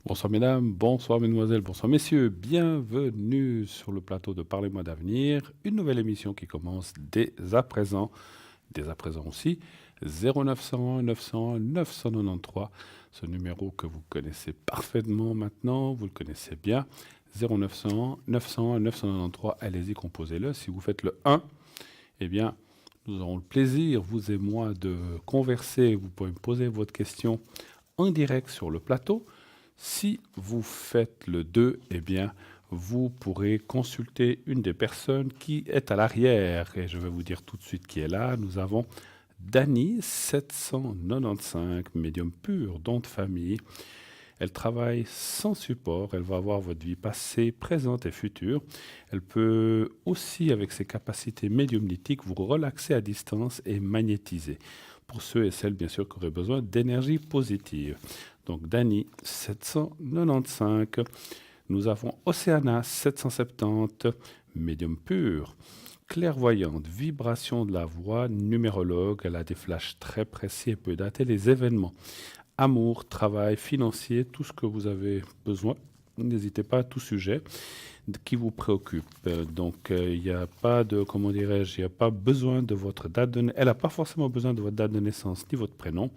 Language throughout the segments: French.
Bonsoir mesdames, bonsoir mesdemoiselles, bonsoir messieurs, bienvenue sur le plateau de Parlez-moi d'avenir, une nouvelle émission qui commence dès à présent aussi, 0900 900 993, ce numéro que vous connaissez parfaitement maintenant, vous le connaissez bien, 0900 900 993, allez-y, composez-le, si vous faites le 1, eh bien, nous aurons le plaisir, vous et moi, de converser, vous pouvez me poser votre question en direct sur le plateau. Si vous faites le 2, eh bien, vous pourrez consulter une des personnes qui est à l'arrière. Et je vais vous dire tout de suite qui est là. Nous avons Dani, 795, médium pur, don de famille. Elle travaille sans support, elle va avoir votre vie passée, présente et future. Elle peut aussi, avec ses capacités médiumnitiques, vous relaxer à distance et magnétiser. Pour ceux et celles, bien sûr, qui auraient besoin d'énergie positive. Donc, Dani, 795. Nous avons Océana, 770, médium pur. Clairvoyante, vibration de la voix, numérologue, elle a des flashs très précis et peut dater les événements. Amour, travail, financier, tout ce que vous avez besoin. N'hésitez pas à tout sujet qui vous préoccupe. Donc, il n'y a pas de, comment dirais-je, il n'y a pas besoin de votre date de naissance. Elle n'a pas forcément besoin de votre date de naissance ni votre prénom,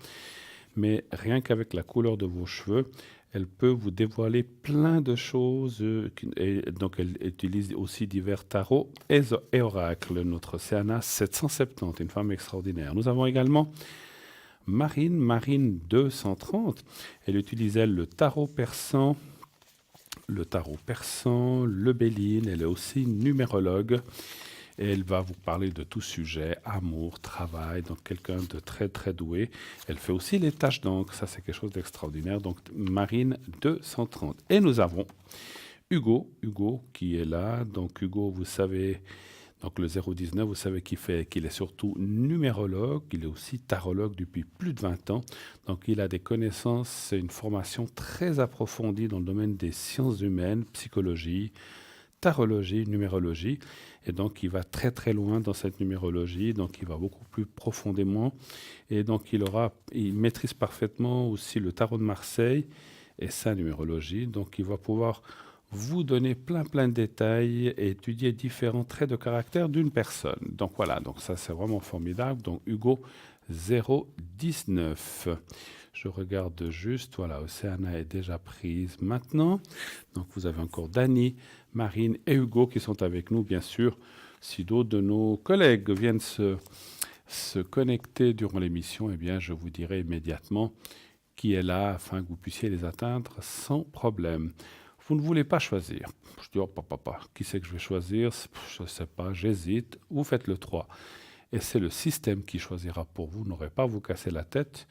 mais rien qu'avec la couleur de vos cheveux, elle peut vous dévoiler plein de choses. Et donc, elle utilise aussi divers tarots et oracles. Notre Océana 770, une femme extraordinaire. Nous avons également Marine 230. Elle utilisait le tarot persan, le Béline. Elle est aussi numérologue. Et elle va vous parler de tout sujet, amour, travail, donc quelqu'un de très très doué. Elle fait aussi les tâches d'encre, ça c'est quelque chose d'extraordinaire. Donc Marine 230. Et nous avons Hugo qui est là. Donc Hugo, vous savez, donc le 019, vous savez qu'il est surtout numérologue, il est aussi tarologue depuis plus de 20 ans. Donc il a des connaissances, c'est une formation très approfondie dans le domaine des sciences humaines, psychologie, tarologie, numérologie. Et donc, il va très très loin dans cette numérologie. Donc, il va beaucoup plus profondément. Et donc, il maîtrise parfaitement aussi le tarot de Marseille et sa numérologie. Donc, il va pouvoir vous donner plein de détails et étudier différents traits de caractère d'une personne. Donc, voilà. Donc, ça, c'est vraiment formidable. Donc, Hugo 019. Je regarde juste, voilà, Océana est déjà prise maintenant. Donc vous avez encore Dani, Marine et Hugo qui sont avec nous, bien sûr. Si d'autres de nos collègues viennent se connecter durant l'émission, eh bien, je vous dirai immédiatement qui est là afin que vous puissiez les atteindre sans problème. Vous ne voulez pas choisir. Je dis, oh papa, qui c'est que je vais choisir? Je ne sais pas, j'hésite. Vous faites le 3. Et c'est le système qui choisira pour vous. Vous n'aurez pas à vous casser la tête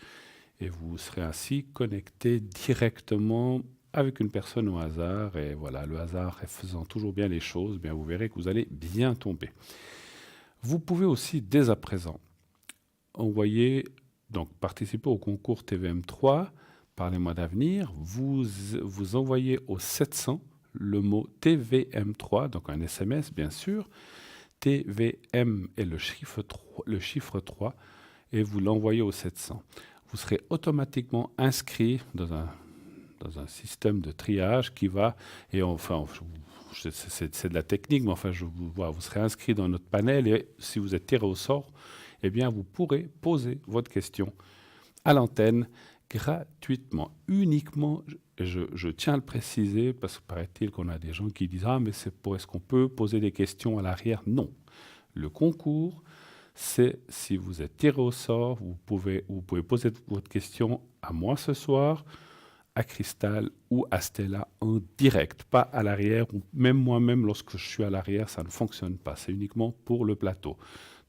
et vous serez ainsi connecté directement avec une personne au hasard. Et voilà, le hasard faisant toujours bien les choses, eh bien vous verrez que vous allez bien tomber. Vous pouvez aussi dès à présent participer au concours TVM3, Parlez-moi d'avenir. Vous envoyez au 700 le mot TVM3, donc un SMS bien sûr. TVM est le chiffre 3 et vous l'envoyez au 700. Vous serez automatiquement inscrit dans un système de triage qui va, et enfin, c'est de la technique, mais enfin, vous serez inscrit dans notre panel et si vous êtes tiré au sort, eh bien, vous pourrez poser votre question à l'antenne gratuitement, uniquement. Je tiens à le préciser parce que paraît-il qu'on a des gens qui disent ah mais est-ce qu'on peut poser des questions à l'arrière? Non. Le concours, c'est si vous êtes tiré au sort, vous pouvez poser votre question à moi ce soir, à Cristal ou à Stella en direct, pas à l'arrière, ou même moi-même lorsque je suis à l'arrière, ça ne fonctionne pas. C'est uniquement pour le plateau.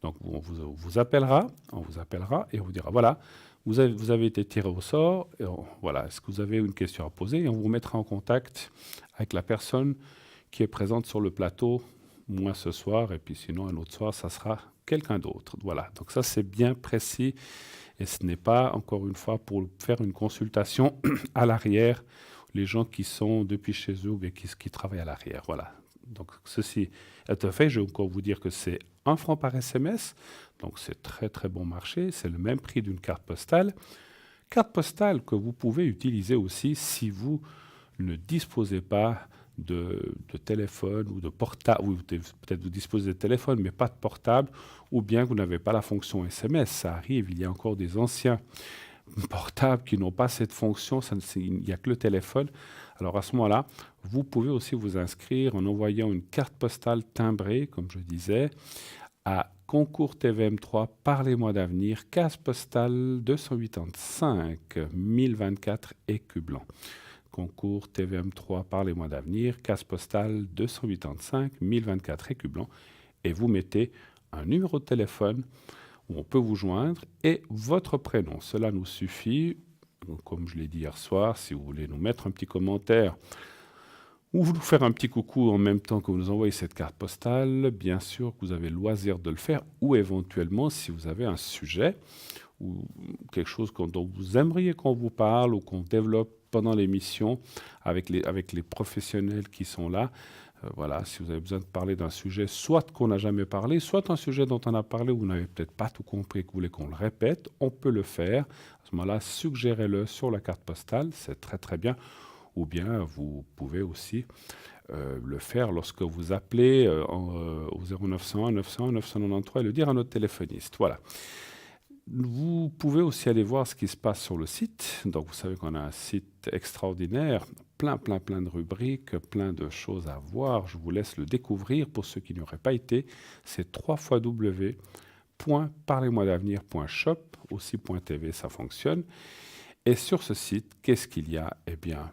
Donc on vous appellera et on vous dira voilà, vous avez été tiré au sort, voilà, est-ce que vous avez une question à poser? Et on vous mettra en contact avec la personne qui est présente sur le plateau, moi ce soir, et puis sinon un autre soir, ça sera quelqu'un d'autre. Voilà, donc ça c'est bien précis, et ce n'est pas, encore une fois, pour faire une consultation à l'arrière, les gens qui sont depuis chez eux ou qui travaillent à l'arrière. Voilà, donc ceci est fait, je vais encore vous dire que c'est 1 franc par SMS, donc c'est très très bon marché, c'est le même prix d'une carte postale. Carte postale que vous pouvez utiliser aussi si vous ne disposez pas de téléphone ou de portable, ou peut-être vous disposez de téléphone, mais pas de portable, ou bien que vous n'avez pas la fonction SMS. Ça arrive, il y a encore des anciens portables qui n'ont pas cette fonction, il n'y a que le téléphone. Alors à ce moment-là, vous pouvez aussi vous inscrire en envoyant une carte postale timbrée, comme je disais, à Concours TVM3, Parlez-moi d'avenir, case postale 285 1024 Écu Blanc. Concours TVM3, Parlez-moi d'avenir, case postale 285 1024 Écu Blanc. Et vous mettez un numéro de téléphone où on peut vous joindre et votre prénom. Cela nous suffit. Comme je l'ai dit hier soir, si vous voulez nous mettre un petit commentaire ou nous faire un petit coucou en même temps que vous nous envoyez cette carte postale, bien sûr que vous avez le loisir de le faire, ou éventuellement si vous avez un sujet ou quelque chose dont vous aimeriez qu'on vous parle ou qu'on développe pendant l'émission avec les professionnels qui sont là. Voilà, si vous avez besoin de parler d'un sujet, soit qu'on n'a jamais parlé, soit un sujet dont on a parlé où vous n'avez peut-être pas tout compris et que vous voulez qu'on le répète, on peut le faire. À ce moment-là, suggérez-le sur la carte postale, c'est très très bien. Ou bien vous pouvez aussi le faire lorsque vous appelez au 0901 900 993 et le dire à notre téléphoniste. Voilà. Vous pouvez aussi aller voir ce qui se passe sur le site. Donc vous savez qu'on a un site extraordinaire, plein de rubriques, plein de choses à voir. Je vous laisse le découvrir pour ceux qui n'y auraient pas été. C'est www.parlez-moi-d'avenir.shop, aussi .tv, ça fonctionne. Et sur ce site, qu'est-ce qu'il y a? Eh bien,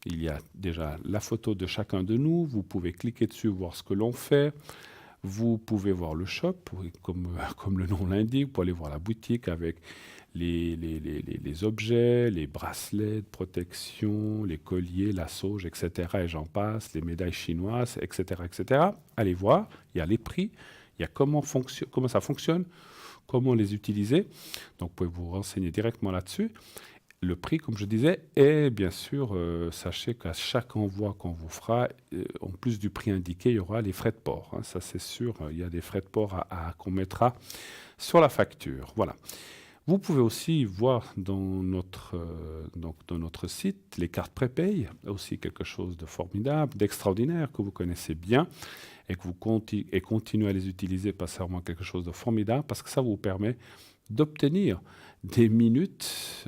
il y a déjà la photo de chacun de nous. Vous pouvez cliquer dessus, voir ce que l'on fait. Vous pouvez voir le shop, comme le nom l'indique. Vous pouvez aller voir la boutique avec les objets, les bracelets de protection, les colliers, la sauge, etc. Et j'en passe, les médailles chinoises, etc., etc. Allez voir, il y a les prix, il y a comment ça fonctionne, comment les utiliser. Donc vous pouvez vous renseigner directement là-dessus. Le prix, comme je disais, et bien sûr, sachez qu'à chaque envoi qu'on vous fera, en plus du prix indiqué, il y aura les frais de port. Hein, ça, c'est sûr, il y a des frais de port qu'on mettra sur la facture. Voilà. Vous pouvez aussi voir dans notre site les cartes prépay, aussi quelque chose de formidable, d'extraordinaire, que vous connaissez bien et que vous continuez à les utiliser, pas seulement quelque chose de formidable, parce que ça vous permet d'obtenir des minutes,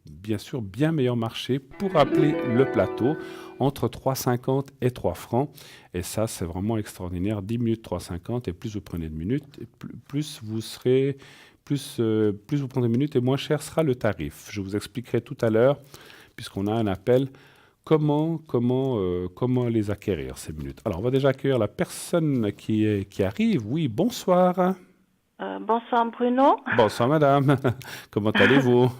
bien sûr, bien meilleur marché pour appeler le plateau entre 3,50 et 3 francs. Et ça, c'est vraiment extraordinaire. 10 minutes, 3,50 et plus vous prenez de minutes, et plus vous prenez de minutes et moins cher sera le tarif. Je vous expliquerai tout à l'heure, puisqu'on a un appel, comment les acquérir, ces minutes. Alors, on va déjà accueillir la personne qui arrive. Oui, bonsoir. Bonsoir Bruno. Bonsoir madame, comment allez-vous?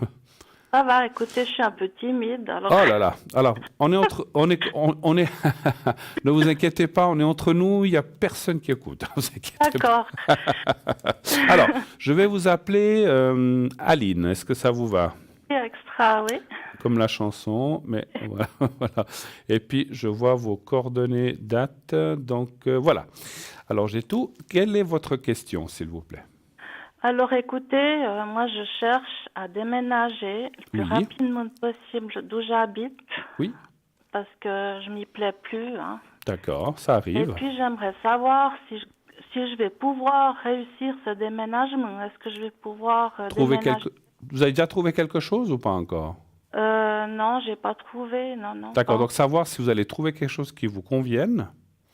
Ça va, écoutez, je suis un peu timide. Alors... Oh là là, alors on est, ne vous inquiétez pas, on est entre nous, il n'y a personne qui écoute. Ne vous inquiétez pas. D'accord. Alors, je vais vous appeler Aline, est-ce que ça vous va? Extra, oui. Comme la chanson, mais voilà, voilà. Et puis, je vois vos coordonnées, dates, donc voilà. Alors, j'ai tout. Quelle est votre question, s'il vous plaît? Alors, écoutez, moi, je cherche à déménager le plus rapidement possible d'où j'habite. Oui. Parce que je m'y plais plus. Hein. D'accord, ça arrive. Et puis, j'aimerais savoir si je vais pouvoir réussir ce déménagement. Est-ce que je vais pouvoir déménager... Vous avez déjà trouvé quelque chose ou pas encore? Non, j'ai pas trouvé. Non. D'accord, donc savoir si vous allez trouver quelque chose qui vous convienne.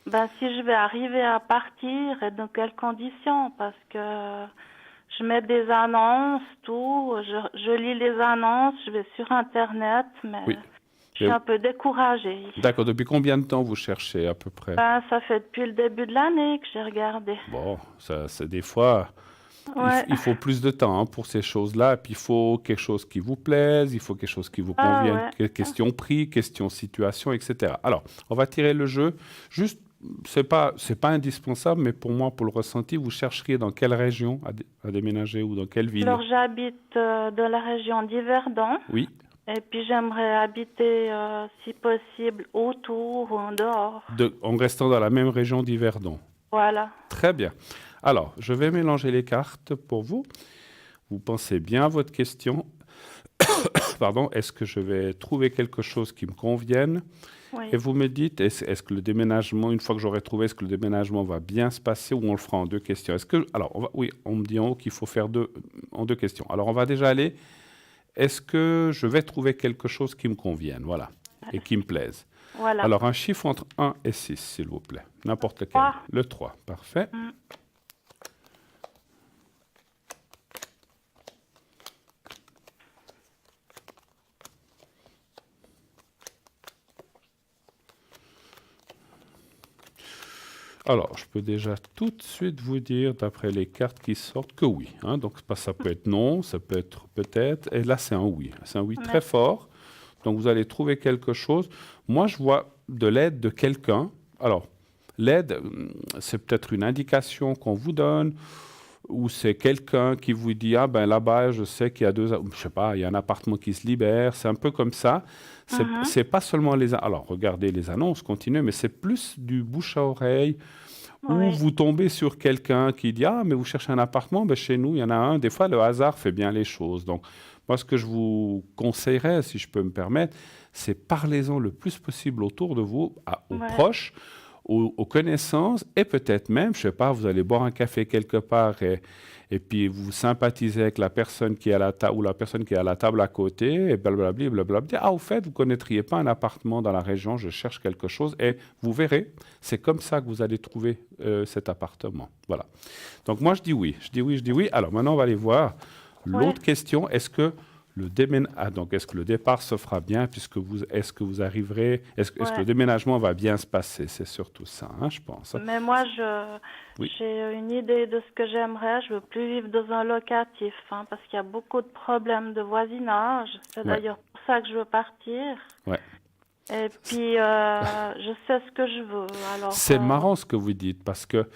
Ben, si je vais arriver à partir et dans quelles conditions, parce que je mets des annonces, tout, je lis les annonces, je vais sur Internet, mais je suis un peu découragée. D'accord, depuis combien de temps vous cherchez à peu près? Ben, ça fait depuis le début de l'année que j'ai regardé. Bon, ça c'est des fois... Ouais. Il faut plus de temps pour ces choses-là. Et puis, il faut quelque chose qui vous plaise, il faut quelque chose qui vous convienne. Question prix, question situation, etc. Alors, on va tirer le jeu. Juste, c'est pas indispensable, mais pour moi, pour le ressenti, vous chercheriez dans quelle région à déménager ou dans quelle ville? Alors, j'habite dans la région d'Yverdon. Oui. Et puis, j'aimerais habiter, si possible, autour ou en dehors. En restant dans la même région d'Yverdon. Voilà. Très bien. Alors, je vais mélanger les cartes pour vous. Vous pensez bien à votre question. pardon, est-ce que je vais trouver quelque chose qui me convienne? Oui. Et vous me dites, est-ce que le déménagement, une fois que j'aurai trouvé, est-ce que le déménagement va bien se passer ou on le fera en deux questions? Alors, oui, on me dit en haut qu'il faut faire en deux questions. Alors, on va déjà aller, est-ce que je vais trouver quelque chose qui me convienne, voilà, et qui me plaise? Voilà. Alors, un chiffre entre 1 et 6, s'il vous plaît. N'importe lequel. 3. Le 3, parfait. Alors, je peux déjà tout de suite vous dire, d'après les cartes qui sortent, que oui. Hein. Donc, ça peut être non, ça peut être peut-être. Et là, c'est un oui. C'est un oui très fort. Donc, vous allez trouver quelque chose. Moi, je vois de l'aide de quelqu'un. Alors, l'aide, c'est peut-être une indication qu'on vous donne, ou c'est quelqu'un qui vous dit, ah ben là-bas, je sais qu'il y a je sais pas, il y a un appartement qui se libère. C'est un peu comme ça. C'est pas seulement alors regardez les annonces, continuez, mais c'est plus du bouche à oreille, où vous tombez sur quelqu'un qui dit, ah mais vous cherchez un appartement, ben chez nous, il y en a un. Des fois, le hasard fait bien les choses. Donc, moi, ce que je vous conseillerais, si je peux me permettre, c'est parlez-en le plus possible autour de vous, aux proches, aux connaissances, et peut-être même, je sais pas, vous allez boire un café quelque part et puis vous sympathisez avec la personne qui est à la table ou la personne qui est à la table à côté, et blablabla, blablabla. Ah, au fait, vous connaîtriez pas un appartement dans la région, je cherche quelque chose, et vous verrez, c'est comme ça que vous allez trouver cet appartement. Voilà. Donc moi, je dis oui, je dis oui, je dis oui. Alors maintenant, on va aller voir l'autre question. Est-ce que est-ce que le départ se fera bien, est-ce que vous arriverez, est-ce que le déménagement va bien se passer? C'est surtout ça, hein, je pense. Mais moi, j'ai une idée de ce que j'aimerais. Je veux plus vivre dans un locatif, hein, parce qu'il y a beaucoup de problèmes de voisinage. C'est d'ailleurs pour ça que je veux partir. Ouais. Et puis, je sais ce que je veux. Alors, c'est marrant ce que vous dites, parce que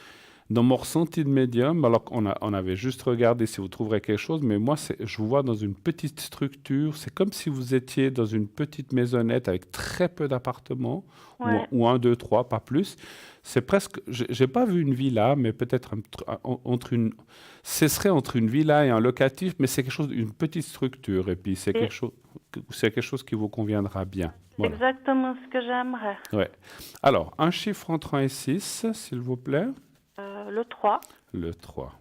dans mon ressenti de médium, alors on avait juste regardé si vous trouverez quelque chose, mais moi, je vous vois dans une petite structure. C'est comme si vous étiez dans une petite maisonnette avec très peu d'appartements, ou un, deux, trois, pas plus. C'est presque, j'ai pas vu une villa, mais peut-être ce serait entre une villa et un locatif, mais c'est une petite structure, et puis c'est quelque chose qui vous conviendra bien. Voilà. Exactement ce que j'aimerais. Ouais. Alors, un chiffre entre 1 et 6, s'il vous plaît. Le 3. Le 3.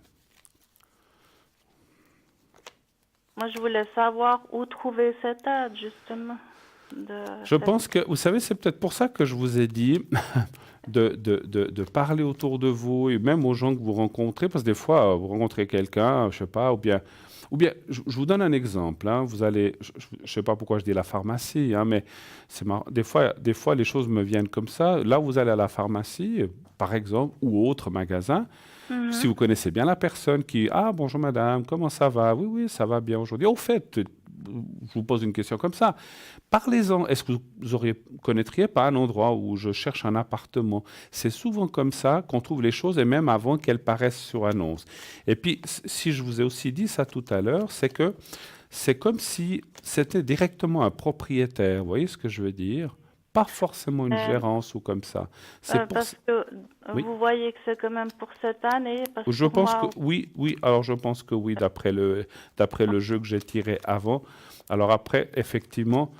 Moi, je voulais savoir où trouver cette aide, justement. Je pense que, vous savez, c'est peut-être pour ça que je vous ai dit de parler autour de vous, et même aux gens que vous rencontrez, parce que des fois, vous rencontrez quelqu'un, je sais pas, ou bien je vous donne un exemple. Hein, vous allez, je sais pas pourquoi je dis la pharmacie, hein, mais c'est marrant. Des fois, les choses me viennent comme ça. Là, vous allez à la pharmacie, par exemple, ou autre magasin. Si vous connaissez bien la personne qui, ah bonjour madame, comment ça va? Oui, oui, ça va bien aujourd'hui. Au fait, je vous pose une question comme ça. Parlez-en. Est-ce que vous connaîtriez pas un endroit où je cherche un appartement? C'est souvent comme ça qu'on trouve les choses, et même avant qu'elles paraissent sur annonce. Et puis, si je vous ai aussi dit ça tout à l'heure, c'est que c'est comme si c'était directement un propriétaire. Vous voyez ce que je veux dire? Pas forcément une gérance ou comme ça. Parce que vous voyez que c'est quand même pour cette année. Je pense que oui. Alors je pense que oui, d'après le jeu que j'ai tiré avant. Alors après, effectivement,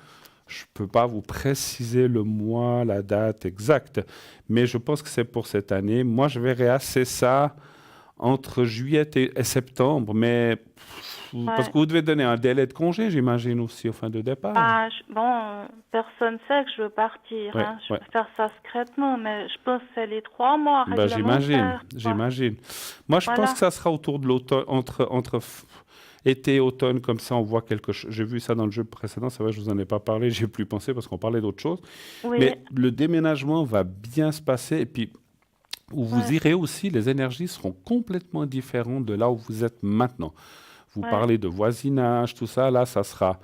je ne peux pas vous préciser le mois, la date exacte, mais je pense que c'est pour cette année. Moi, je verrais assez ça entre juillet et septembre, mais parce que vous devez donner un délai de congé, j'imagine, aussi, au fin de départ. Personne ne sait que je veux partir. Je peux faire ça secrètement, mais je pense que c'est les 3 mois réglementaires. J'imagine. Moi, je pense que ça sera autour de l'automne, entre été et automne, comme ça, on voit quelque chose. J'ai vu ça dans le jeu précédent, c'est vrai, je ne vous en ai pas parlé, j'ai plus pensé parce qu'on parlait d'autre chose. Oui. Mais le déménagement va bien se passer, et puis où vous irez aussi, les énergies seront complètement différentes de là où vous êtes maintenant. Vous parlez de voisinage, tout ça, là, ça sera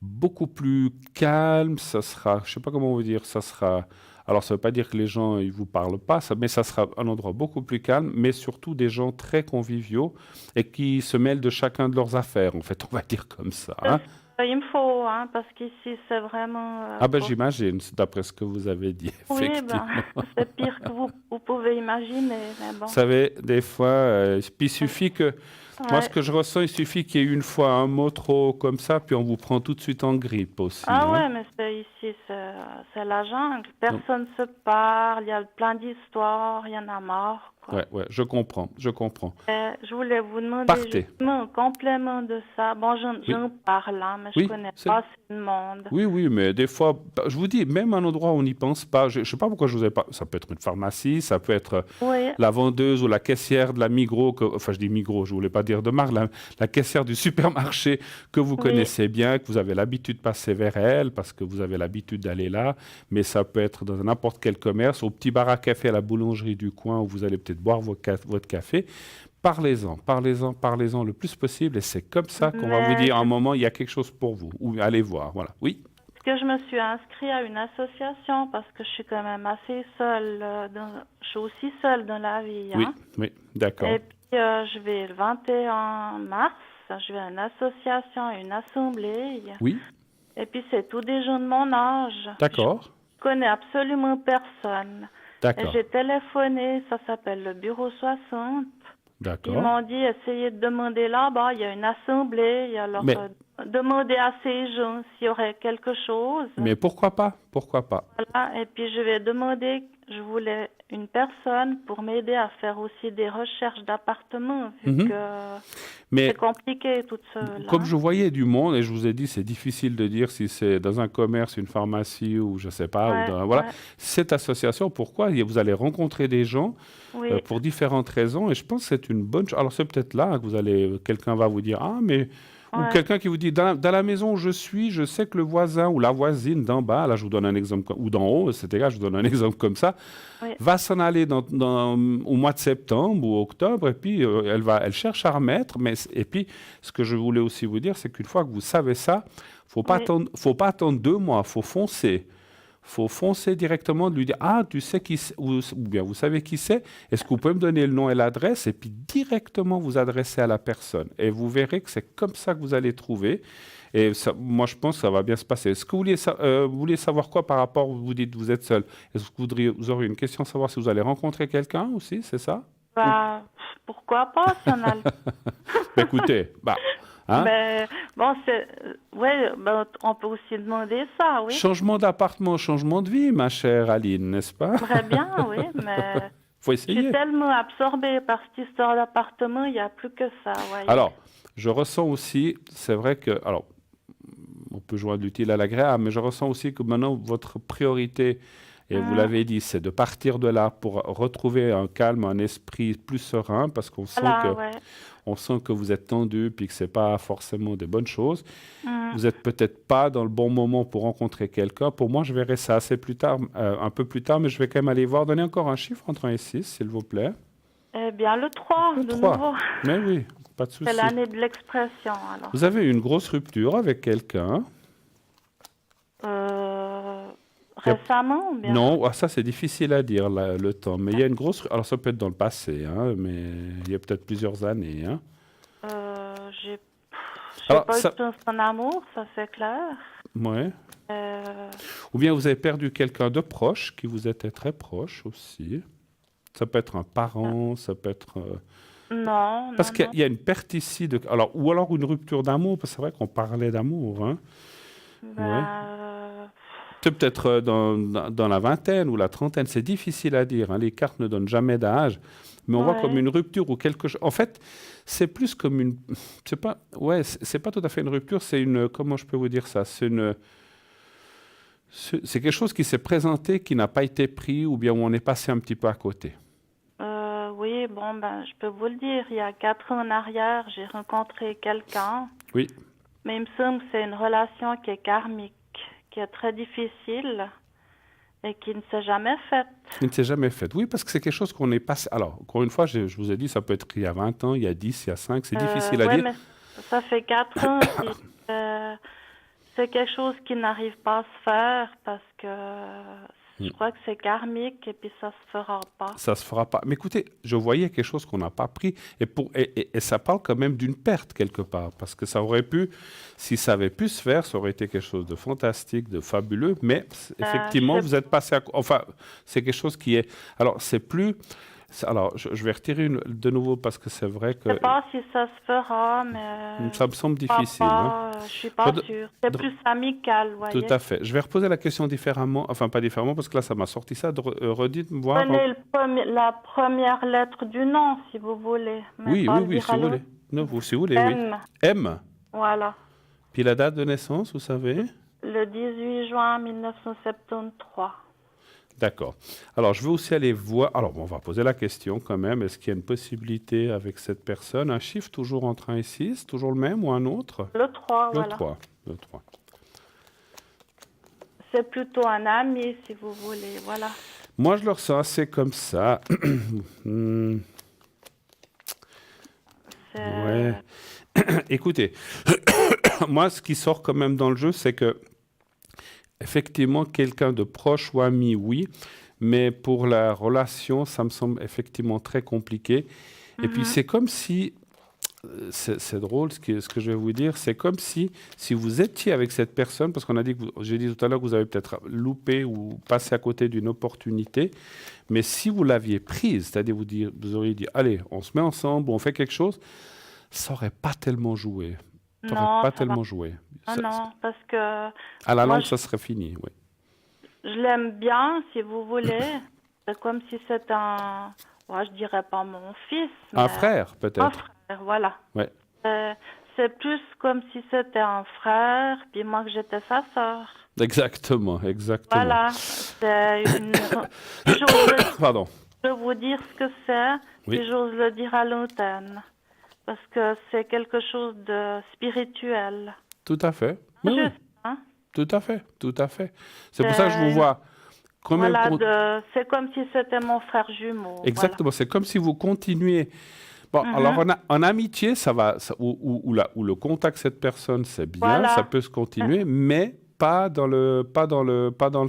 beaucoup plus calme, ça sera, je ne sais pas comment vous dire, ça sera... Alors, ça ne veut pas dire que les gens ne vous parlent pas, mais ça sera un endroit beaucoup plus calme, mais surtout des gens très conviviaux et qui se mêlent de chacun de leurs affaires, en fait, on va dire comme ça. Hein. Il me faut, hein, parce qu'ici, c'est vraiment... j'imagine, d'après ce que vous avez dit, effectivement. C'est pire que vous pouvez imaginer, mais bon. Vous savez, des fois, puis il suffit que... Moi, ce Ouais. que je ressens, il suffit qu'il y ait une fois un mot trop comme ça, puis on vous prend tout de suite en grippe aussi. Ah Hein. ouais, mais c'est ici, c'est la jungle. Donc, Personne se parle, il y a plein d'histoires, il y en a marre, quoi. ouais, je comprends, je comprends. Je voulais vous demander Partez. justement un complément de ça. Bon, Oui, j'en parle, hein, mais je oui, connais c'est pas assez de monde. Oui, oui, mais des fois, je vous dis, même un endroit où on n'y pense pas, je ne sais pas pourquoi je vous ai pas. Ça peut être une pharmacie, ça peut être Oui, la vendeuse ou la caissière de la Migros, enfin je dis Migros, je voulais pas dire de marque, la caissière du supermarché que vous oui, connaissez bien, que vous avez l'habitude de passer vers elle parce que vous avez l'habitude d'aller là, mais ça peut être dans n'importe quel commerce, au petit bar à café à la boulangerie du coin où vous allez peut-être boire votre café. Parlez-en, parlez-en, parlez-en le plus possible et c'est comme ça qu'on va vous mais dire à un moment, il y a quelque chose pour vous, ou allez voir, voilà. Oui, est-ce que je me suis inscrite à une association parce que je suis quand même assez seule, je suis aussi seule dans la vie, oui, hein. oui, d'accord. Et puis je vais le 21 mars, je vais à une association, à une assemblée. Oui, Et puis c'est tous des gens de mon âge. Je d'accord, connais absolument personne. Et d'accord, j'ai téléphoné, ça s'appelle le bureau 60. Ils d'accord. m'ont dit, essayez de demander là-bas, il y a une assemblée, alors Mais, demandez à ces gens s'il y aurait quelque chose. mais pourquoi pas? Pourquoi pas? Voilà. Et puis je vais demander, je voulais une personne pour m'aider à faire aussi des recherches d'appartements, vu Mhm. que Mais c'est compliqué toute seule, comme hein. je voyais du monde, et je vous ai dit, c'est difficile de dire si c'est dans un commerce, une pharmacie ou je sais pas, ou Ouais, dans, voilà. ouais, Cette association, pourquoi? Vous allez rencontrer des gens oui, pour différentes raisons, et je pense que c'est une bonne chose. Alors c'est peut-être là que vous allez, quelqu'un va vous dire, ah, mais ou ouais, quelqu'un qui vous dit, dans la maison où je suis, je sais que le voisin ou la voisine d'en bas, là je vous donne un exemple, ou d'en haut, c'est égal, je vous donne un exemple comme ça, oui, va s'en aller au mois de septembre ou octobre, et puis elle cherche à remettre. Et puis, ce que je voulais aussi vous dire, c'est qu'une fois que vous savez ça, oui. faut pas attendre 2 mois, faut foncer. Faut foncer directement, de lui dire, ah, tu sais qui c'est, ou bien vous savez qui c'est, est-ce que vous pouvez me donner le nom et l'adresse, et puis directement vous adresser à la personne. Et vous verrez que c'est comme ça que vous allez trouver. Et ça, moi, je pense que ça va bien se passer. Est-ce que vous vouliez savoir quoi par rapport, vous dites que vous êtes seul? Est-ce que vous auriez une question, savoir si vous allez rencontrer quelqu'un aussi, c'est ça? Ou- Bah, pourquoi pas, si on a le... Ben, écoutez, hein? Mais bon, ouais, ben, on peut aussi demander ça, oui. Changement d'appartement, changement de vie, ma chère Aline, n'est-ce pas? J'aimerais bien, oui, mais Faut je suis essayer. tellement absorbée par cette histoire d'appartement, il n'y a plus que ça, voyez. Alors, je ressens aussi, c'est vrai que, alors, on peut joindre l'utile à l'agréable, mais je ressens aussi que maintenant, votre priorité, et vous Hum, l'avez dit, c'est de partir de là pour retrouver un calme, un esprit plus serein, parce voilà, ouais. on sent que vous êtes tendu, puis que ce n'est pas forcément des bonnes choses. Hum. Vous n'êtes peut-être pas dans le bon moment pour rencontrer quelqu'un. Pour moi, je verrai ça assez plus tard, un peu plus tard, mais je vais quand même aller voir. Donnez encore un chiffre entre 1 et 6, s'il vous plaît. Eh bien, le 3, Le de 3. nouveau. Mais oui, pas de C'est souci. l'année de l'expression, alors. Vous avez eu une grosse rupture avec quelqu'un. Il y a- Récemment ou bien? Non, ça c'est difficile à dire le temps, mais il y a une grosse. Alors ça peut être dans le passé, hein, mais il y a peut-être plusieurs années. Hein. J'ai Alors pas eu de ça, chance en amour, ça c'est clair. ouais. Euh, Ou bien vous avez perdu quelqu'un de proche qui vous était très proche aussi. Ça peut être un parent, ça peut être. non, Parce non, qu'il y, non. il y a une perte ici de. Alors ou alors une rupture d'amour, parce que c'est vrai qu'on parlait d'amour. Hein. Ouais. Ben, C'est peut-être dans la vingtaine ou la trentaine, c'est difficile à dire. Hein. Les cartes ne donnent jamais d'âge, mais on voit comme ouais. une rupture ou quelque chose. En fait, c'est plus comme une. C'est pas. Ouais, c'est pas tout à fait une rupture. C'est une. Comment je peux vous dire ça? C'est quelque chose qui s'est présenté, qui n'a pas été pris, ou bien où on est passé un petit peu à côté. Oui, bon, ben, je peux vous le dire, il y a 4 ans en arrière, j'ai rencontré quelqu'un, Oui. mais il me semble que c'est une relation qui est karmique, qui est très difficile et qui ne s'est jamais faite. Il ne s'est jamais fait. Oui, parce que c'est quelque chose qu'on est passé. Alors, encore une fois, je vous ai dit, ça peut être il y a 20 ans, il y a 10, il y a 5, c'est difficile à Ouais, dire. mais ça fait 4 ans, puis, c'est quelque chose qui n'arrive pas à se faire parce que je crois que c'est karmique et puis ça se fera pas. Ça se fera pas. Mais écoutez, je voyais quelque chose qu'on n'a pas pris et ça parle quand même d'une perte quelque part parce que ça aurait pu, si ça avait pu se faire, ça aurait été quelque chose de fantastique, de fabuleux. Mais effectivement, Je sais vous êtes passé à, enfin, c'est quelque chose qui est. Alors, c'est plus. Alors, je vais retirer de nouveau parce que c'est vrai Je sais que pas si ça se fera, mais ça me semble je crois difficile, hein. pas, je suis pas sûre. C'est plus amical, vous Tout voyez. à fait. Je vais reposer la question différemment, enfin pas différemment parce que là ça m'a sorti ça. Redites-moi voir. Prenez la première lettre du nom, si vous voulez, mais Oui, pas oui, le oui, dire si à vous l'autre. voulez. Non, si vous voulez, oui. M, M. voilà. Puis la date de naissance, vous savez? Le 18 juin 1973. D'accord. Alors, je vais aussi aller voir. Alors, bon, on va poser la question quand même. Est-ce qu'il y a une possibilité avec cette personne? Un chiffre toujours entre 1 et 6, toujours le même ou un autre? Le 3, Le voilà. 3. Le 3. C'est plutôt un ami, si vous voulez, voilà. Moi, je le ressens assez comme ça. Hmm, ouais. Écoutez, moi, ce qui sort quand même dans le jeu, c'est que effectivement, quelqu'un de proche ou ami, oui, mais pour la relation, ça me semble effectivement très compliqué. Et puis, c'est comme si, c'est drôle ce que je vais vous dire, c'est comme si vous étiez avec cette personne, parce qu'on a dit, j'ai dit tout à l'heure que vous avez peut-être loupé ou passé à côté d'une opportunité, mais si vous l'aviez prise, c'est-à-dire vous auriez dit, allez, on se met ensemble, on fait quelque chose, ça n'aurait pas tellement joué. Ça n'aurait Non, pas ça va. tellement joué. Ah Ça- non, parce que à la moi, longue, ça serait fini, oui. je l'aime bien, si vous voulez. C'est comme si c'était un... Ouais, je dirais pas mon fils, Un mais frère, un peut-être. frère, voilà. Ouais. C'est plus comme si c'était un frère, puis moi que j'étais sa sœur. Exactement, exactement. Voilà, c'est une... Pardon. Je peux vous dire ce que c'est, Oui. si j'ose le dire à l'antenne. Parce que c'est quelque chose de spirituel. Tout à fait. Oui, oui. Juste, hein? Tout à fait, tout à fait. C'est pour ça que je vous vois quand même. Voilà, c'est comme si c'était mon frère jumeau. Exactement, c'est comme si vous continuez. Bon, alors en amitié, ça va, où le contact cette personne, c'est bien, Voilà. ça peut se continuer, mais pas dans le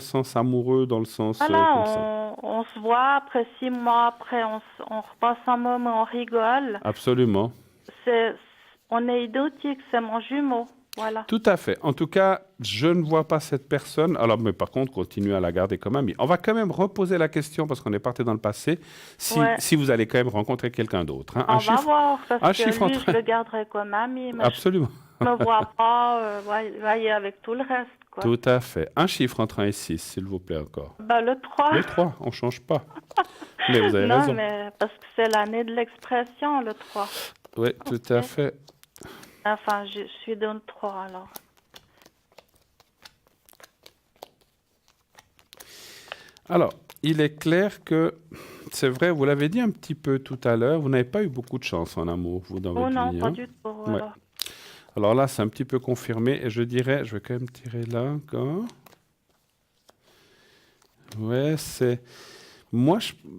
sens amoureux, dans le sens Voilà, comme ça. on se voit, après 6 mois, après on repasse un moment, on rigole. Absolument. On est identiques, c'est mon jumeau. Voilà. Tout à fait. En tout cas, je ne vois pas cette personne. Alors, mais par contre, continuez à la garder comme amie. On va quand même reposer la question parce qu'on est parti dans le passé. Si vous allez quand même rencontrer quelqu'un d'autre, hein. On va voir, parce un que chiffre lui, entre... je le garderai comme ami, mais Absolument. je ne me vois pas, voyez, avec tout le reste, quoi. Tout à fait. Un chiffre entre 1 et 6, s'il vous plaît, encore. Ben, le 3. Le 3, on ne change pas. Mais vous avez non, raison. mais parce que c'est l'année de l'expression, le 3. Oui, tout à fait. Enfin, je suis dans le 3, alors. Alors, il est clair que, c'est vrai, vous l'avez dit un petit peu tout à l'heure, vous n'avez pas eu beaucoup de chance en amour, vous, dans votre non, vie. pas hein. du tout. Ouais. Voilà. Alors là, c'est un petit peu confirmé, et je dirais, je vais quand même tirer là encore. Ouais, c'est... Moi,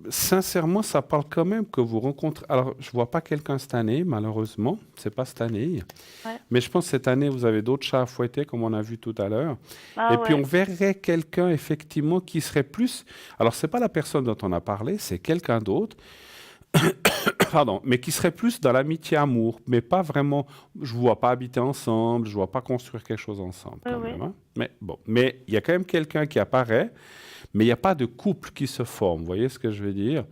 sincèrement, ça parle quand même que vous rencontrez... Alors, je ne vois pas quelqu'un cette année, malheureusement. C'est pas cette année. Ouais. Mais je pense que cette année, vous avez d'autres chats à fouetter, comme on a vu tout à l'heure. Ah, Et puis, ouais. on verrait quelqu'un, effectivement, qui serait plus... Alors, ce n'est pas la personne dont on a parlé, c'est quelqu'un d'autre. Pardon, mais qui serait plus dans l'amitié-amour, mais pas vraiment... Je ne vois pas habiter ensemble, je ne vois pas construire quelque chose ensemble, quand Oui, même. Hein. Mais bon, mais il y a quand même quelqu'un qui apparaît, mais il n'y a pas de couple qui se forme. Vous voyez ce que je veux dire?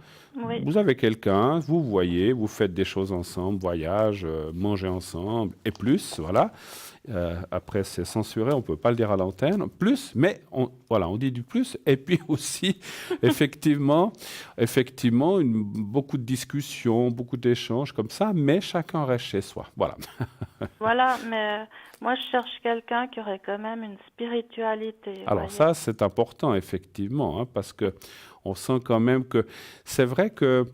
Oui. Vous avez quelqu'un, vous voyez, vous faites des choses ensemble, voyage, mangez ensemble, et plus, voilà. Après, c'est censuré, on ne peut pas le dire à l'antenne. Plus, mais voilà, on dit du plus. Et puis aussi, effectivement, beaucoup de discussions, beaucoup d'échanges comme ça, mais chacun reste chez soi. Voilà. Voilà, mais moi, je cherche quelqu'un qui aurait quand même une spiritualité. Alors voyez. ça, c'est important, effectivement, hein, parce que on sent quand même que c'est vrai que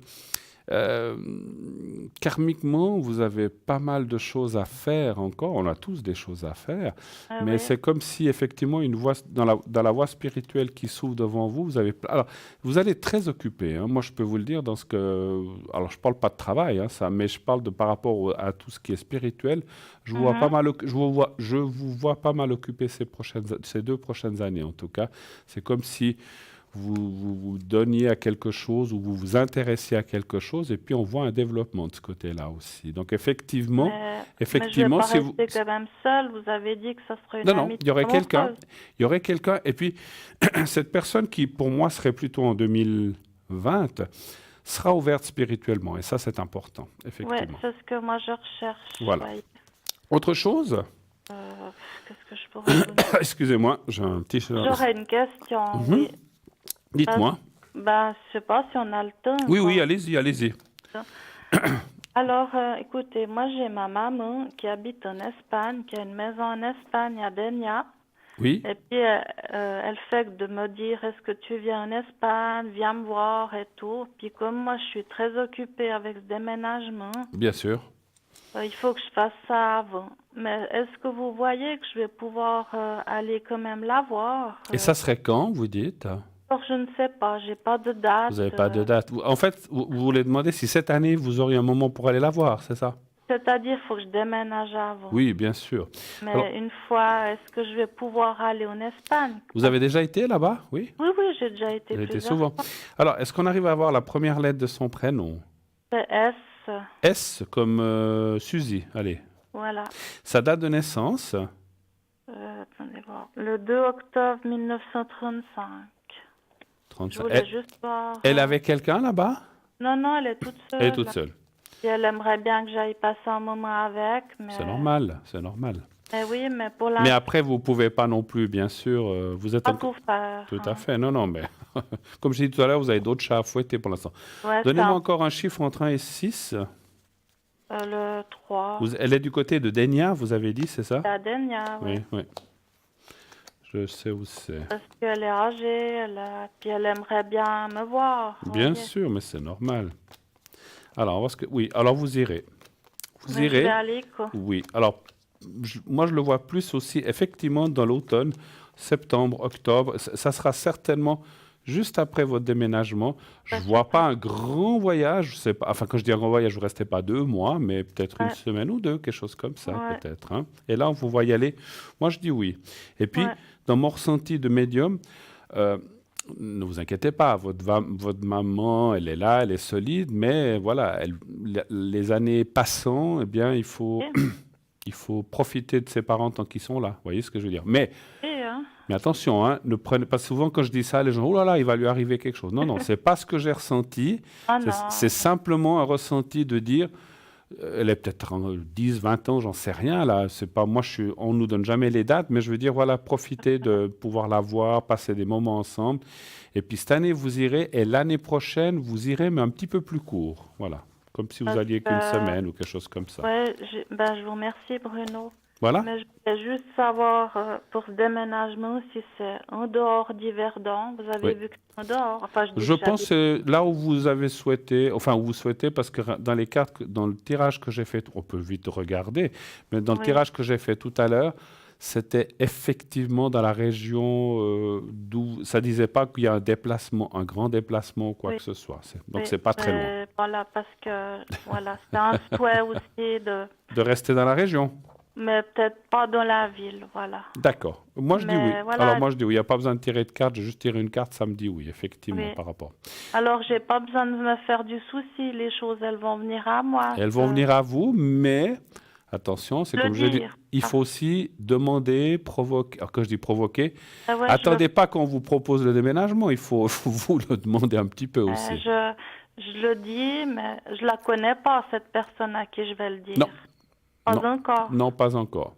karmiquement, vous avez pas mal de choses à faire encore. On a tous des choses à faire, Ah, mais oui. c'est comme si effectivement une voie dans la voie spirituelle qui s'ouvre devant vous. Alors, vous allez être très occupé. Hein. Moi, je peux vous le dire dans ce que. Alors, je parle pas de travail, hein, ça, mais je parle de par rapport à tout ce qui est spirituel. Je vous vois pas mal. Je vous vois pas mal occupé ces 2 prochaines années, en tout cas. C'est comme si vous donniez à quelque chose ou vous vous intéressiez à quelque chose et puis on voit un développement de ce côté-là aussi. Donc effectivement, Mais je vais pas si vous... rester quand même seule. Vous avez dit que ça serait une Non, non, amie il y aurait quelqu'un. amoureuse. Il y aurait quelqu'un. Et puis, cette personne qui, pour moi, serait plutôt en 2020, sera ouverte spirituellement. Et ça, c'est important, Ouais, effectivement. c'est ce que moi je recherche. Voilà. Ouais. Autre chose? Qu'est-ce que je pourrais vous dire? Excusez-moi, j'ai un petit... J'aurais une question, Mhm. oui. Dites-moi. Je sais pas si on a le temps Oui, oui, encore. allez-y, allez-y. Alors, écoutez, moi j'ai ma maman qui habite en Espagne, qui a une maison en Espagne à Denia. Oui, Et puis, elle fait de me dire, est-ce que tu viens en Espagne, viens me voir et tout. Puis comme moi, je suis très occupée avec ce déménagement, bien sûr. il faut que je fasse ça avant. Mais est-ce que vous voyez que je vais pouvoir aller quand même la voir? Et ça serait quand, vous dites? Alors, je ne sais pas, j'ai pas de Vous date. n'avez pas de date. En fait, vous voulez demander si cette année, vous auriez un moment pour aller la voir, c'est ça? C'est-à-dire, il faut que je déménage avant. Oui, bien sûr. Alors, Mais une fois, est-ce que je vais pouvoir aller en Espagne? vous avez déjà été là-bas? Oui? Oui, oui, j'ai déjà été Vous avez été plusieurs souvent. fois. Alors, est-ce qu'on arrive à avoir la première lettre de son prénom? C'est S, S comme Suzy, allez. voilà. Sa date de naissance? Attendez voir. Le 2 octobre 1935. Je 35. voulais juste voir. Elle avait quelqu'un là-bas? Non, non, elle est toute seule. Elle est toute seule. Et elle aimerait bien que j'aille passer un moment avec, mais... C'est normal, c'est normal. Mais oui, mais pour Mais l'instant, après, vous pouvez pas non plus, bien sûr. Vous êtes pas encore... tout faire. Tout à hein. fait. Non, non, mais comme je dit tout à l'heure, vous avez d'autres chats à fouetter pour l'instant. Ouais, c'est Donnez-moi encore un chiffre entre 1 et 6. le 3. Elle est du côté de Denia, vous avez dit, c'est ça? La Denia, oui. Oui, oui. Je sais où c'est. Parce qu'elle est âgée, puis elle aimerait bien me voir. Bien voyez. sûr, mais c'est normal. Alors, on va voir ce que... Oui, alors vous irez. Vous Mais je vais irez. aller, quoi. Oui, alors, moi, je le vois plus aussi, effectivement, dans l'automne, septembre, octobre. Ça sera certainement juste après votre déménagement. Je ne vois pas un grand voyage. Je sais pas, enfin, quand je dis un grand voyage, vous ne restez pas 2 mois, mais peut-être une Ouais. semaine ou deux, quelque chose comme ça, Ouais. peut-être. Hein. Et là, on vous voit y aller. Moi, je dis oui. Et puis, Ouais. dans mon ressenti de médium, ne vous inquiétez pas, votre maman, elle est là, elle est solide, mais voilà, les années passant, eh bien, il faut, Ok. il faut profiter de ses parents tant qu'ils sont là. Vous voyez ce que je veux dire? Mais Hein. attention, hein, ne prenez pas souvent quand je dis ça, les gens, oh là là, il va lui arriver quelque chose. Non, non, c'est pas ce que j'ai ressenti. Ah C'est non. simplement un ressenti de dire, elle est peut-être 10, 20 ans, j'en sais rien là. C'est pas moi, on nous donne jamais les dates, mais je veux dire, voilà, profitez de pouvoir la voir, passer des moments ensemble. Et puis cette année, vous irez, et l'année prochaine, vous irez, mais un petit peu plus court. Voilà, comme si vous Parce alliez qu'une que- semaine ou quelque chose comme ça. Ouais, je vous remercie, Bruno. Voilà. Mais je voulais juste savoir, pour ce déménagement, si c'est en dehors d'Yverdon. Vous avez Oui. vu que c'est en dehors. Enfin, dis Je que pense que c'est là où vous avez souhaité, enfin où vous souhaitez, parce que dans les cartes, dans le tirage que j'ai fait, on peut vite regarder, mais dans le Oui. tirage que j'ai fait tout à l'heure, c'était effectivement dans la région d'où ça disait pas qu'il y a un déplacement, un grand déplacement ou quoi Oui. que ce soit. Donc Oui, c'est pas très loin. Voilà, parce que voilà, c'est un souhait aussi De rester dans la région. mais peut-être pas dans la ville, voilà. D'accord. Moi je dis Mais oui. voilà. Alors moi je dis oui. Il n'y a pas besoin de tirer de carte. J'ai juste tiré une carte, ça me dit oui, effectivement, Oui. par rapport. Alors, j'ai pas besoin de me faire du souci. Les choses, elles vont venir à moi. Elles vont venir à vous, mais attention, c'est Le comme je dis, dire. il faut aussi demander, provoquer. Alors quand je dis provoquer, Ah ouais, attendez pas qu'on vous propose le déménagement, il faut vous le demander un petit peu aussi. je le dis, mais je la connais pas, cette personne à qui je vais le dire. Non. Pas Non. encore. Non, pas encore.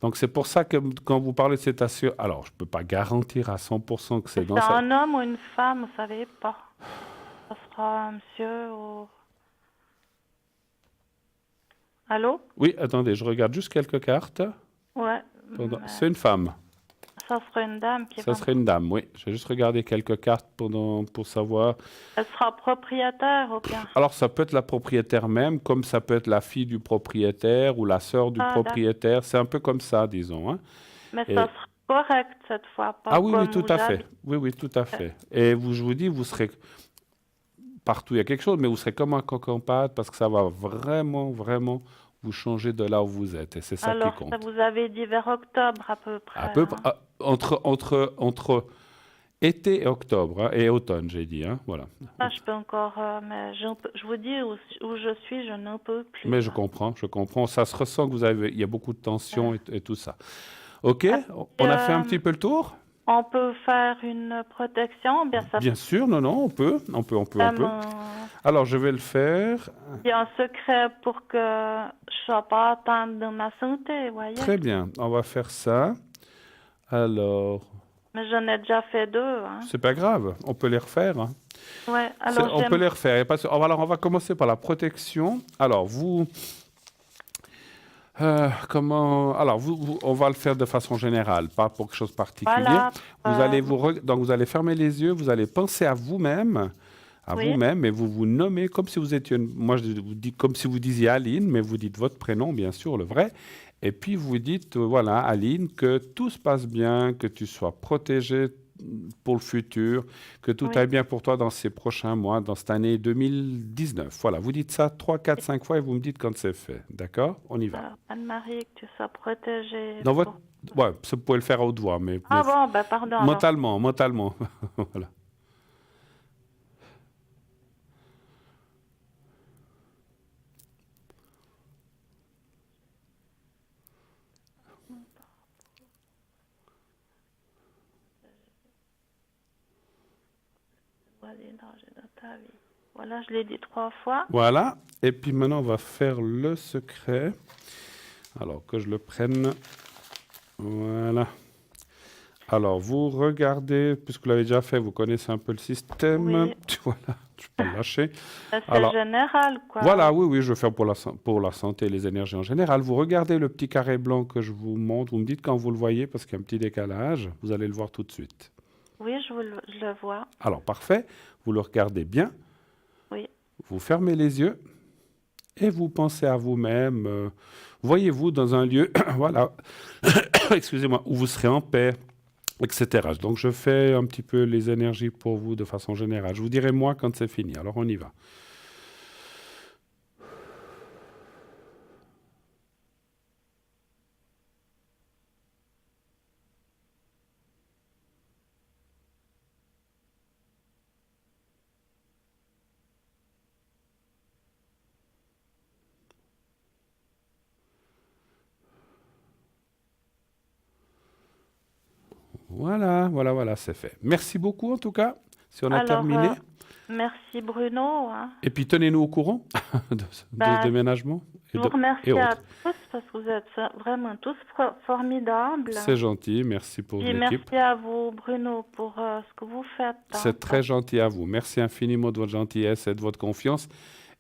Donc c'est pour ça que quand vous parlez de cette assurance, alors je ne peux pas garantir à 100% que c'est C'est dans ça. un homme ou une femme, vous savez pas. Ça sera un monsieur ou... Allô? Oui, attendez, je regarde juste quelques cartes. Ouais. mais C'est une femme. ça sera une dame qui Ça va... serait une dame, oui. J'ai juste regardé quelques cartes pour savoir. Elle sera propriétaire ou bien? Alors, ça peut être la propriétaire même, comme ça peut être la fille du propriétaire ou la sœur du Ah, propriétaire. C'est un peu comme ça, disons. Hein. Mais Et- ça sera correct cette fois, pas Ah oui, oui, comme tout où à fait. j'habite. Oui, oui, tout à fait. Et je vous dis, vous serez partout, il y a quelque chose, mais vous serez comme un coq en pâte parce que ça va vraiment, vraiment vous changer de là où vous êtes. Et c'est ça Alors, qui compte. ça vous avez dit vers octobre à peu près. À peu, hein. entre été et octobre, hein, et automne, j'ai dit. Hein, voilà. Ah, je peux encore, mais je vous dis où je suis, je n'en peux plus. Mais je comprends, je comprends. Ça se ressent que il y a beaucoup de tension et tout ça. OK? On a fait un petit peu le tour? on peut faire une protection, bien ça Bien sûr, non, on peut. Alors, je vais le faire. c'est un secret pour que je sois pas atteinte de ma santé, voyez. Très bien, on va faire ça. Alors, Mais j'en ai déjà fait 2, hein. c'est pas grave, on peut les refaire, hein. Ouais, alors On peut les refaire. Alors, on va commencer par la protection. Alors, on va le faire de façon générale, pas pour quelque chose de particulier. Voilà. Donc, vous allez fermer les yeux, vous allez penser à vous-même, Oui. et vous vous nommez comme si vous étiez, moi je vous dis comme si vous disiez Aline, mais vous dites votre prénom, bien sûr, le vrai. Et puis vous dites, voilà, Aline, que tout se passe bien, que tu sois protégée pour le futur, que tout Oui. aille bien pour toi dans ces prochains mois, dans cette année 2019. Voilà, vous dites ça 3, 4, 5 fois et vous me dites quand c'est fait. D'accord? On y va. Anne-Marie, que tu sois protégée. Dans votre... Ouais, ça, vous pouvez le faire à haute voix, mais Ah bon, ben pardon. mentalement. Voilà. Voilà, je l'ai dit 3 fois. Voilà. Et puis maintenant, on va faire le secret. Alors, que je le prenne. Voilà. Alors, vous regardez, puisque vous l'avez déjà fait, vous connaissez un peu le système. Oui. Voilà, je ne vais pas le lâcher. C'est général, quoi. Voilà, oui, je vais faire pour la santé et les énergies en général. Vous regardez le petit carré blanc que je vous montre, vous me dites quand vous le voyez, parce qu'il y a un petit décalage, vous allez le voir tout de suite. Oui, je le vois. Alors, parfait, vous le regardez bien. Oui. Vous fermez les yeux et vous pensez à vous-même. Voyez-vous dans un lieu, voilà, excusez-moi, où vous serez en paix, etc. Donc, je fais un petit peu les énergies pour vous de façon générale. Je vous dirai moi quand c'est fini. Alors, on y va. Voilà, c'est fait. Merci beaucoup en tout cas, si on a terminé. Merci Bruno. Hein. Et puis tenez-nous au courant de ce déménagement. Je vous remercie à tous parce que vous êtes vraiment tous formidables. C'est gentil, merci pour l'équipe. Merci à vous Bruno pour ce que vous faites. C'est très gentil à vous. Merci infiniment de votre gentillesse et de votre confiance.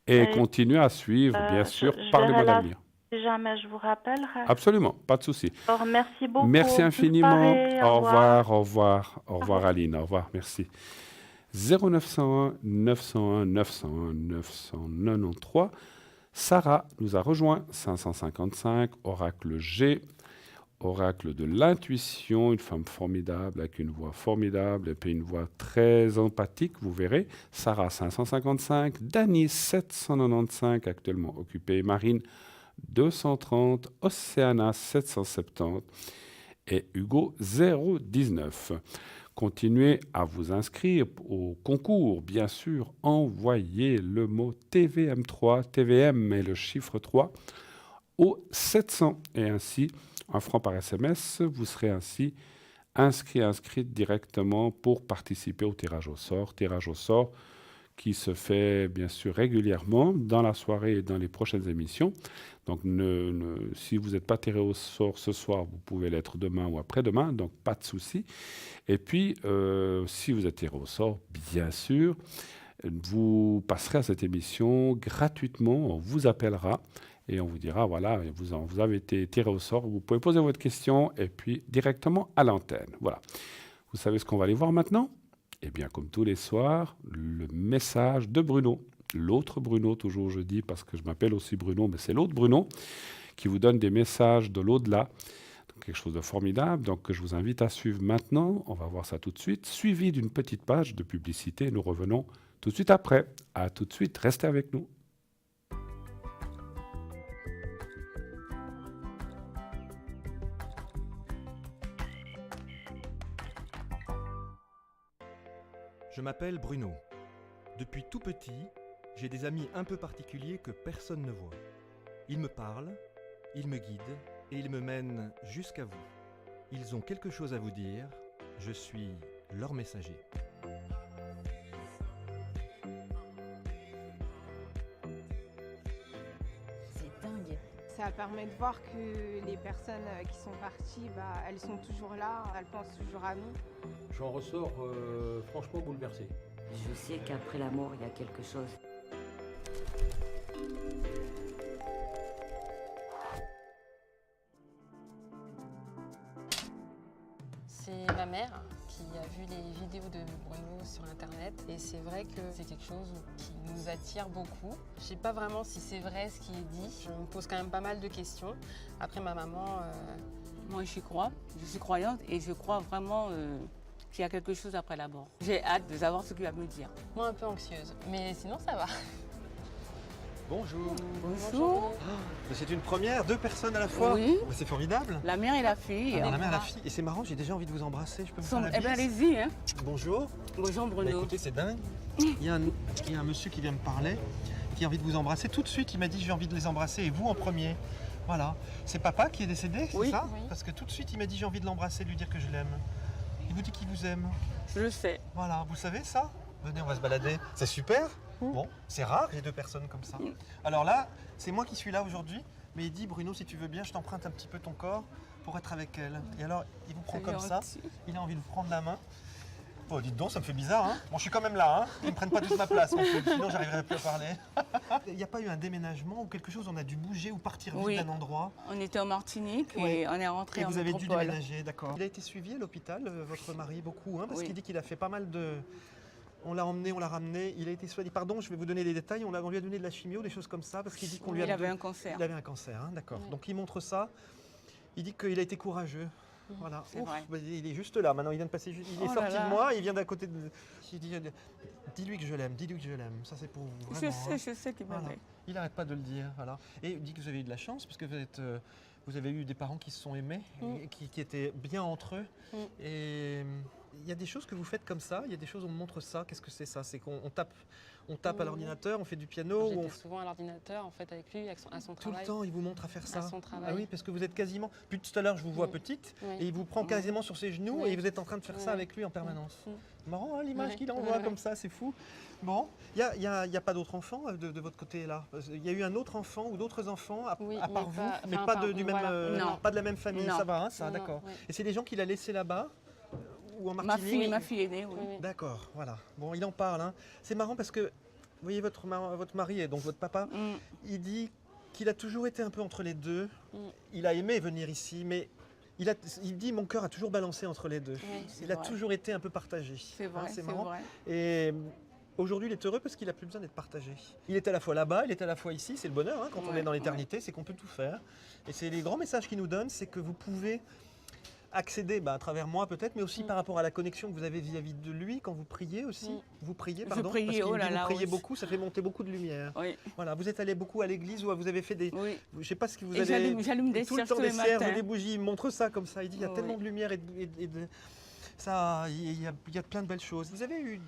Et continuez à suivre, bien sûr, Parlez-moi d'avenir. Si jamais je vous rappellerai. Absolument, pas de souci. Alors, merci beaucoup. Merci infiniment. Au revoir Aline, au revoir, merci. 0901 901 901 993. Sarah nous a rejoint, 555, Oracle G, Oracle de l'intuition, une femme formidable avec une voix formidable et puis une voix très empathique, vous verrez. Sarah 555, Dany 795, actuellement occupée, Marine 230, Océana 770 et Hugo 019. Continuez à vous inscrire au concours, bien sûr. Envoyez le mot TVM3, TVM et le chiffre 3 au 700 et ainsi, 1 franc par SMS, vous serez ainsi inscrite directement pour participer au tirage au sort qui se fait bien sûr régulièrement dans la soirée et dans les prochaines émissions. Donc si vous n'êtes pas tiré au sort ce soir, vous pouvez l'être demain ou après-demain, donc pas de souci. Et puis, si vous êtes tiré au sort, bien sûr, vous passerez à cette émission gratuitement, on vous appellera et on vous dira, voilà, vous avez été tiré au sort, vous pouvez poser votre question et puis directement à l'antenne. Voilà. Vous savez ce qu'on va aller voir maintenant ? Eh bien, comme tous les soirs, le message de Bruno. L'autre Bruno, toujours je dis, parce que je m'appelle aussi Bruno, mais c'est l'autre Bruno, qui vous donne des messages de l'au-delà. Quelque chose de formidable, donc que je vous invite à suivre maintenant. On va voir ça tout de suite, suivi d'une petite page de publicité. Nous revenons tout de suite après. À tout de suite, restez avec nous. Je m'appelle Bruno. Depuis tout petit, j'ai des amis un peu particuliers que personne ne voit. Ils me parlent, ils me guident et ils me mènent jusqu'à vous. Ils ont quelque chose à vous dire, Je suis leur messager. C'est dingue. Ça permet de voir que les personnes qui sont parties, elles sont toujours là, elles pensent toujours à nous. J'en ressors franchement bouleversé. Je sais qu'après la mort, il y a quelque chose. C'est ma mère qui a vu les vidéos de Bruno sur internet et c'est vrai que c'est quelque chose qui nous attire beaucoup. Je sais pas vraiment si c'est vrai ce qui est dit. Je me pose quand même pas mal de questions. Après ma maman... Moi j'y crois, je suis croyante et je crois vraiment qu'il y a quelque chose après la mort. J'ai hâte de savoir ce qu'il va me dire. Moi un peu anxieuse, mais sinon ça va. Bonjour. Bonjour. C'est une première, 2 personnes à la fois. Oui. C'est formidable. La mère et la fille. La mère et la fille. Et c'est marrant, j'ai déjà envie de vous embrasser. Je peux vous faire la Eh bien bise? allez-y. Hein. Bonjour. Bonjour Bah, Bruno. écoutez, c'est dingue. Il y a un monsieur qui vient me parler, qui a envie de vous embrasser. Tout de suite, il m'a dit j'ai envie de les embrasser et vous en premier. Voilà. C'est papa qui est décédé, c'est Oui. ça? Oui. Parce que tout de suite, il m'a dit j'ai envie de l'embrasser, de lui dire que je l'aime. Il vous dit qu'il vous aime. Je le sais. Voilà, vous savez ça? Venez, on va se balader. C'est super. Bon, c'est rare, les 2 personnes comme ça. Alors là, c'est moi qui suis là aujourd'hui, mais il dit Bruno, si tu veux bien, je t'emprunte un petit peu ton corps pour être avec elle. Et alors, il vous prend C'est comme ça, gentil. il a envie de vous prendre la main. Oh, dites donc, ça me fait bizarre, hein. Bon, je suis quand même là, hein. Ils ne me prennent pas toute ma place, non plus, sinon j'arriverai plus à parler. Il n'y a pas eu un déménagement ou quelque chose, on a dû bouger ou partir vite Oui. d'un endroit. On était en Martinique Oui. et on est rentré Et en vous avez dû métropole. déménager, d'accord. Il a été suivi à l'hôpital, votre mari, beaucoup, hein, parce Oui. qu'il dit qu'il a fait pas mal de... On l'a emmené, on l'a ramené, il a été soigné. Pardon, je vais vous donner des détails, on lui a donné de la chimio, des choses comme ça, parce qu'il dit qu'on lui Il a... avait un cancer. Il avait un cancer, hein, d'accord. Oui. Donc il montre ça, il dit qu'il a été courageux. Voilà. C'est Ouf, vrai. bah, il est juste là, maintenant il vient de passer, il est Oh là sorti là. de moi, il vient d'à côté de... Il dit, dis-lui que je l'aime, dis-lui que je l'aime, ça c'est pour vous, vraiment. Je sais qu'il Voilà. m'aimait. Il n'arrête pas de le dire, voilà. Et il dit que vous avez eu de la chance, parce que vous avez eu des parents qui se sont aimés, et qui étaient bien entre eux. Et il y a des choses que vous faites comme ça, il y a des choses où on me montre ça. Qu'est-ce que c'est ça? C'est qu'on tape à l'ordinateur, on fait du piano, ou J'étais on... souvent à l'ordinateur en fait avec lui, à son Tout le travail. temps, il vous montre à faire ça. À son travail. Ah oui, parce que vous êtes quasiment... Puis tout à l'heure, je vous vois petite, Oui. et il vous prend quasiment sur ses genoux, Oui. et vous êtes en train de faire ça Oui. avec lui en permanence. Mm. Marrant, hein, l'image Oui. qu'il envoie Oui. comme ça, c'est fou. Bon, il n'y a pas d'autres enfants de votre côté là? Il y a eu un autre enfant ou d'autres enfants à, Oui, à part mais vous, pas- mais enfin, pas pas- du même, voilà. Non. pas de la même famille, Non. ça va, hein, ça, Non, d'accord. oui. Et c'est des gens qu'il a laissés là-bas ou en Ma Martinique? fille aînée, oui. Oui, oui. D'accord, voilà. Bon, il en parle. Hein. C'est marrant parce que, vous voyez, votre mari, et donc votre papa, Mm. il dit qu'il a toujours été un peu entre les deux. Mm. Il a aimé venir ici, mais il dit mon cœur a toujours balancé entre les deux. Oui, Il a vrai. toujours été un peu partagé. C'est Hein, vrai, c'est marrant. vrai. Et aujourd'hui, il est heureux parce qu'il n'a plus besoin d'être partagé. Il est à la fois là-bas, il est à la fois ici. C'est le bonheur hein, quand on Ouais, est dans l'éternité, c'est qu'on peut tout faire. Et c'est les grands messages qu'il nous donne, c'est que vous pouvez accéder à travers moi peut-être, mais aussi par rapport à la connexion que vous avez vis-à-vis de lui quand vous priez aussi. Mm. Vous priez, Je pardon, priais, parce qu'il oh là dit là, vous priez oui. beaucoup, ça fait monter beaucoup de lumière. Oui, Voilà, vous êtes allé beaucoup à l'église ou vous avez fait des... oui. Je sais pas ce que vous Et avez... j'allume des tout le cierges temps tous des les cierges, matins. des bougies, il me montre ça comme ça. Il dit il y a Oui. tellement de lumière et de... Ça, il y a plein de belles choses. Vous avez eu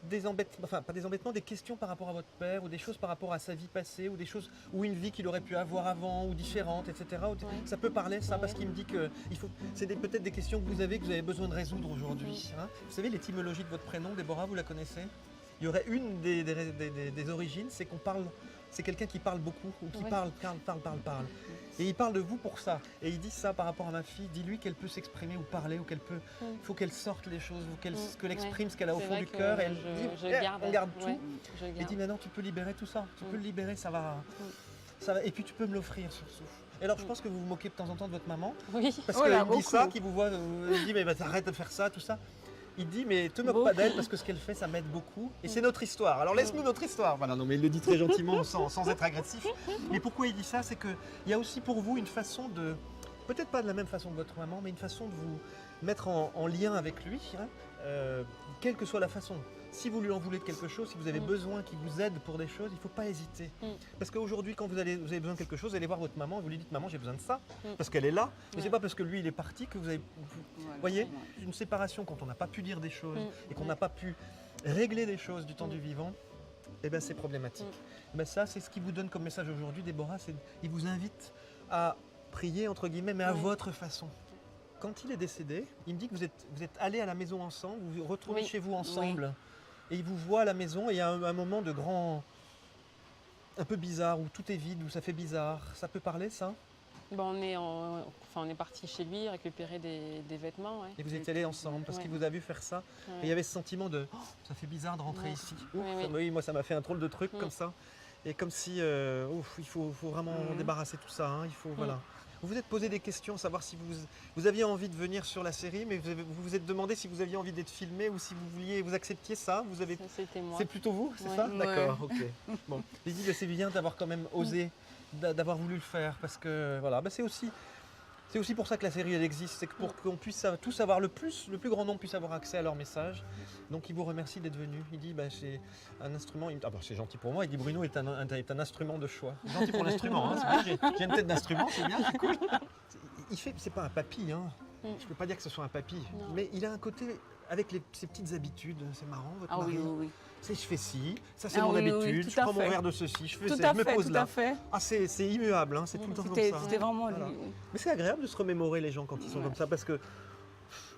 des embêtements, enfin pas des embêtements, des questions par rapport à votre père ou des choses par rapport à sa vie passée ou des choses ou une vie qu'il aurait pu avoir avant ou différente, etc. Ça peut parler ça parce qu'il me dit que c'est peut-être des questions que vous avez besoin de résoudre aujourd'hui. Hein. Vous savez l'étymologie de votre prénom, Déborah, vous la connaissez? Il y aurait une des origines, c'est qu'on parle, c'est quelqu'un qui parle beaucoup ou qui Ouais. parle. Et il parle de vous pour ça. Et il dit ça par rapport à ma fille. Dis-lui qu'elle peut s'exprimer ou parler ou qu'elle peut. Il faut qu'elle sorte les choses ou qu'elle exprime ce qu'elle a au C'est fond vrai du que cœur. Et elle je- dit je eh, garde, on garde tout. ouais, je Et garde. dit maintenant tu peux libérer tout ça. Tu peux le libérer, ça va. Ça va. Et puis tu peux me l'offrir surtout. Et alors je pense que vous vous moquez de temps en temps de votre maman. Oui. Parce Oh qu'il là, me dit ça, beaucoup. qu'il vous voit, il dit mais arrête de faire ça, tout ça. Il dit mais te moque pas Beaucoup. d'elle parce que ce qu'elle fait ça m'aide beaucoup et c'est notre histoire. Alors laisse-nous notre histoire. Voilà, non mais il le dit très gentiment sans être agressif. Mais pourquoi il dit ça? C'est qu'il y a aussi pour vous une façon de, peut-être pas de la même façon que votre maman, mais une façon de vous mettre en lien avec lui, hein, quelle que soit la façon. Si vous lui en voulez de quelque chose, si vous avez besoin qu'il vous aide pour des choses, il ne faut pas hésiter. Parce qu'aujourd'hui, quand vous avez besoin de quelque chose, vous allez voir votre maman et vous lui dites « Maman, j'ai besoin de ça ». Parce qu'elle est là. Mais c'est pas parce que lui, il est parti que vous avez... Voilà, Vous voyez, c'est vrai. une séparation, quand on n'a pas pu dire des choses et qu'on n'a pas pu régler des choses du temps du vivant, eh ben c'est problématique. Ben ça, c'est ce qu'il vous donne comme message aujourd'hui, Déborah, il vous invite à prier, entre guillemets, mais à votre façon. quand il est décédé, il me dit que vous êtes allés à la maison ensemble, vous retournez Oui, chez vous ensemble. Et il vous voit à la maison et il y a un moment de grand... un peu bizarre, où tout est vide, où ça fait bizarre. Ça peut parler, ça? Bon, on est parti chez lui récupérer des vêtements. Ouais. Et vous étiez allés ensemble parce Ouais. qu'il vous a vu faire ça. Ouais. Et il y avait ce sentiment de oh, ça fait bizarre de rentrer Ouais. ici. Oui, Ouf, oui. oui, moi ça m'a fait un drôle de truc Mm. comme ça. Et comme si il faut vraiment débarrasser tout ça. Hein. Il faut, voilà. Vous vous êtes posé des questions, savoir si vous aviez envie de venir sur la série, mais vous vous êtes demandé si vous aviez envie d'être filmé ou si vous acceptiez ça. Vous avez... Ça, c'était moi. C'est plutôt vous, c'est Ouais. ça? Ouais. D'accord, ok. Bon. Lydie, c'est bien d'avoir quand même osé, d'avoir voulu le faire, parce que voilà, c'est aussi pour ça que la série elle existe, c'est que pour qu'on puisse tous avoir le plus grand nombre puisse avoir accès à leur message. Donc il vous remercie d'être venu. Il dit c'est un instrument. C'est gentil pour moi. Il dit Bruno est un instrument de choix. C'est gentil pour l'instrument. Hein, c'est bien, j'ai une tête d'instrument, c'est bien, c'est cool. C'est pas un papy, hein. Je peux pas dire que ce soit un papy, mais il a un côté avec ses petites habitudes. C'est marrant, votre mari. Oui. Je fais ci, ça c'est Ah mon oui, habitude, tout je à prends mon fait. verre de ceci, je fais Tout ça, à je me fait, pose tout là. à fait. Ah, c'est immuable, hein, c'est tout le temps comme ça. C'était vraiment lui. Voilà. Oui. Mais c'est agréable de se remémorer les gens quand ils sont comme ça parce que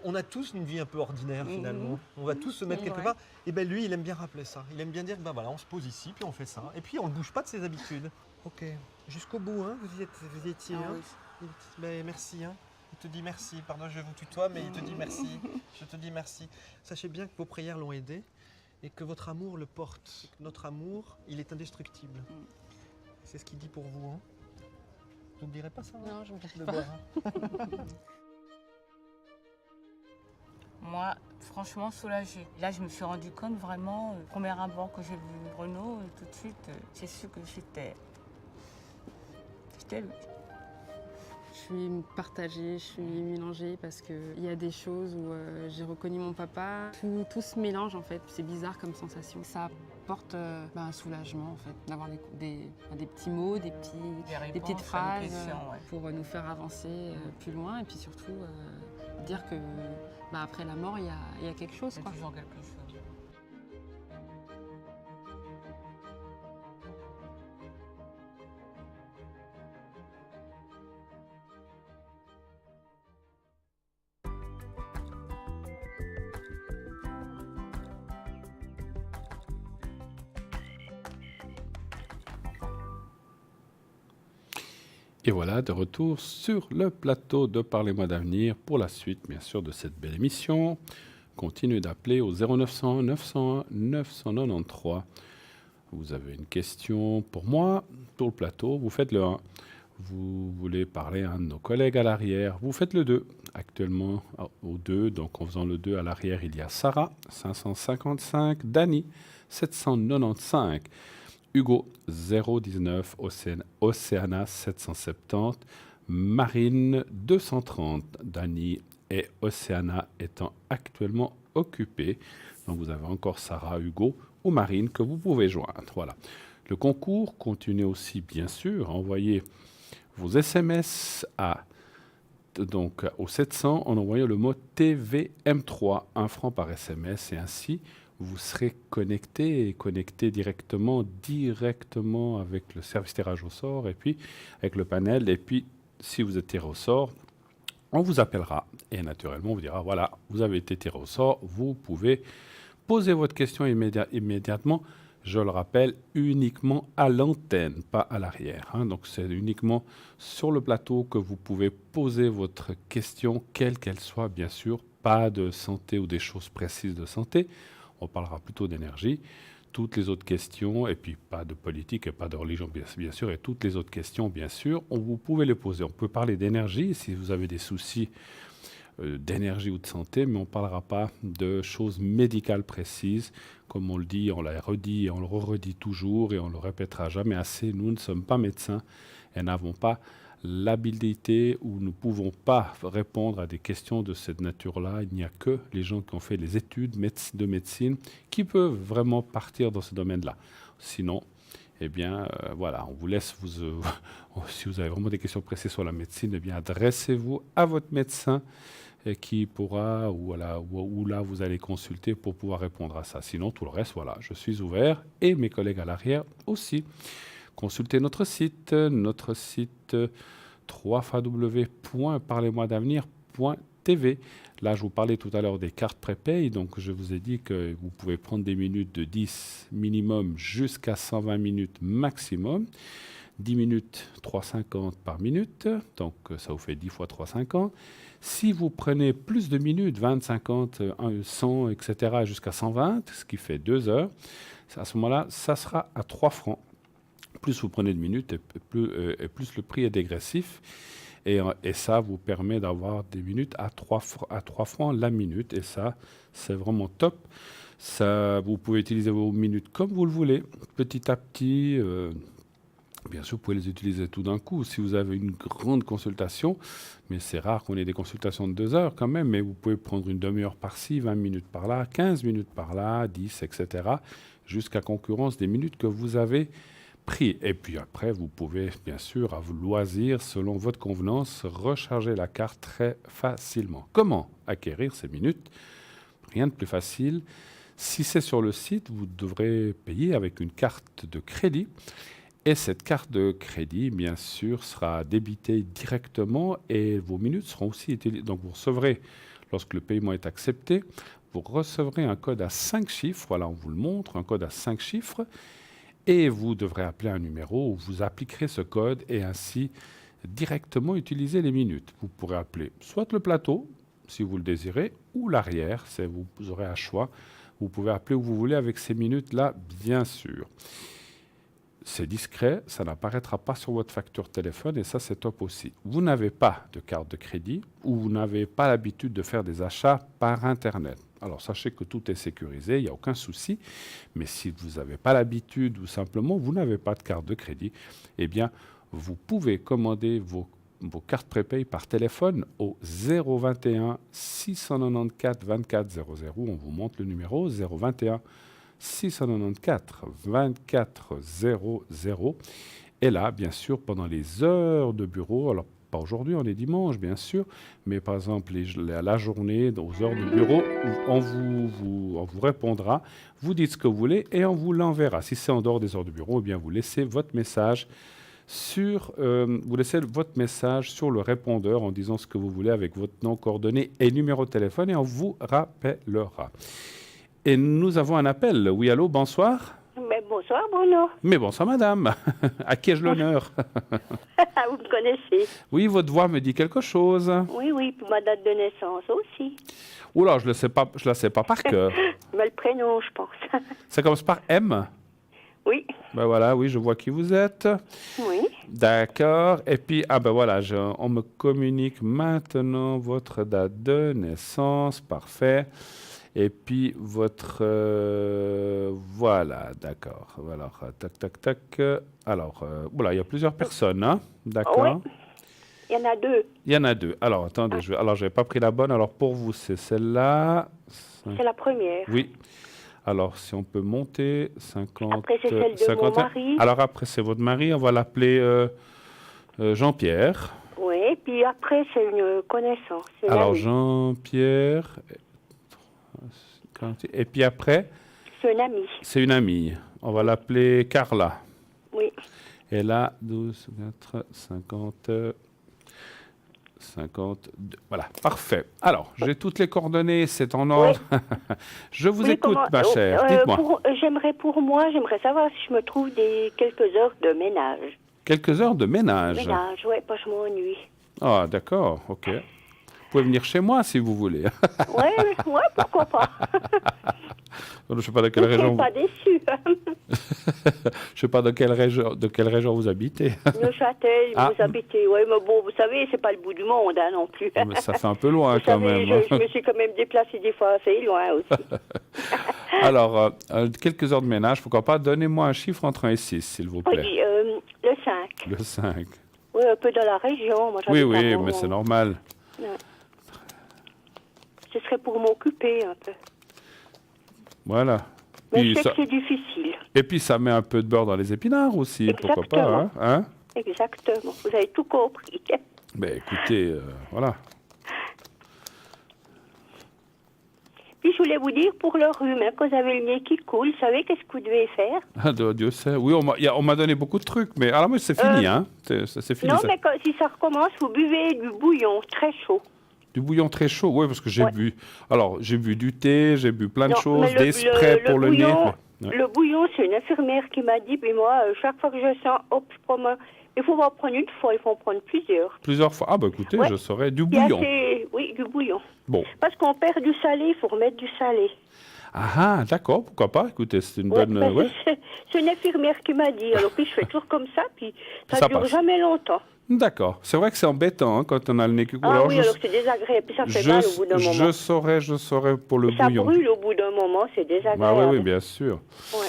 on a tous une vie un peu ordinaire finalement. On va tous se mettre quelque part. Et ben lui, il aime bien rappeler ça. Il aime bien dire voilà, on se pose ici, puis on fait ça. Et puis on ne bouge pas de ses habitudes. Ok, jusqu'au bout, hein, vous y étiez. Ah Hein. oui. Ben, merci. Hein. Il te dit merci. Pardon, je vous tutoie, mais il te dit merci. Je te dis merci. Sachez bien que vos prières l'ont aidé et que votre amour le porte. Notre amour, il est indestructible. C'est ce qu'il dit pour vous. Hein. Vous n'oublierez pas ça? Non, je n'oublierai de pas. boire, hein. Moi, franchement, soulagée. Là, je me suis rendu compte vraiment, premier abord que j'ai vu Bruno, tout de suite, c'est sûr que j'étais lui. Je suis partagée, je suis mélangée parce qu'il y a des choses où j'ai reconnu mon papa. Tout se mélange en fait, c'est bizarre comme sensation. Ça apporte un soulagement en fait, d'avoir des petits mots, des petites réponses à nos phrases questions, ouais. pour nous faire avancer plus loin et puis surtout dire que après la mort, il y a quelque chose. C'est Quoi. toujours quelque chose. Et voilà, de retour sur le plateau de Parlez-moi d'avenir pour la suite, bien sûr, de cette belle émission. Continuez d'appeler au 0900 901 993. Vous avez une question pour moi, pour le plateau, vous faites le 1. Vous voulez parler à un de nos collègues à l'arrière, vous faites le 2. Actuellement, au 2, donc en faisant le 2 à l'arrière, il y a Sarah, 555, Dani, 795. Hugo 019, Océana 770, Marine 230, Dani et Océana étant actuellement occupés. Donc vous avez encore Sarah, Hugo ou Marine que vous pouvez joindre. Voilà. Le concours continue aussi bien sûr. Envoyez vos SMS au 700 en envoyant le mot TVM3, 1 franc par SMS et ainsi vous serez connecté directement avec le service tirage au sort et puis avec le panel. Et puis, si vous êtes tiré au sort, on vous appellera et naturellement, on vous dira, voilà, vous avez été tiré au sort, vous pouvez poser votre question immédiatement. Je le rappelle, uniquement à l'antenne, pas à l'arrière. Hein. Donc, c'est uniquement sur le plateau que vous pouvez poser votre question, quelle qu'elle soit, bien sûr. Pas de santé ou des choses précises de santé. On parlera plutôt d'énergie. Toutes les autres questions, et puis pas de politique et pas de religion, bien sûr, et toutes les autres questions, bien sûr, vous pouvez les poser. On peut parler d'énergie si vous avez des soucis d'énergie ou de santé, mais on ne parlera pas de choses médicales précises. Comme on le dit, on l'a redit et on le redit toujours et on le répétera jamais assez. Nous ne sommes pas médecins et n'avons pas l'habilité ou nous ne pouvons pas répondre à des questions de cette nature-là. Il n'y a que les gens qui ont fait les études de médecine qui peuvent vraiment partir dans ce domaine-là. Sinon, eh bien, voilà, on vous laisse, si vous avez vraiment des questions précises sur la médecine, eh bien, adressez-vous à votre médecin qui pourra, ou là, vous allez consulter pour pouvoir répondre à ça. Sinon, tout le reste, voilà, je suis ouvert et mes collègues à l'arrière aussi. Consultez notre site www.parlezmoi-d'avenir.tv. TV. Là, je vous parlais tout à l'heure des cartes prépay, donc je vous ai dit que vous pouvez prendre des minutes de 10 minimum jusqu'à 120 minutes maximum. 10 minutes, 3,50 par minute, donc ça vous fait 10 fois 3,50. Si vous prenez plus de minutes, 20, 50, 100, etc., jusqu'à 120, ce qui fait 2 heures, à ce moment-là, ça sera à 3 francs. Plus vous prenez de minutes, et plus le prix est dégressif. Et ça vous permet d'avoir des minutes à 3 francs la minute. Et ça, c'est vraiment top. Ça, vous pouvez utiliser vos minutes comme vous le voulez, petit à petit. Bien sûr, vous pouvez les utiliser tout d'un coup si vous avez une grande consultation, mais c'est rare qu'on ait des consultations de 2 heures quand même, mais vous pouvez prendre une demi-heure par-ci, 20 minutes par-là, 15 minutes par-là, 10, etc., jusqu'à concurrence des minutes que vous avez pris. Et puis après, vous pouvez, bien sûr, à vos loisirs, selon votre convenance, recharger la carte très facilement. Comment acquérir ces minutes? Rien de plus facile. Si c'est sur le site, vous devrez payer avec une carte de crédit. Et cette carte de crédit, bien sûr, sera débitée directement et vos minutes seront aussi utilisées. Donc, vous recevrez, lorsque le paiement est accepté, vous recevrez un code à 5 chiffres. Voilà, on vous le montre, un code à 5 chiffres. Et vous devrez appeler un numéro où vous appliquerez ce code et ainsi directement utiliser les minutes. Vous pourrez appeler soit le plateau, si vous le désirez, ou l'arrière. Vous aurez un choix. Vous pouvez appeler où vous voulez avec ces minutes-là, bien sûr. C'est discret, ça n'apparaîtra pas sur votre facture téléphone et ça, c'est top aussi. Vous n'avez pas de carte de crédit ou vous n'avez pas l'habitude de faire des achats par Internet. Alors, sachez que tout est sécurisé, il n'y a aucun souci. Mais si vous n'avez pas l'habitude ou simplement vous n'avez pas de carte de crédit, eh bien, vous pouvez commander vos cartes prépay par téléphone au 021 694 24 00. On vous montre le numéro 021 694 24 00. Et là, bien sûr, pendant les heures de bureau, alors pas aujourd'hui, on est dimanche, bien sûr, mais par exemple, la journée, aux heures de bureau, on vous répondra, vous dites ce que vous voulez et on vous l'enverra. Si c'est en dehors des heures de bureau, eh bien, vous laissez votre message sur le répondeur en disant ce que vous voulez avec votre nom, coordonnées et numéro de téléphone et on vous rappellera. Et nous avons un appel. Oui, allô, bonsoir. Mais bonsoir, Bruno. Mais bonsoir, madame. À qui ai-je l'honneur? Vous me connaissez? Oui, votre voix me dit quelque chose. Oui, puis ma date de naissance aussi. Oula, je la sais pas par cœur. Mais le prénom, je pense. Ça commence par M? Oui. Ben voilà, oui, je vois qui vous êtes. Oui. D'accord. Et puis, ben voilà, on me communique maintenant votre date de naissance. Parfait. Et puis, votre... voilà, d'accord. Alors, tac. Alors, voilà, il y a plusieurs personnes, hein? D'accord. Oui. Il y en a 2. Il y en a 2. Alors, attendez, je n'avais pas pris la bonne. Alors, pour vous, c'est celle-là. C'est la première. Oui. Alors, si on peut monter, 50... Après, c'est celle de 51. mon mari. Alors, après, c'est votre mari. On va l'appeler Jean-Pierre. Oui, et puis après, c'est une connaissance. Alors, Jean-Pierre... Et puis après, c'est une amie. C'est une amie. On va l'appeler Carla. Oui. Et là, 12, 4, 50, 52. Voilà, parfait. Alors, j'ai toutes les coordonnées, c'est en ordre. Oui. Je vous écoute, ma chère. Dites-moi. J'aimerais savoir si je me trouve quelques heures de ménage. Quelques heures de ménage? Ménage, oui, pas je m'ennuie. Ah, d'accord, ok. Vous pouvez venir chez moi si vous voulez. Ouais, pourquoi pas. Je ne sais pas de quelle région. Je ne suis pas déçue. Je ne sais pas de quelle région vous habitez. Neuchâtel, vous habitez. Oui, mais bon, vous savez, c'est pas le bout du monde non plus. Mais ça fait un peu loin quand même. Je me suis quand même déplacée des fois assez loin aussi. Alors, quelques heures de ménage, pourquoi pas. Donnez-moi un chiffre entre 1 et 6, s'il vous plaît. Oui, le 5. Le 5. Oui, un peu dans la région. Moi, oui, mais c'est normal. Ouais. Ce serait pour m'occuper un peu. Voilà. Mais je sais que c'est difficile. Et puis ça met un peu de beurre dans les épinards aussi, exactement. Pourquoi pas, hein? Exactement, vous avez tout compris. Ben écoutez, voilà. Puis je voulais vous dire, pour le rhume, quand vous avez le nez qui coule, vous savez qu'est-ce que vous devez faire? Ah, Dieu sait. Oui, on m'a donné beaucoup de trucs, mais alors moi c'est fini, hein? C'est fini. Non, mais si ça recommence, vous buvez du bouillon très chaud. Du bouillon très chaud, oui, parce que j'ai Ouais. bu. Alors, j'ai bu du thé, j'ai bu plein de Non, choses, mais des sprays pour le nez. bouillon, Ouais. Le bouillon, c'est une infirmière qui m'a dit, puis moi, chaque fois que je sens, hop, je prends il faut pas en prendre une fois, il faut en prendre plusieurs. Plusieurs fois. Ah, bah écoutez, Ouais. je saurais. Du Il y a bouillon. oui, du bouillon. Bon. Parce qu'on perd du salé, il faut remettre du salé. Ah, d'accord, pourquoi pas. Écoutez, c'est une Ouais, bonne. parce que Ouais. c'est une infirmière qui m'a dit. Alors, puis je fais toujours comme ça, puis ça Ça dure passe. jamais longtemps. D'accord. C'est vrai que c'est embêtant hein, quand on a le nez qui coule. Ah Alors, oui, alors c'est désagréable, puis ça fait mal au bout d'un moment. je saurais pour le Et ça bouillon. brûle au bout d'un moment, c'est désagréable. Ah oui, oui, bien sûr. Ouais.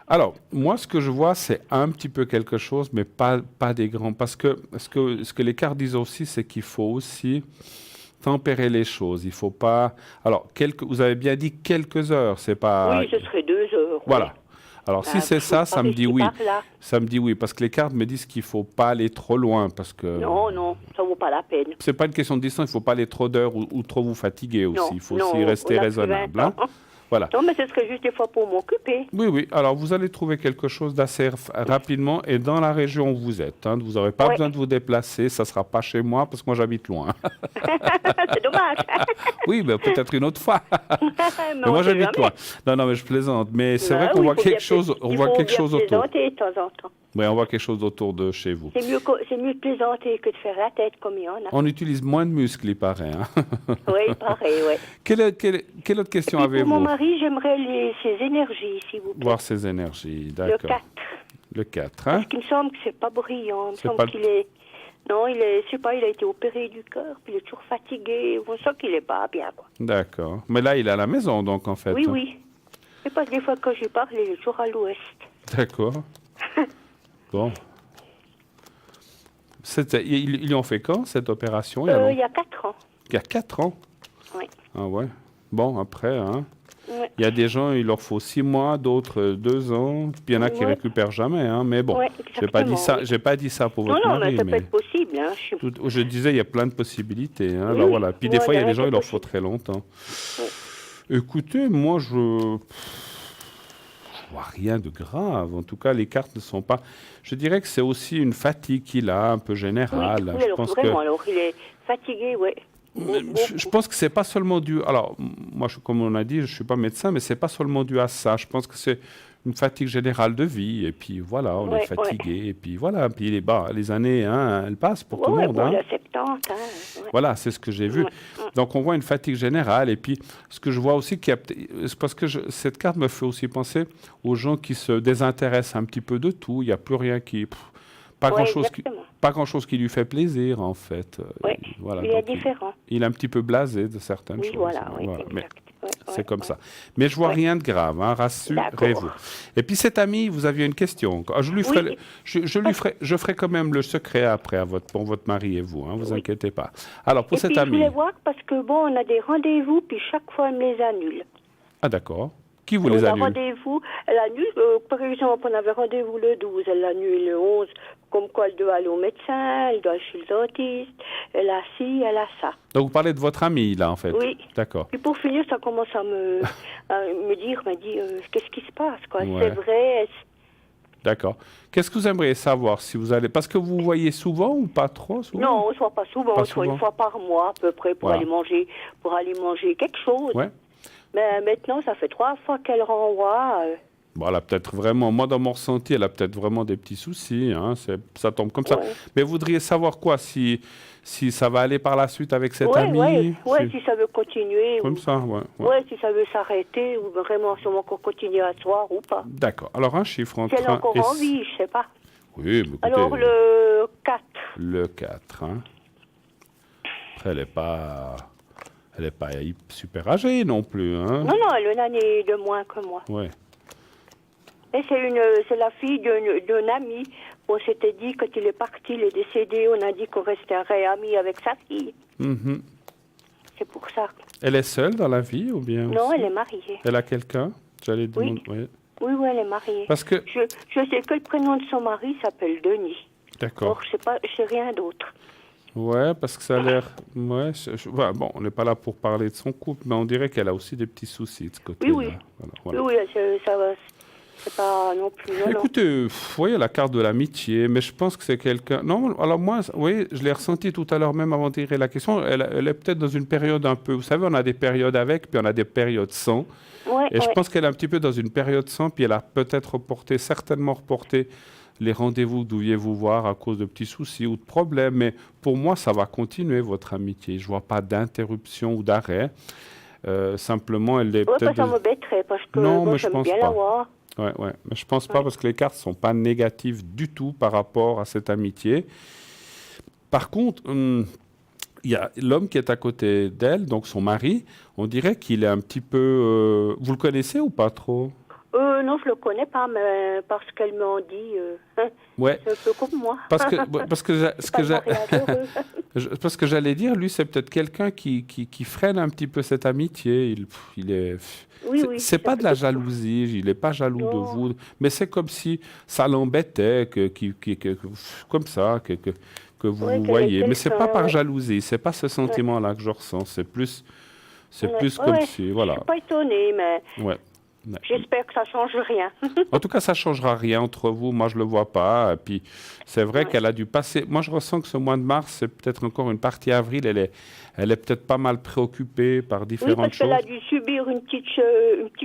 Alors, moi, ce que je vois, c'est un petit peu quelque chose, mais pas des grands. Parce que ce que les cartes disent aussi, c'est qu'il faut aussi tempérer les choses. Il faut pas. Alors, vous avez bien dit quelques heures, c'est pas. Oui, ce serait 2 heures. Voilà. Oui. Alors, si Ah, c'est ça, ça par me ici, dit oui. par là. Ça me dit oui, parce que les cartes me disent qu'il faut pas aller trop loin, parce que. Non, non, ça vaut pas la peine. C'est pas une question de distance, il faut pas aller trop d'heures ou trop vous fatiguer aussi. Non, Il faut non, aussi rester on a plus raisonnable. 20 Hein. ans. Voilà. Non, mais ce serait juste des fois pour m'occuper. Oui, oui. Alors, vous allez trouver quelque chose d'assez rapidement et dans la région où vous êtes. Hein. Vous n'aurez pas besoin de vous déplacer. Ça ne sera pas chez moi parce que moi, j'habite loin. C'est dommage. Oui, mais peut-être une autre fois. Mais on moi, sait j'habite jamais. loin. Non, non, mais je plaisante. Mais c'est vrai Ah qu'on oui, voit il faut quelque bien chose, on voit quelque chose autour. plaisanter de temps en temps. Oui, on voit quelque chose autour de chez vous. C'est mieux de plaisanter que de faire la tête comme il y en a. On utilise moins de muscles, il paraît. Hein. Oui, pareil, oui. Quelle autre question Et puis pour mon avez-vous? mari, j'aimerais ses énergies, s'il vous plaît. Voir ses énergies, Le d'accord. 4. Le 4, hein? Parce qu'il me semble que c'est pas brillant. Il me C'est semble pas- qu'il est... Non, je sais pas, il a été opéré du cœur, puis il est toujours fatigué. On sent qu'il est pas bien, quoi. D'accord. Mais là, il est à la maison, donc, en fait. Oui, oui. Et parce que des fois, quand je parle, il est toujours à l'ouest. D'accord. Bon. Ils lui ont fait quand, cette opération? Il y a 4 ans. Il y a 4 ans? Oui. Ah ouais. Bon, après, hein. Ouais. Il y a des gens, il leur faut 6 mois, d'autres 2 ans. Puis il y en a qui Ouais. récupèrent jamais, hein. Mais bon, Ouais, j'ai pas dit exactement, ça. oui. J'ai pas dit ça pour Non, votre non, mari, mais ça peut être possible. Hein. je disais, il y a plein de possibilités. Hein. Oui, Alors oui. voilà. Puis des Ouais, fois, il y a ouais, des gens, c'est il leur faut très longtemps. Écoutez, moi, je vois rien de grave. En tout cas, les cartes ne sont pas. Je dirais que c'est aussi une fatigue qu'il a, un peu générale. Oui, Je alors pense vraiment, que. alors il est fatigué, oui. Je pense que c'est pas seulement dû. Alors, moi, comme on a dit, je suis pas médecin, mais c'est pas seulement dû à ça. Je pense que c'est une fatigue générale de vie. Et puis voilà, on est fatigué. Et puis voilà. Puis les années, hein, elles passent pour tout le monde. Bon, Hein. il a 70. Hein, Voilà, c'est ce que j'ai vu. Donc on voit une fatigue générale. Et puis ce que je vois aussi, c'est parce que cette carte me fait aussi penser aux gens qui se désintéressent un petit peu de tout. Il n'y a plus rien qui. Pas grand-chose qui lui fait plaisir, en fait. Voilà, il est donc différent. il est un petit peu blasé de certaines choses. Voilà, Mais c'est comme ça. Mais je vois rien de grave, hein, rassurez-vous. Et puis cet ami, vous aviez une question. Je lui ferai, je ferai quand même le secret après pour votre mari et vous. Hein, vous inquiétez pas. Alors pour et cet puis, ami. Je voulais voir parce que bon, on a des rendez-vous puis chaque fois elle me les annule. Ah d'accord. Qui vous les annule? Rendez-vous, elle annule. Par exemple, on avait rendez-vous le 12, elle annule le 11. Comme quoi, elle doit aller au médecin, elle doit aller chez le dentiste, elle a ci, elle a ça. Donc vous parlez de votre ami, là, en fait. Oui. D'accord. Et pour finir, ça commence à me dire, qu'est-ce qui se passe, quoi. Ouais. C'est vrai. D'accord. Qu'est-ce que vous aimeriez savoir si vous allez... Parce que vous voyez souvent ou pas trop souvent? Non, on ne se voit pas souvent, on se voit une fois par mois à peu près pour aller manger quelque chose. Ouais. Mais maintenant, ça fait 3 fois qu'elle renvoie. Bon, elle a peut-être vraiment, moi dans mon ressenti, elle a peut-être vraiment des petits soucis, hein, ça tombe comme ça. Mais vous voudriez savoir quoi, si ça va aller par la suite avec cet ami? Oui, si ça veut continuer. Comme ça, Oui, si ça veut s'arrêter, ou vraiment si on va encore continuer à soir ou pas. D'accord. Alors un chiffre entre si elle a encore 1 et... envie, je sais pas. Oui, mais écoutez, alors le 4. Le 4, hein. Après, elle n'est pas super âgée non plus, hein. Non, elle a une année de moins que moi. Oui. Et c'est la fille d'un ami. On s'était dit, quand il est parti, il est décédé, on a dit qu'on resterait amis avec sa fille. Mm-hmm. C'est pour ça. Elle est seule dans la vie ou bien? Non, aussi? elle est mariée. Elle a quelqu'un? J'allais demander. Oui, elle est mariée. Parce que... Je sais que le prénom de son mari s'appelle Denis. D'accord. Or, je sais rien d'autre. Ouais, parce que ça a l'air... Ouais, bon, on n'est pas là pour parler de son couple, mais on dirait qu'elle a aussi des petits soucis de ce côté-là. Oui. Voilà. Oui, ça va. C'est pas non plus... Non, Écoutez, vous voyez la carte de l'amitié, mais je pense que c'est quelqu'un... Non, alors moi, vous voyez, je l'ai ressenti tout à l'heure même avant de tirer la question, elle est peut-être dans une période un peu... Vous savez, on a des périodes avec, puis on a des périodes sans. Ouais, Et je pense qu'elle est un petit peu dans une période sans, puis elle a peut-être certainement reporté les rendez-vous que vous deviez vous voir à cause de petits soucis ou de problèmes. Mais pour moi, ça va continuer, votre amitié. Je ne vois pas d'interruption ou d'arrêt. Simplement, elle est peut-être... ça m'embêterait parce que Non, moi, mais je j'aime pense bien pas. la voir. Ouais. Mais je pense pas parce que les cartes sont pas négatives du tout par rapport à cette amitié. Par contre, il y a l'homme qui est à côté d'elle, donc son mari. On dirait qu'il est un petit peu... Vous le connaissez ou pas trop? Non, je le connais pas, mais parce qu'elle m'en dit, Ouais. c'est un peu comme moi. Parce que j'allais dire, lui, c'est peut-être quelqu'un qui freine un petit peu cette amitié. Il est... Oui, c'est pas de la jalousie, il n'est pas jaloux de vous, mais c'est comme si ça l'embêtait, comme ça, que vous voyez. Mais c'est pas par jalousie, c'est pas ce sentiment-là que je ressens. C'est plus comme si, voilà. Je suis pas étonnée, mais Ouais. j'espère que ça change rien. En tout cas, ça ne changera rien entre vous. Moi, je ne le vois pas. Et puis, c'est vrai qu'elle a dû passer... Moi, je ressens que ce mois de mars, c'est peut-être encore une partie avril. Elle est peut-être pas mal préoccupée par différentes choses. Oui, parce qu'elle a dû subir une petite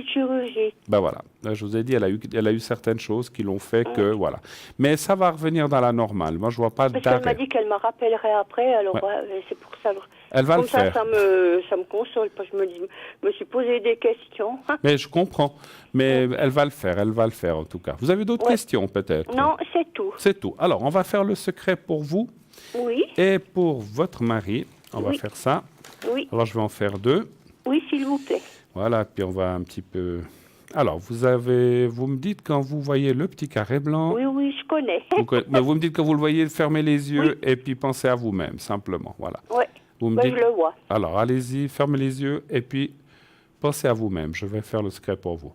chirurgie. Ben voilà. Là, je vous ai dit, elle a eu certaines choses qui l'ont fait que... Voilà. Mais ça va revenir dans la normale. Moi, je ne vois pas d'arrêt. Parce qu'elle m'a dit qu'elle me rappellerait après. Alors, c'est pour ça... Elle va Comme le faire. Ça me console, parce que je me suis posé des questions. Mais je comprends. Mais elle va le faire en tout cas. Vous avez d'autres questions peut-être? Non, c'est tout. C'est tout. Alors, on va faire le secret pour vous. Oui. Et pour votre mari. On va faire ça. Oui. Alors, je vais en faire 2. Oui, s'il vous plaît. Voilà, puis on va un petit peu... Alors, vous me dites quand vous voyez le petit carré blanc... Oui, je connais. Mais vous me dites quand vous le voyez, fermez les yeux et puis pensez à vous-même, simplement. Voilà. Oui. Vous me dites... je le vois. Alors, allez-y, fermez les yeux et puis pensez à vous-même. Je vais faire le secret pour vous.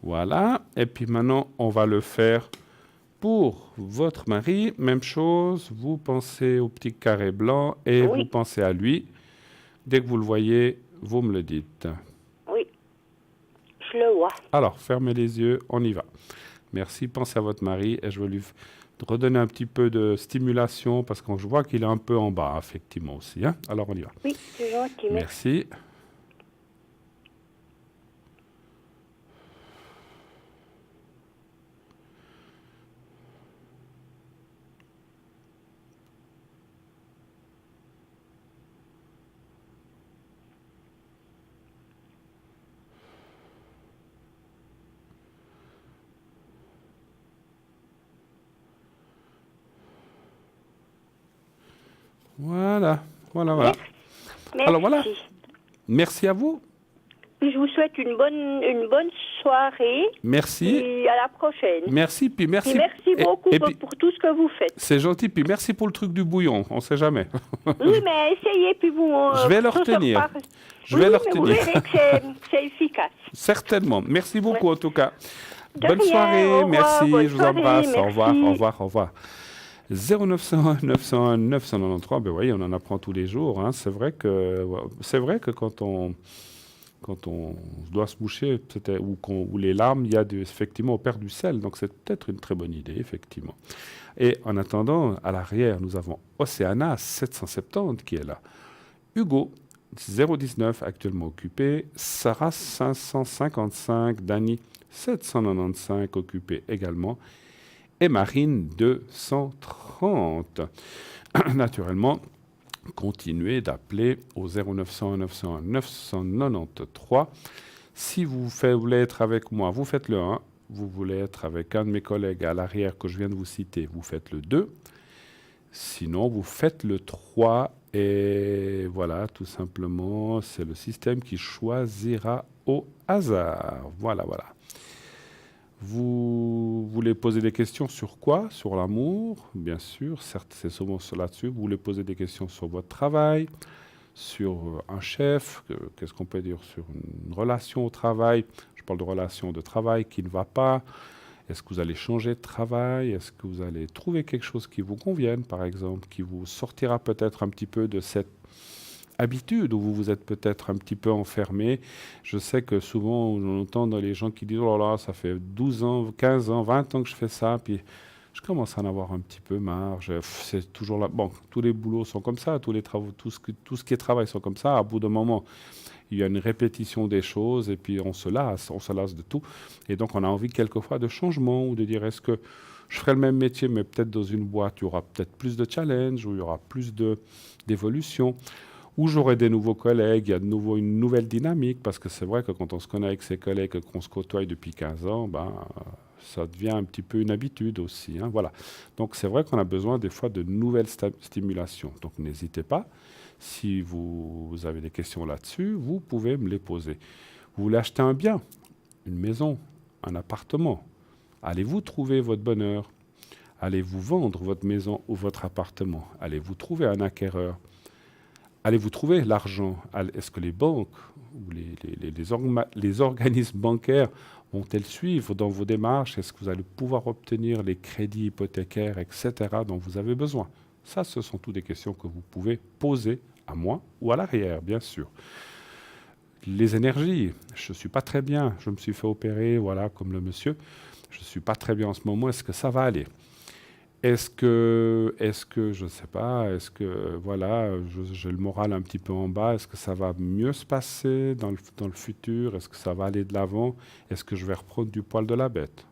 Voilà. Et puis maintenant, on va le faire pour votre mari. Même chose, vous pensez au petit carré blanc et vous pensez à lui. Dès que vous le voyez, vous me le dites. Oui, je le vois. Alors, fermez les yeux, on y va. Merci, pensez à votre mari et je vais lui redonner un petit peu de stimulation parce que je vois qu'il est un peu en bas, effectivement aussi. Hein. Alors, on y va. Oui, c'est gentil. Merci. Voilà. Merci. Alors voilà. Merci à vous. Je vous souhaite une bonne soirée. Merci. Et à la prochaine. Merci, puis merci. Et merci beaucoup pour tout ce que vous faites. C'est gentil, puis merci pour le truc du bouillon, on ne sait jamais. Oui, mais essayez, puis vous... je vais le retenir. Je vais le retenir. Vous verrez que c'est efficace. Certainement. Merci beaucoup en tout cas. Bonne soirée, merci, bonne je vous embrasse. Merci. Au revoir. 0901 901 993, ben oui, on en apprend tous les jours. Hein. C'est vrai que quand on doit se moucher, ou les larmes, il y a effectivement, on perd du sel. Donc c'est peut-être une très bonne idée, effectivement. Et en attendant, à l'arrière, nous avons Océana 770 qui est là. Hugo 019 actuellement occupé. Sarah 555. Dany 795 occupé également. Et Marine 230. Naturellement, continuez d'appeler au 0901 901 993. Si vous voulez être avec moi, vous faites le 1. Vous voulez être avec un de mes collègues à l'arrière que je viens de vous citer, vous faites le 2. Sinon, vous faites le 3 et voilà, tout simplement, c'est le système qui choisira au hasard. Voilà, voilà. Vous voulez poser des questions sur quoi? Sur l'amour, bien sûr, certes, c'est souvent là-dessus. Vous voulez poser des questions sur votre travail, sur un chef, qu'est-ce qu'on peut dire sur une relation au travail. Je parle de relation de travail qui ne va pas. Est-ce que vous allez changer de travail? Est-ce que vous allez trouver quelque chose qui vous convienne, par exemple, qui vous sortira peut-être un petit peu de cette habitude où vous vous êtes peut-être un petit peu enfermé? Je sais que souvent, on entend dans les gens qui disent « Oh là là, ça fait 12 ans, 15 ans, 20 ans que je fais ça, puis je commence à en avoir un petit peu marre. C'est toujours là. » Bon, tous les boulots sont comme ça, tous les travaux, tout ce qui est travail sont comme ça. À bout d'un moment, il y a une répétition des choses et puis on se lasse de tout. Et donc, on a envie quelquefois de changement ou de dire est-ce que je ferai le même métier, mais peut-être dans une boîte, il y aura peut-être plus de challenge, ou il y aura plus d'évolution, où j'aurai des nouveaux collègues, il y a de nouveau une nouvelle dynamique, parce que c'est vrai que quand on se connaît avec ses collègues, qu'on se côtoie depuis 15 ans, ça devient un petit peu une habitude aussi. Hein, voilà. Donc c'est vrai qu'on a besoin des fois de nouvelles stimulations. Donc n'hésitez pas, si vous avez des questions là-dessus, vous pouvez me les poser. Vous voulez acheter un bien, une maison, un appartement. Allez-vous trouver votre bonheur? Allez-vous vendre votre maison ou votre appartement? Allez-vous trouver un acquéreur? Allez-vous trouver l'argent? Est-ce que les banques ou les organismes bancaires vont-elles suivre dans vos démarches? Est-ce que vous allez pouvoir obtenir les crédits hypothécaires, etc., dont vous avez besoin? Ça, ce sont toutes des questions que vous pouvez poser à moi ou à l'arrière, bien sûr. Les énergies, je ne suis pas très bien. Je me suis fait opérer, voilà, comme le monsieur. Je ne suis pas très bien en ce moment. Est-ce que ça va aller? Est-ce que, je ne sais pas, est-ce que, voilà, j'ai le moral un petit peu en bas, est-ce que ça va mieux se passer dans le futur? Est-ce que ça va aller de l'avant? Est-ce que je vais reprendre du poil de la bête?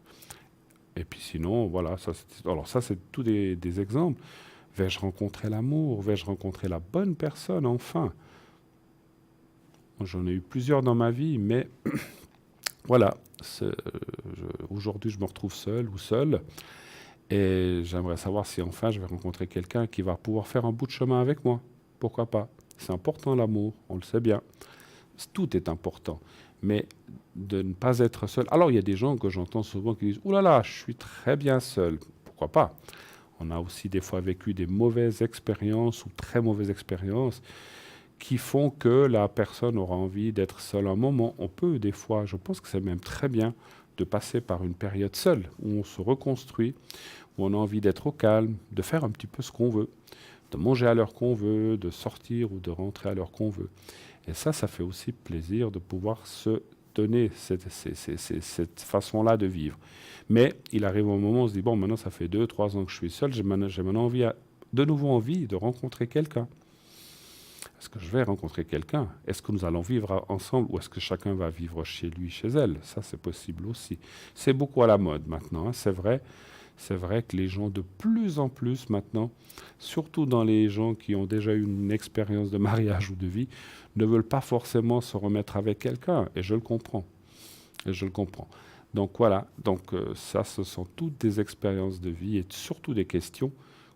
Et puis sinon, voilà, alors ça, c'est tous des exemples. Vais-je rencontrer l'amour? Vais-je rencontrer la bonne personne, enfin? J'en ai eu plusieurs dans ma vie, mais voilà, aujourd'hui, je me retrouve seul ou seule. Et j'aimerais savoir si enfin je vais rencontrer quelqu'un qui va pouvoir faire un bout de chemin avec moi. Pourquoi pas? C'est important l'amour, on le sait bien. Tout est important. Mais de ne pas être seul. Alors il y a des gens que j'entends souvent qui disent « Ouh là là, je suis très bien seul ». Pourquoi pas? On a aussi des fois vécu des mauvaises expériences ou très mauvaises expériences qui font que la personne aura envie d'être seule un moment. On peut des fois, je pense que c'est même très bien, de passer par une période seule, où on se reconstruit, où on a envie d'être au calme, de faire un petit peu ce qu'on veut, de manger à l'heure qu'on veut, de sortir ou de rentrer à l'heure qu'on veut. Et ça fait aussi plaisir de pouvoir se donner cette façon-là de vivre. Mais il arrive un moment où on se dit, bon, maintenant ça fait 2-3 ans que je suis seul, j'ai maintenant de nouveau envie de rencontrer quelqu'un. Est-ce que je vais rencontrer quelqu'un? Est-ce que nous allons vivre ensemble ou est-ce que chacun va vivre chez lui, chez elle? Ça, c'est possible aussi. C'est beaucoup à la mode maintenant, hein. C'est vrai que les gens de plus en plus maintenant, surtout dans les gens qui ont déjà eu une expérience de mariage ou de vie, ne veulent pas forcément se remettre avec quelqu'un. Et je le comprends. Donc voilà, ça, ce sont toutes des expériences de vie et surtout des questions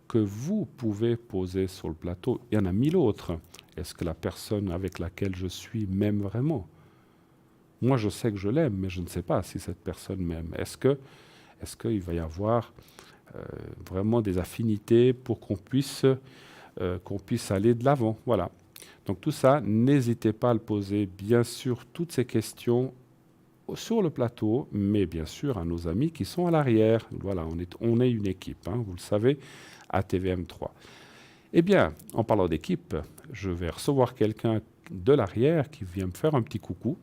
que vous pouvez poser sur le plateau. Il y en a 1000 autres. Est-ce que la personne avec laquelle je suis m'aime vraiment? Moi, je sais que je l'aime, mais je ne sais pas si cette personne m'aime. Est-ce qu'il va y avoir vraiment des affinités pour qu'on puisse aller de l'avant? Voilà. Donc tout ça, n'hésitez pas à le poser. Bien sûr, toutes ces questions sur le plateau, mais bien sûr à nos amis qui sont à l'arrière. Voilà, on est une équipe, hein, vous le savez, à TVM3. Eh bien, en parlant d'équipe, je vais recevoir quelqu'un de l'arrière qui vient me faire un petit coucou.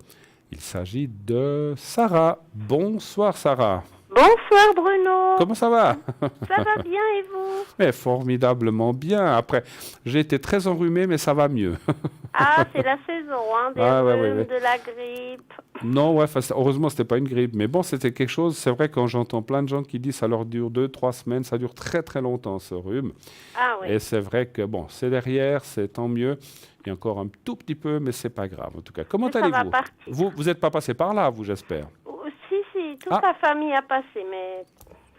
Il s'agit de Sarah. Bonsoir Sarah. Bonsoir Bruno. Comment ça va? Ça va bien et vous? Mais formidablement bien. Après, j'ai été très enrhumé, mais ça va mieux. Ah, c'est la saison, hein, des rhumes, de la grippe. Non, heureusement, c'était pas une grippe. Mais bon, c'était quelque chose. C'est vrai, quand j'entends plein de gens qui disent que ça leur dure 2-3 semaines, ça dure très très longtemps ce rhume. Ah oui. Et c'est vrai que bon, c'est derrière, c'est tant mieux. Il y a encore un tout petit peu, mais c'est pas grave. En tout cas, comment allez-vous? Vous n'êtes pas passé par là, vous, j'espère. Si, toute la famille a passé, mais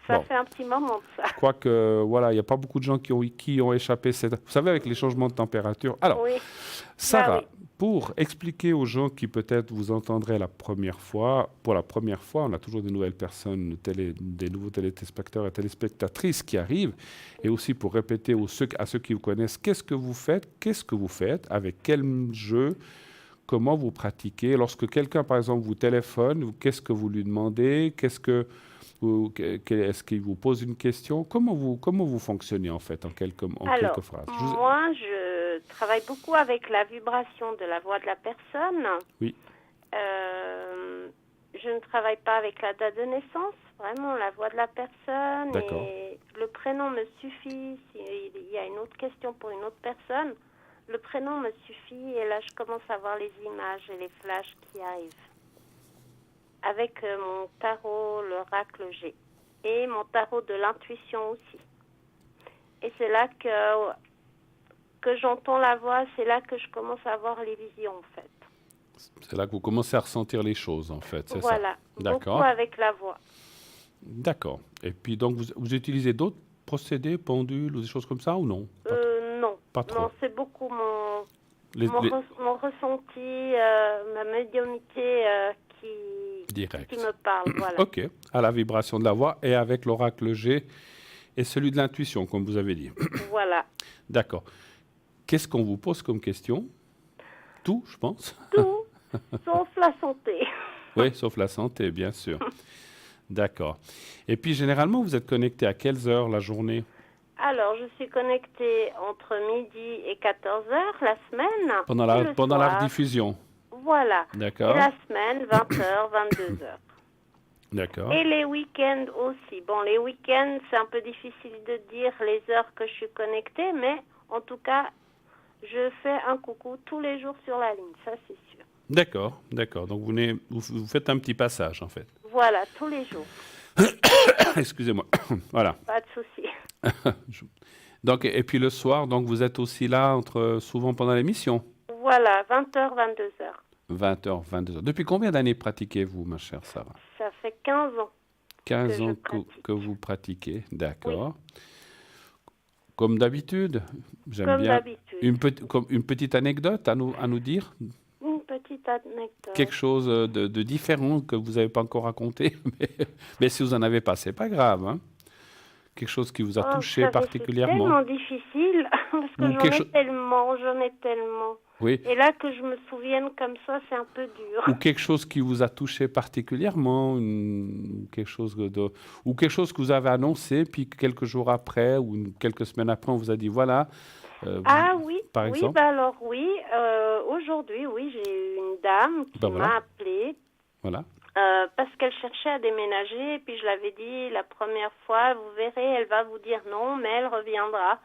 Ça Bon. fait un petit moment de ça. Je crois que voilà, il n'y a pas beaucoup de gens qui ont échappé. Vous savez, avec les changements de température. Alors, Oui. Sarah, Bah pour expliquer aux gens qui peut-être vous entendraient la première fois, pour la première fois, on a toujours de nouvelles personnes, des nouveaux téléspectateurs et téléspectatrices qui arrivent, et aussi pour répéter à ceux qui vous connaissent, qu'est-ce que vous faites, avec quel jeu, comment vous pratiquez. Lorsque quelqu'un, par exemple, vous téléphone, qu'est-ce que vous lui demandez, est-ce qu'il vous pose une question? Comment vous fonctionnez, en fait, en Alors, quelques phrases? moi, je travaille beaucoup avec la vibration de la voix de la personne. Oui. Je ne travaille pas avec la date de naissance, vraiment la voix de la personne. D'accord. Et le prénom me suffit. S'il y a une autre question pour une autre personne, le prénom me suffit. Et là, je commence à voir les images et les flashs qui arrivent. Avec mon tarot, l'oracle G. Et mon tarot de l'intuition aussi. Et c'est là que j'entends la voix, c'est là que je commence à voir les visions, en fait. C'est là que vous commencez à ressentir les choses, en fait, c'est Voilà, ça? D'accord. beaucoup avec la voix. D'accord. Et puis, donc, vous utilisez d'autres procédés, pendules ou des choses comme ça, ou non? Non. Pas trop. Non, c'est beaucoup mon ressenti, ma médiumnité Direct. qui me parle, voilà. OK. À la vibration de la voix et avec l'oracle G et celui de l'intuition, comme vous avez dit. Voilà. D'accord. Qu'est-ce qu'on vous pose comme question? Tout, je pense. Tout, sauf la santé. Oui, sauf la santé, bien sûr. D'accord. Et puis, généralement, vous êtes connecté à quelles heures la journée? Alors, je suis connectée entre midi et 14h la semaine. Pendant la rediffusion. Voilà. D'accord. Et la semaine, 20h, 22h. D'accord. Et les week-ends aussi. Bon, les week-ends, c'est un peu difficile de dire les heures que je suis connectée, mais en tout cas, je fais un coucou tous les jours sur la ligne, ça c'est sûr. D'accord, d'accord. Donc, vous faites un petit passage, en fait. Voilà, tous les jours. Excusez-moi. Voilà. Pas de souci. Donc, et puis le soir, donc vous êtes aussi là souvent pendant l'émission? Voilà, 20h, 22h. 20h, 22h. Depuis combien d'années pratiquez-vous, ma chère Sarah? Ça fait 15 ans. 15 ans que vous pratiquez, d'accord. Oui. Comme d'habitude, j'aime bien. Une petite anecdote à nous dire? Une petite anecdote. Quelque chose de différent que vous n'avez pas encore raconté. Mais si vous n'en avez pas, c'est pas grave. Hein? Quelque chose qui vous a touché particulièrement. C'est tellement difficile, parce que j'en ai tellement. Oui. Et là, que je me souvienne comme ça, c'est un peu dur. Ou quelque chose qui vous a touché particulièrement, quelque chose que vous avez annoncé, puis quelques jours après, ou quelques semaines après, on vous a dit, voilà. Oui, par exemple. Aujourd'hui, oui, j'ai eu une dame qui m'a appelée. Voilà. Parce qu'elle cherchait à déménager, et puis je l'avais dit la première fois, vous verrez, elle va vous dire non, mais elle reviendra.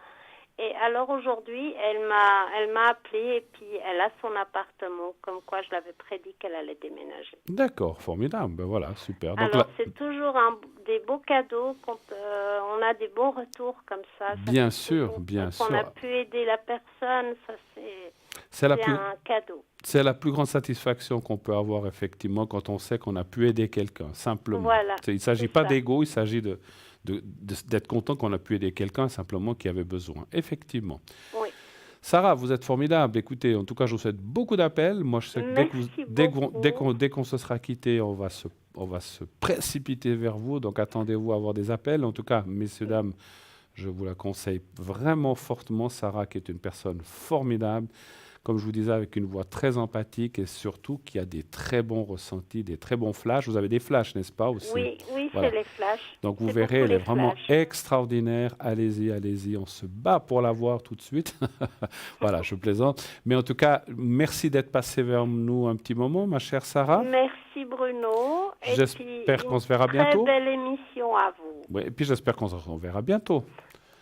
Et alors aujourd'hui, elle m'a appelée, et puis elle a son appartement, comme quoi je l'avais prédit qu'elle allait déménager. D'accord, formidable, ben voilà, super. Donc alors c'est toujours des beaux cadeaux quand on a des bons retours comme ça. Bien sûr, bien sûr. On a pu aider la personne, ça c'est un cadeau. C'est la plus grande satisfaction qu'on peut avoir, effectivement, quand on sait qu'on a pu aider quelqu'un, simplement. Voilà, il ne s'agit pas d'ego, il s'agit d'être content qu'on a pu aider quelqu'un, simplement, qui avait besoin. Effectivement. Oui. Sarah, vous êtes formidable. Écoutez, en tout cas, je vous souhaite beaucoup d'appels. Moi, je sais que dès qu'on se sera quitté, on va se précipiter vers vous. Donc, attendez-vous à avoir des appels. En tout cas, messieurs, dames, je vous la conseille vraiment fortement. Sarah, qui est une personne formidable, comme je vous disais, avec une voix très empathique et surtout qui a des très bons ressentis, des très bons flashs. Vous avez des flashs, n'est-ce pas aussi? Oui, voilà. C'est les flashs. Donc vous verrez, elle est vraiment extraordinaire. Allez-y, on se bat pour la voir tout de suite. Voilà, je plaisante. Mais en tout cas, merci d'être passé vers nous un petit moment, ma chère Sarah. Merci Bruno. J'espère qu'on se verra bientôt. Très belle émission à vous. Oui, et puis j'espère qu'on se reverra bientôt.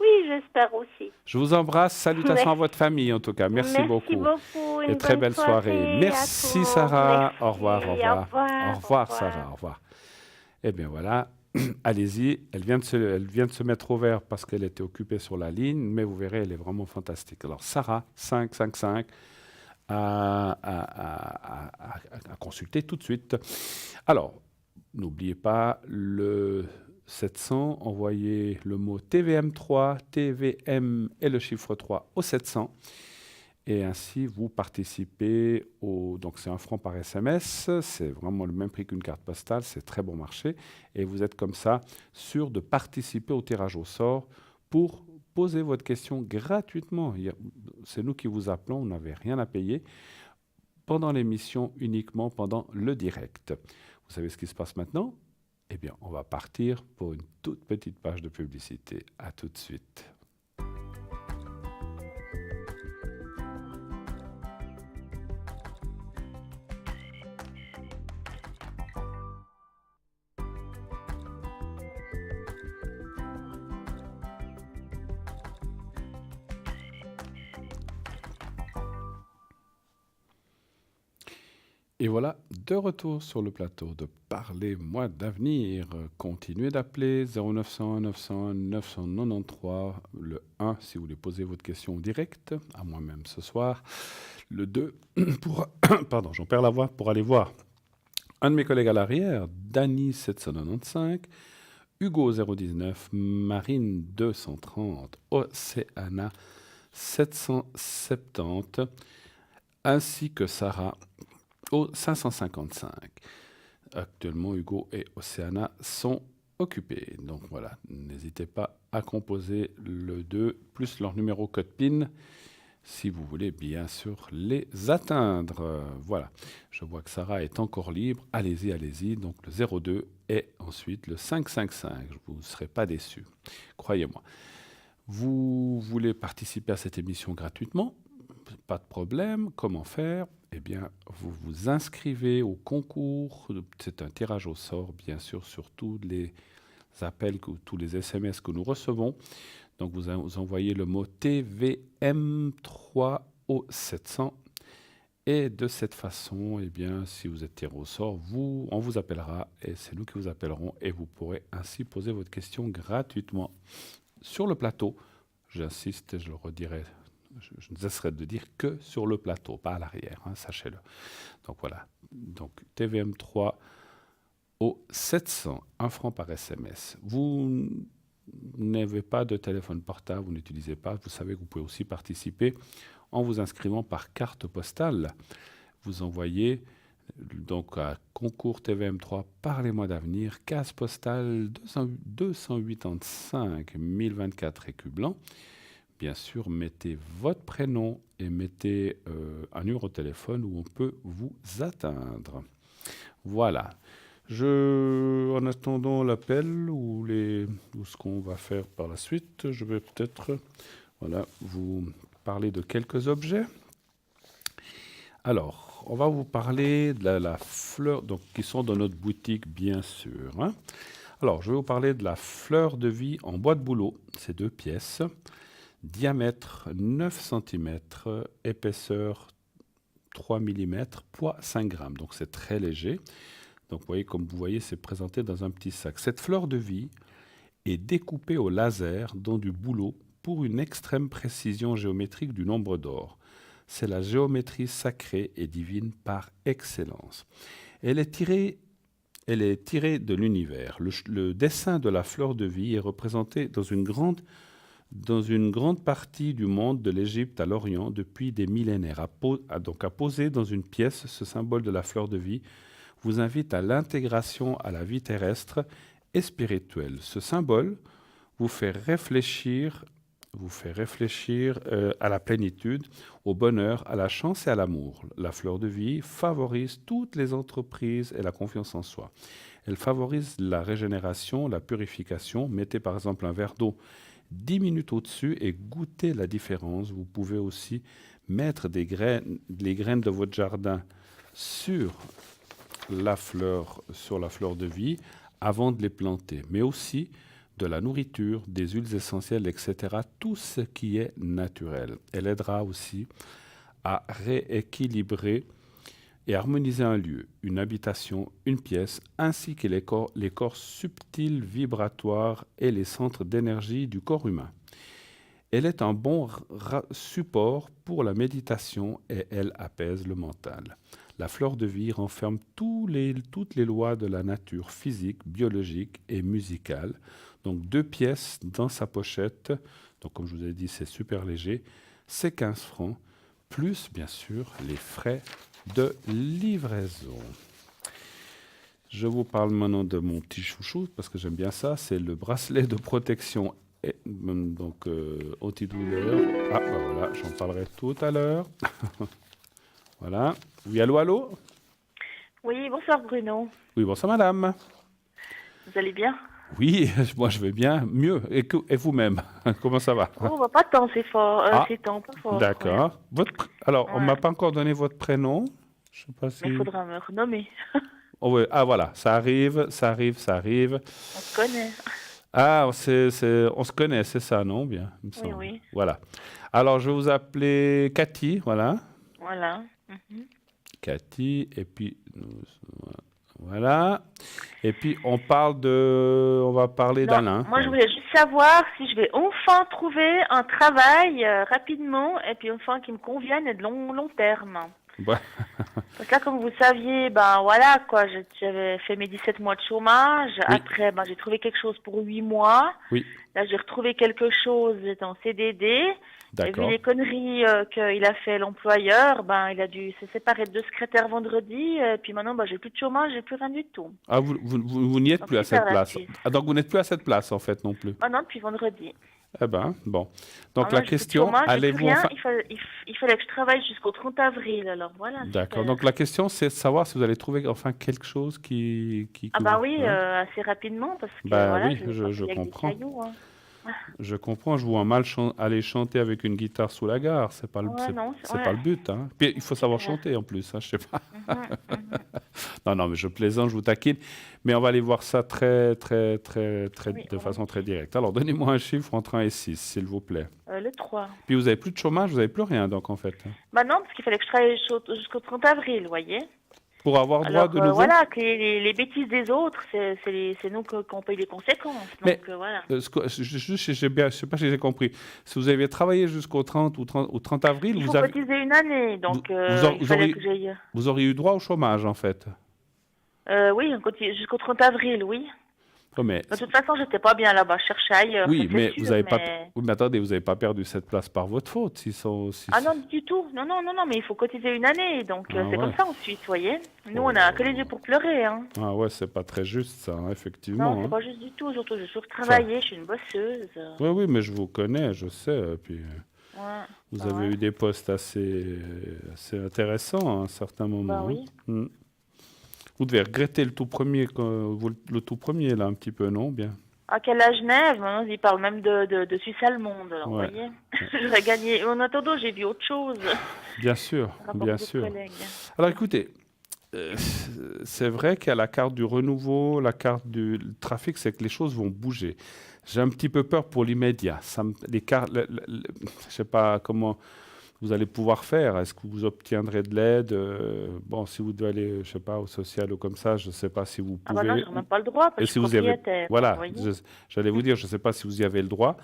Oui, j'espère aussi. Je vous embrasse. Salutations à votre famille, en tout cas. Merci beaucoup. Et très belle soirée. Merci, Sarah. Merci. Au revoir. Au revoir, Sarah. Au revoir. Eh bien, voilà. Allez-y. Elle vient de se mettre au vert parce qu'elle était occupée sur la ligne, mais vous verrez, elle est vraiment fantastique. Alors, Sarah, 555, à consulter tout de suite. Alors, n'oubliez pas 700, envoyez le mot TVM3, TVM et le chiffre 3 au 700. Et ainsi, vous participez au... Donc, c'est 1 franc par SMS. C'est vraiment le même prix qu'une carte postale. C'est très bon marché. Et vous êtes comme ça sûr de participer au tirage au sort pour poser votre question gratuitement. C'est nous qui vous appelons. Vous n'avez rien à payer pendant l'émission, uniquement pendant le direct. Vous savez ce qui se passe maintenant? Eh bien, on va partir pour une toute petite page de publicité. À tout de suite. Et voilà, de retour sur le plateau de Parlez-moi d'avenir. Continuez d'appeler 0901 901 993, le 1 si vous voulez poser votre question en direct, à moi-même ce soir. Le 2 pour... Pardon, j'en perds la voix pour aller voir un de mes collègues à l'arrière, Dany 795, Hugo 019, Marine 230, Océana 770, ainsi que Sarah au 555. Actuellement, Hugo et Océana sont occupés. Donc voilà, n'hésitez pas à composer le 2 plus leur numéro code PIN si vous voulez bien sûr les atteindre. Voilà, je vois que Sarah est encore libre. Allez-y, allez-y. Donc le 02 et ensuite le 555. Vous ne serez pas déçus, croyez-moi. Vous voulez participer à cette émission gratuitement? Pas de problème. Comment faire? Eh bien, vous vous inscrivez au concours. C'est un tirage au sort, bien sûr, sur tous les appels, tous les SMS que nous recevons. Donc, vous envoyez le mot TVM3 au 700. Et de cette façon, eh bien, si vous êtes tiré au sort, on vous appellera et c'est nous qui vous appellerons. Et vous pourrez ainsi poser votre question gratuitement sur le plateau. J'insiste et je le redirai. Je ne cesserai de dire que sur le plateau, pas à l'arrière, hein, sachez-le. Donc voilà, donc TVM3 au 700, 1 franc par SMS. Vous n'avez pas de téléphone portable, vous n'utilisez pas, vous savez que vous pouvez aussi participer en vous inscrivant par carte postale. Vous envoyez donc à concours TVM3, Parlez-moi d'avenir, case postale 285 1024 écus blancs. Bien sûr, mettez votre prénom et mettez un numéro de téléphone où on peut vous atteindre. Voilà. En attendant l'appel ou ce qu'on va faire par la suite, je vais peut-être vous parler de quelques objets. Alors, on va vous parler de la fleur, donc, qui sont dans notre boutique, bien sûr. Hein. Alors, je vais vous parler de la fleur de vie en bois de bouleau. C'est 2 pièces. Diamètre 9 cm, épaisseur 3 mm, poids 5 grammes. Donc c'est très léger. Donc comme vous voyez, c'est présenté dans un petit sac. Cette fleur de vie est découpée au laser dans du bouleau pour une extrême précision géométrique du nombre d'or. C'est la géométrie sacrée et divine par excellence. Elle est tirée de l'univers. Le dessin de la fleur de vie est représenté dans une grande partie du monde, de l'Égypte à l'Orient, depuis des millénaires. Donc à poser dans une pièce ce symbole de la fleur de vie vous invite à l'intégration à la vie terrestre et spirituelle. Ce symbole vous fait réfléchir à la plénitude, au bonheur, à la chance et à l'amour. La fleur de vie favorise toutes les entreprises et la confiance en soi. Elle favorise la régénération, la purification. Mettez par exemple un verre d'eau 10 minutes au-dessus et goûtez la différence. Vous pouvez aussi mettre les graines de votre jardin sur la fleur de vie avant de les planter, mais aussi de la nourriture, des huiles essentielles, etc. Tout ce qui est naturel. Elle aidera aussi à rééquilibrer et harmoniser un lieu, une habitation, une pièce, ainsi que les corps subtils, vibratoires et les centres d'énergie du corps humain. Elle est un bon support pour la méditation et elle apaise le mental. La fleur de vie renferme toutes les lois de la nature physique, biologique et musicale. Donc 2 pièces dans sa pochette. Donc comme je vous ai dit, c'est super léger. C'est 15 francs, plus bien sûr les frais de livraison. Je vous parle maintenant de mon petit chouchou, parce que j'aime bien ça. C'est le bracelet de protection donc antidouleur. Ah, ben voilà, j'en parlerai tout à l'heure. Voilà. Oui, allô, allô? Oui, bonsoir Bruno. Oui, bonsoir madame. Vous allez bien? Oui, moi je vais bien, mieux. Et vous-même, comment ça va? Oh, bah, pas tant, c'est fort. C'est tant, pas fort. D'accord. Alors, on ne m'a pas encore donné votre prénom. Je sais pas si... Mais il faudra me renommer. Oh, oui. Ah voilà, ça arrive. On se connaît. Ah, on se connaît, c'est ça, non? Bien, il me semble. Oui. Voilà. Alors, je vais vous appeler Cathy, voilà. Voilà. Cathy, et puis... Voilà. Et puis, on va parler d'Alain. Moi, je voulais juste savoir si je vais enfin trouver un travail rapidement et puis enfin qui me convienne et de long terme. Ouais. Parce que là, comme vous saviez, ben voilà, quoi, j'avais fait mes 17 mois de chômage. Oui. Après, ben, j'ai trouvé quelque chose pour 8 mois. Oui. Là, j'ai retrouvé quelque chose, j'étais en CDD. Et D'accord. vu les conneries qu'il a fait l'employeur, ben, il a dû se séparer de 2 secrétaires vendredi. Et puis maintenant, ben, j'ai plus de chômage, j'ai plus rien du tout. Ah, vous n'y êtes Donc, plus à super, cette la place. Suisse. Ah, donc, vous n'êtes plus à cette place, en fait, non plus. Ah non, depuis vendredi. Eh ben, bon. Donc, Alors la là, j'ai plus de question, chômage, j'ai plus allez-vous rien. enfin... Il fallait que je travaille jusqu'au 30 avril. Alors voilà. D'accord. super. Donc, la question, c'est de savoir si vous allez trouver enfin quelque chose qui Ah bah vous- oui, hein. assez rapidement parce que Bah voilà, oui, vais je pas payer avec des comprends. cailloux, hein. Je comprends, je vois mal aller chanter avec une guitare sous la gare, c'est pas Ouais, non, pas le but. Hein. Puis il faut savoir clair. chanter en plus, hein, je sais pas. Non, mais je plaisante, je vous taquine, mais on va aller voir ça Oui, de façon très directe. Alors, donnez-moi un chiffre entre 1 et 6, s'il vous plaît. Le 3. Puis vous avez plus de chômage, vous avez plus rien, donc en fait. Bah non, parce qu'il fallait que je travaille jusqu'au 30 avril, vous voyez. Pour avoir droit Alors de nouveau. voilà, que les bêtises des autres, c'est nous qu'on paye les conséquences. Mais, Donc voilà. je sais pas si j'ai compris. Si vous aviez travaillé jusqu'au 30 ou 30 avril, Il vous faut avez, cotiser une année, donc vous il fallait auriez- que j'aille... vous auriez eu droit au chômage, en fait. Oui, on cotise jusqu'au 30 avril, oui. Oh, mais, De toute façon, j'étais pas bien là-bas, je cherchais ailleurs. oui, ça, c'est mais sûr, vous avez pas. mais- Oui, mais attendez, vous n'avez pas perdu cette place par votre faute. Ah non, du tout. Non, mais il faut cotiser une année, donc Ah c'est ouais. comme ça en Suisse, vous voyez. Nous, on a que les yeux pour pleurer, hein. Ah ouais, c'est pas très juste ça, hein, effectivement. Non, c'est hein. pas juste du tout. Surtout, j'ai toujours travaillé, je suis une bosseuse. Oui, mais je vous connais, je sais. Puis Ouais. vous bah avez ouais. eu des postes assez intéressants à un certain moment. Bah oui. hein. Mm. Vous devez regretter le tout premier, là, un petit peu, non? Bien. À quel âge Genève, maintenant, ils parlent même de Suisse allemande, alors, Ouais. vous voyez. J'aurais gagné. En attendant, j'ai vu autre chose. Bien sûr, par rapport bien aux autres sûr. collègues. Alors écoutez, c'est vrai qu'il y a la carte du renouveau, la carte du trafic, c'est que les choses vont bouger. J'ai un petit peu peur pour l'immédiat. Les cartes, je ne sais pas comment vous allez pouvoir faire. Est-ce que vous obtiendrez de l'aide? Bon, si vous devez aller, je sais pas, au social ou comme ça, je ne sais pas si vous Ah pouvez. bah non, j'aurais même pas le droit, parce que Et je si suis vous y avez, propriétaire. voilà, vous voyez. j'allais vous dire, je ne sais pas si vous y avez le droit,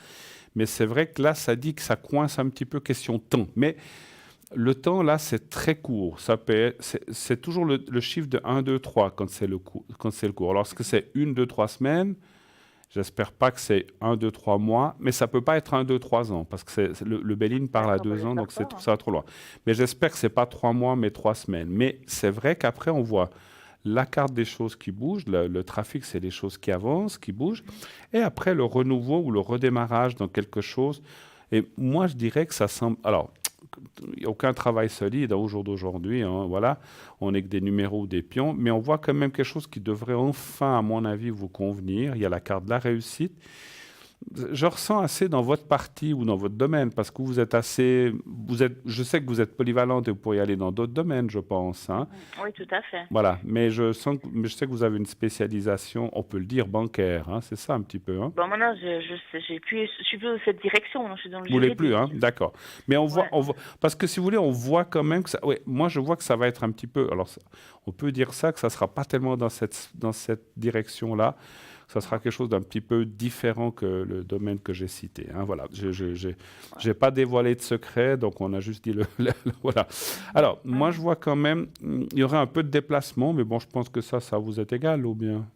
mais c'est vrai que là, ça dit que ça coince un petit peu question temps. Mais le temps, là, c'est très court. C'est toujours le chiffre de 1, 2, 3 quand c'est le cours. Lorsque c'est 1, 2, 3 semaines, j'espère pas que c'est 1, 2, 3 mois, mais ça peut pas être 1, 2, 3 ans, parce que le Béline parle à D'accord, 2 bah, ans, donc j'espère pas, ça va trop loin. Mais j'espère que c'est pas 3 mois, mais 3 semaines. Mais c'est vrai qu'après, on voit la carte des choses qui bougent, le trafic, c'est les choses qui avancent, qui bougent, et après, le renouveau ou le redémarrage dans quelque chose. Et moi, je dirais que ça semble... Alors, il n'y a aucun travail solide au jour d'aujourd'hui, hein, voilà. On n'est que des numéros ou des pions, mais on voit quand même quelque chose qui devrait enfin, à mon avis, vous convenir. Il y a la carte de la réussite. Je ressens assez dans votre partie ou dans votre domaine, parce que vous êtes assez... je sais que vous êtes polyvalente et vous pourriez aller dans d'autres domaines, je pense. Hein. Oui, tout à fait. Voilà, mais je sais que vous avez une spécialisation, on peut le dire, bancaire, hein, c'est ça un petit peu. Hein. Bon, maintenant, je suis plus dans cette direction, je suis dans le Vous ne voulez juridique. plus, hein? D'accord. Mais on voit, Ouais. parce que si vous voulez, on voit quand même que ça. Ouais, moi, je vois que ça va être un petit peu. Alors, on peut dire ça, que ça ne sera pas tellement dans cette direction-là. ça sera quelque chose d'un petit peu différent que le domaine que j'ai cité. Hein. Voilà, je n'ai pas dévoilé de secret, donc on a juste dit voilà. Alors, moi, je vois quand même, il y aurait un peu de déplacement, mais bon, je pense que ça vous est égal, ou bien?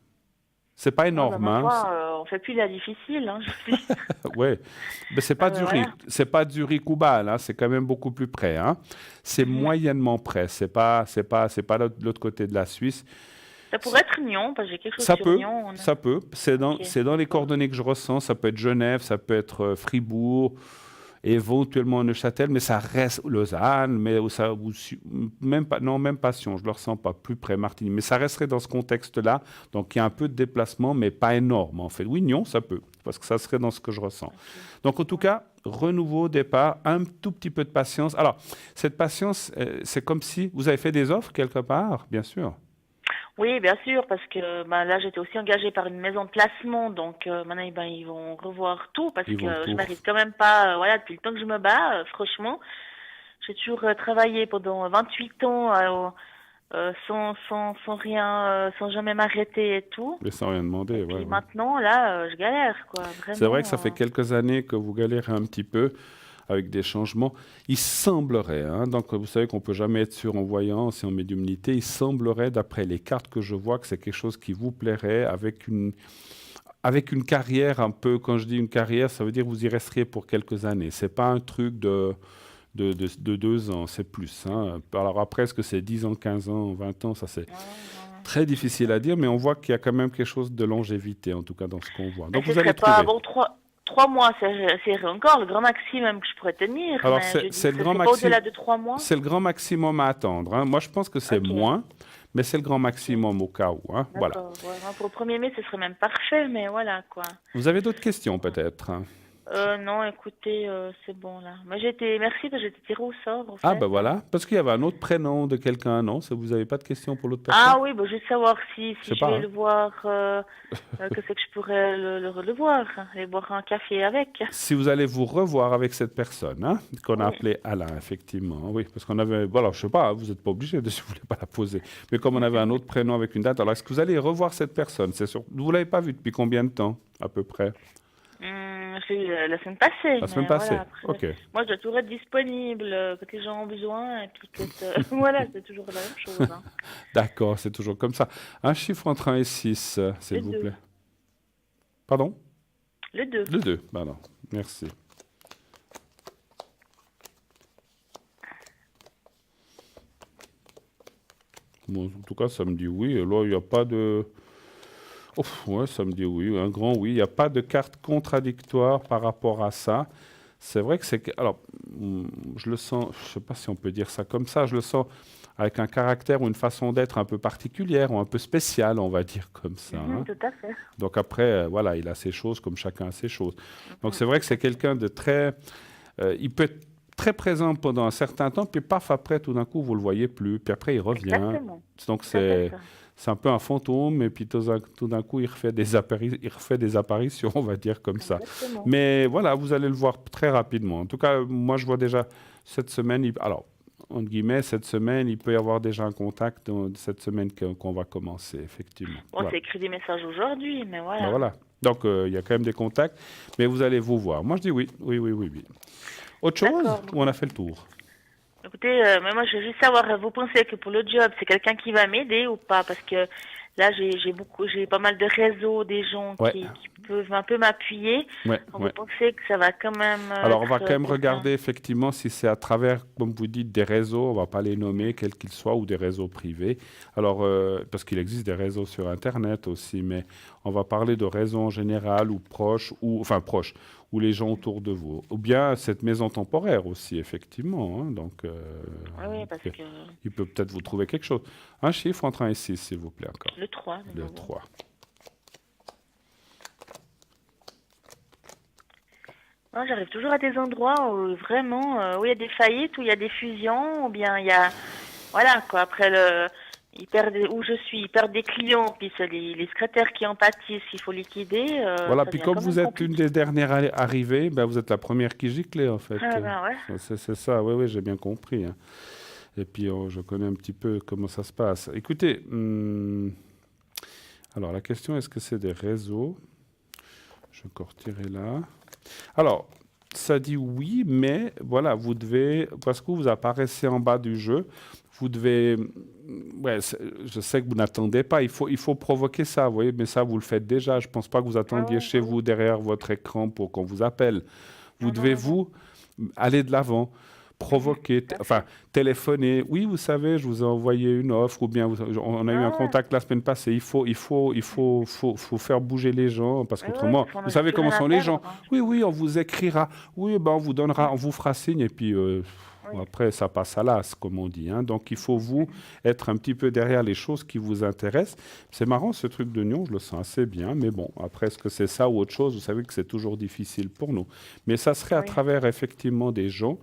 C'est pas énorme, ma hein. foi, on fait plus la difficile. Hein, Ouais, mais c'est pas Zurich, voilà. c'est pas Zurich ou Bâle, hein, c'est quand même beaucoup plus près, hein. C'est moyennement près, c'est pas l'autre côté de la Suisse. Ça pourrait être Nyon, parce que j'ai quelque chose Ça sur peut, Nyon. ça peut. C'est dans, Ok. c'est dans les coordonnées que je ressens. Ça peut être Genève, ça peut être Fribourg, éventuellement Neuchâtel, mais ça reste Lausanne, mais même pas Sion, je ne le ressens pas, plus près Martigny. Mais ça resterait dans ce contexte-là. Donc il y a un peu de déplacement, mais pas énorme en fait. Oui, Nyon, ça peut, parce que ça serait dans ce que je ressens. Okay. Donc en tout cas, renouveau, départ, un tout petit peu de patience. Alors, cette patience, c'est comme si vous avez fait des offres quelque part, bien sûr. Oui, bien sûr, parce que là, j'étais aussi engagée par une maison de placement, donc maintenant, ils vont revoir tout, parce que je mérite quand même pas, voilà, depuis le temps que je me bats, franchement, j'ai toujours travaillé pendant 28 ans sans rien, sans jamais m'arrêter et tout. Mais sans rien demander, et puis maintenant, là, je galère, quoi, vraiment. C'est vrai que ça fait quelques années que vous galérez un petit peu avec des changements. Il semblerait, hein, donc vous savez qu'on ne peut jamais être sûr en voyance et en médiumnité, il semblerait, d'après les cartes que je vois, que c'est quelque chose qui vous plairait avec une carrière un peu, quand je dis une carrière, ça veut dire que vous y resteriez pour quelques années. Ce n'est pas un truc de 2 ans, c'est plus. Hein. Alors après, est-ce que c'est 10 ans, 15 ans, 20 ans, ça c'est très difficile à dire, mais on voit qu'il y a quand même quelque chose de longévité, en tout cas dans ce qu'on voit. Donc vous allez trouver. Pas, bon, 3 mois, c'est encore le grand maximum que je pourrais tenir. Alors, c'est le grand maximum. Au-delà de 3 mois. C'est le grand maximum à attendre. Hein. Moi, je pense que c'est moins, mais c'est le grand maximum au cas où. Hein. Voilà. Ouais, pour le 1er mai, ce serait même parfait, mais voilà, quoi. Vous avez d'autres questions, peut-être? Non, écoutez, c'est bon, là. Mais merci, parce que j'étais tirée au sort, en fait. Ah, ben voilà. Parce qu'il y avait un autre prénom de quelqu'un, non? Vous n'avez pas de questions pour l'autre personne? Ah oui, juste savoir si je vais le voir, que c'est que je pourrais le voir, aller boire un café avec. Si vous allez vous revoir avec cette personne, hein, qu'on a appelée Alain, effectivement. Oui, parce qu'on avait... Voilà, je ne sais pas, vous n'êtes pas obligé si vous ne voulez pas la poser. Mais comme on avait un autre prénom avec une date, alors est-ce que vous allez revoir cette personne? C'est sûr. Vous ne l'avez pas vue depuis combien de temps, à peu près? La semaine passée. La semaine passée, voilà, après, ok. Moi, je dois toujours être disponible quand les gens ont besoin. Et puis voilà, c'est toujours la même chose. Hein. D'accord, c'est toujours comme ça. Un chiffre entre 1 et 6, s'il vous plaît. Pardon? Le 2. Le 2, pardon. Merci. Bon, en tout cas, ça me dit oui. Et là, il n'y a pas de... ouais, ça me dit oui, un grand oui. Il n'y a pas de carte contradictoire par rapport à ça. C'est vrai que c'est... Alors, je le sens, je ne sais pas si on peut dire ça comme ça, je le sens avec un caractère ou une façon d'être un peu particulière ou un peu spéciale, on va dire comme ça. Hein. Tout à fait. Donc après, voilà, il a ses choses comme chacun a ses choses. Donc c'est vrai que c'est quelqu'un de très... il peut être très présent pendant un certain temps, puis paf, après, tout d'un coup, vous ne le voyez plus, puis après, il revient. Exactement. Donc c'est un peu un fantôme, et puis tout d'un coup, il refait des apparitions, on va dire comme ça. Mais voilà, vous allez le voir très rapidement. En tout cas, moi, je vois déjà cette semaine, alors, entre guillemets, cette semaine, il peut y avoir déjà un contact cette semaine qu'on va commencer, effectivement. Bon, voilà. C'est écrit des messages aujourd'hui, mais voilà. Ben voilà. Donc, il y a quand même des contacts, mais vous allez vous voir. Moi, je dis oui. Autre chose, ou on a fait le tour? Écoutez, mais moi, je veux juste savoir, vous pensez que pour le job, c'est quelqu'un qui va m'aider ou pas? Parce que là, j'ai pas mal de réseaux, des gens qui peuvent un peu m'appuyer. Vous pensez que ça va quand même... Alors, on va quand même regarder effectivement si c'est à travers, comme vous dites, des réseaux, on ne va pas les nommer, quels qu'ils soient, ou des réseaux privés. Alors, parce qu'il existe des réseaux sur Internet aussi, mais on va parler de réseaux en général, ou proches, ou les gens autour de vous. Ou bien cette maison temporaire aussi, effectivement. Hein, donc, oui, parce que... il peut peut-être vous trouver quelque chose. Un chiffre entre 1 et 6, s'il vous plaît, encore. Le 3. Le 3. Non, j'arrive toujours à des endroits où vraiment, où il y a des faillites, où il y a des fusions, ou bien il y a... Voilà, quoi. Après, ils perdent des clients, puis c'est les secrétaires qui en pâtissent, il faut liquider. Voilà, puis comme vous êtes une des dernières arrivées, ben vous êtes la première qui giclait, en fait. Ah, ben ouais. C'est ça, oui, j'ai bien compris. Hein. Et puis, je connais un petit peu comment ça se passe. Écoutez, Alors, la question, est-ce que c'est des réseaux? Je vais encore retirer là. Alors, ça dit oui, mais voilà, vous devez, parce que vous apparaissez en bas du jeu, vous devez, ouais, je sais que vous n'attendez pas, il faut provoquer ça, vous voyez, mais ça, vous le faites déjà. Je ne pense pas que vous attendiez chez vous derrière votre écran pour qu'on vous appelle. Vous devez, vous, aller de l'avant, provoquer, enfin, téléphoner. Oui, vous savez, je vous ai envoyé une offre, ou bien on a eu un contact la semaine passée. Il faut faire bouger les gens, parce qu'autrement, vous savez comment sont les gens. Oui, on vous écrira. Oui, ben, on vous donnera, on vous fera signe, et puis après, ça passe à l'as, comme on dit. Hein. Donc, il faut vous être un petit peu derrière les choses qui vous intéressent. C'est marrant, ce truc de Nyon, je le sens assez bien, mais bon, après, est-ce que c'est ça ou autre chose? Vous savez que c'est toujours difficile pour nous. Mais ça serait à travers, effectivement, des gens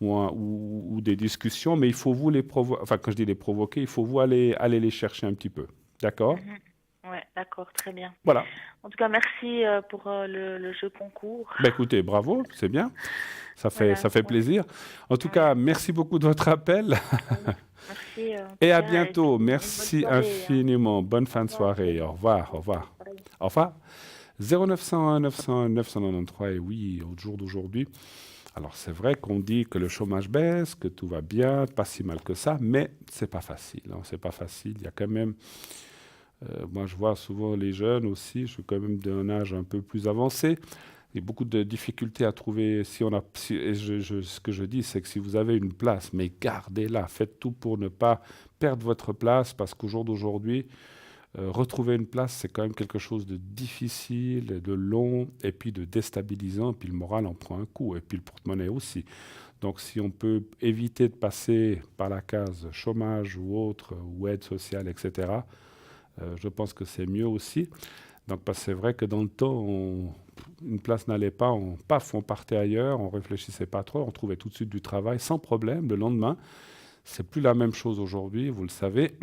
ou des discussions, mais il faut vous les provoquer. Enfin, quand je dis les provoquer, il faut vous aller les chercher un petit peu. D'accord? Oui, d'accord, très bien. Voilà. En tout cas, merci pour le jeu concours. Ben écoutez, bravo, c'est bien. Ça fait plaisir. En tout cas, merci beaucoup de votre appel. Merci. Et à bientôt. Merci soirée, infiniment. Bonne fin de soirée. Au revoir. Au revoir. Au revoir. 0901 901 993. Et oui, au jour d'aujourd'hui. Alors, c'est vrai qu'on dit que le chômage baisse, que tout va bien, pas si mal que ça, mais c'est pas facile. Hein, c'est pas facile. Il y a quand même... moi, je vois souvent les jeunes aussi. Je suis quand même d'un âge un peu plus avancé. Il y a beaucoup de difficultés à trouver. Ce que je dis, c'est que si vous avez une place, mais gardez-la. Faites tout pour ne pas perdre votre place, parce qu'au jour d'aujourd'hui, retrouver une place, c'est quand même quelque chose de difficile, de long, et puis de déstabilisant, et puis le moral en prend un coup, et puis le porte-monnaie aussi. Donc si on peut éviter de passer par la case chômage ou autre, ou aide sociale, etc., je pense que c'est mieux aussi. Donc parce que c'est vrai que dans le temps, une place n'allait pas, on partait ailleurs, on réfléchissait pas trop, on trouvait tout de suite du travail sans problème le lendemain. C'est plus la même chose aujourd'hui, vous le savez.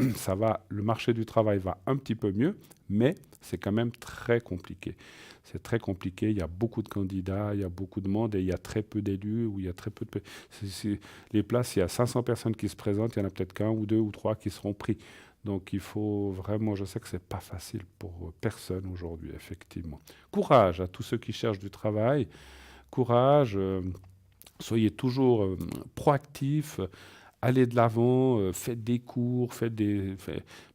Le marché du travail va un petit peu mieux, mais c'est quand même très compliqué. C'est très compliqué, il y a beaucoup de candidats, il y a beaucoup de monde et il y a très peu d'élus, ou il y a très peu de... Les places, il y a 500 personnes qui se présentent, il y en a peut-être qu'un ou deux ou trois qui seront pris. Donc il faut vraiment, je sais que ce n'est pas facile pour personne aujourd'hui, effectivement. Courage à tous ceux qui cherchent du travail, courage, soyez toujours proactifs. Allez de l'avant, faites des cours,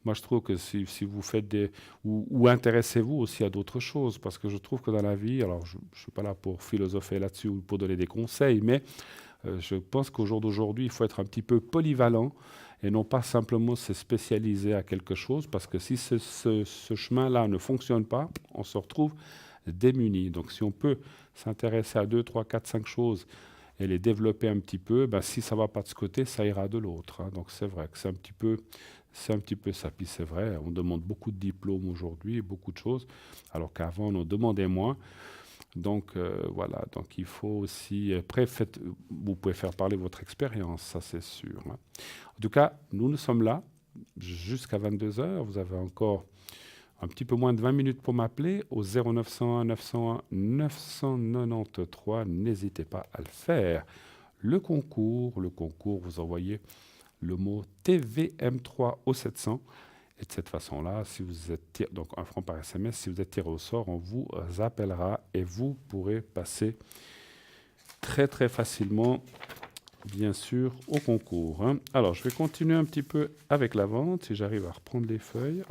moi je trouve que si vous faites des... Ou intéressez-vous aussi à d'autres choses, parce que je trouve que dans la vie, alors je ne suis pas là pour philosopher là-dessus ou pour donner des conseils, mais je pense qu'au jour d'aujourd'hui, il faut être un petit peu polyvalent et non pas simplement se spécialiser à quelque chose, parce que si ce chemin-là ne fonctionne pas, on se retrouve démuni. Donc si on peut s'intéresser à 2, 3, 4, 5 choses, et les développer un petit peu, ben, si ça ne va pas de ce côté, ça ira de l'autre. Hein. Donc c'est vrai que c'est un petit peu ça. Puis c'est vrai, on demande beaucoup de diplômes aujourd'hui, beaucoup de choses, alors qu'avant on en demandait moins. Donc voilà, donc il faut aussi... Après, vous pouvez faire parler votre expérience, ça c'est sûr. Hein. En tout cas, nous sommes là jusqu'à 22h. Vous avez encore un petit peu moins de 20 minutes pour m'appeler au 0901 901 993. N'hésitez pas à le faire. Le concours, vous envoyez le mot TVM3 au 700. Et de cette façon-là, si vous êtes donc 1 franc par SMS, si vous êtes tiré au sort, on vous appellera et vous pourrez passer très très facilement, bien sûr, au concours. Hein. Alors, je vais continuer un petit peu avec la vente, si j'arrive à reprendre les feuilles.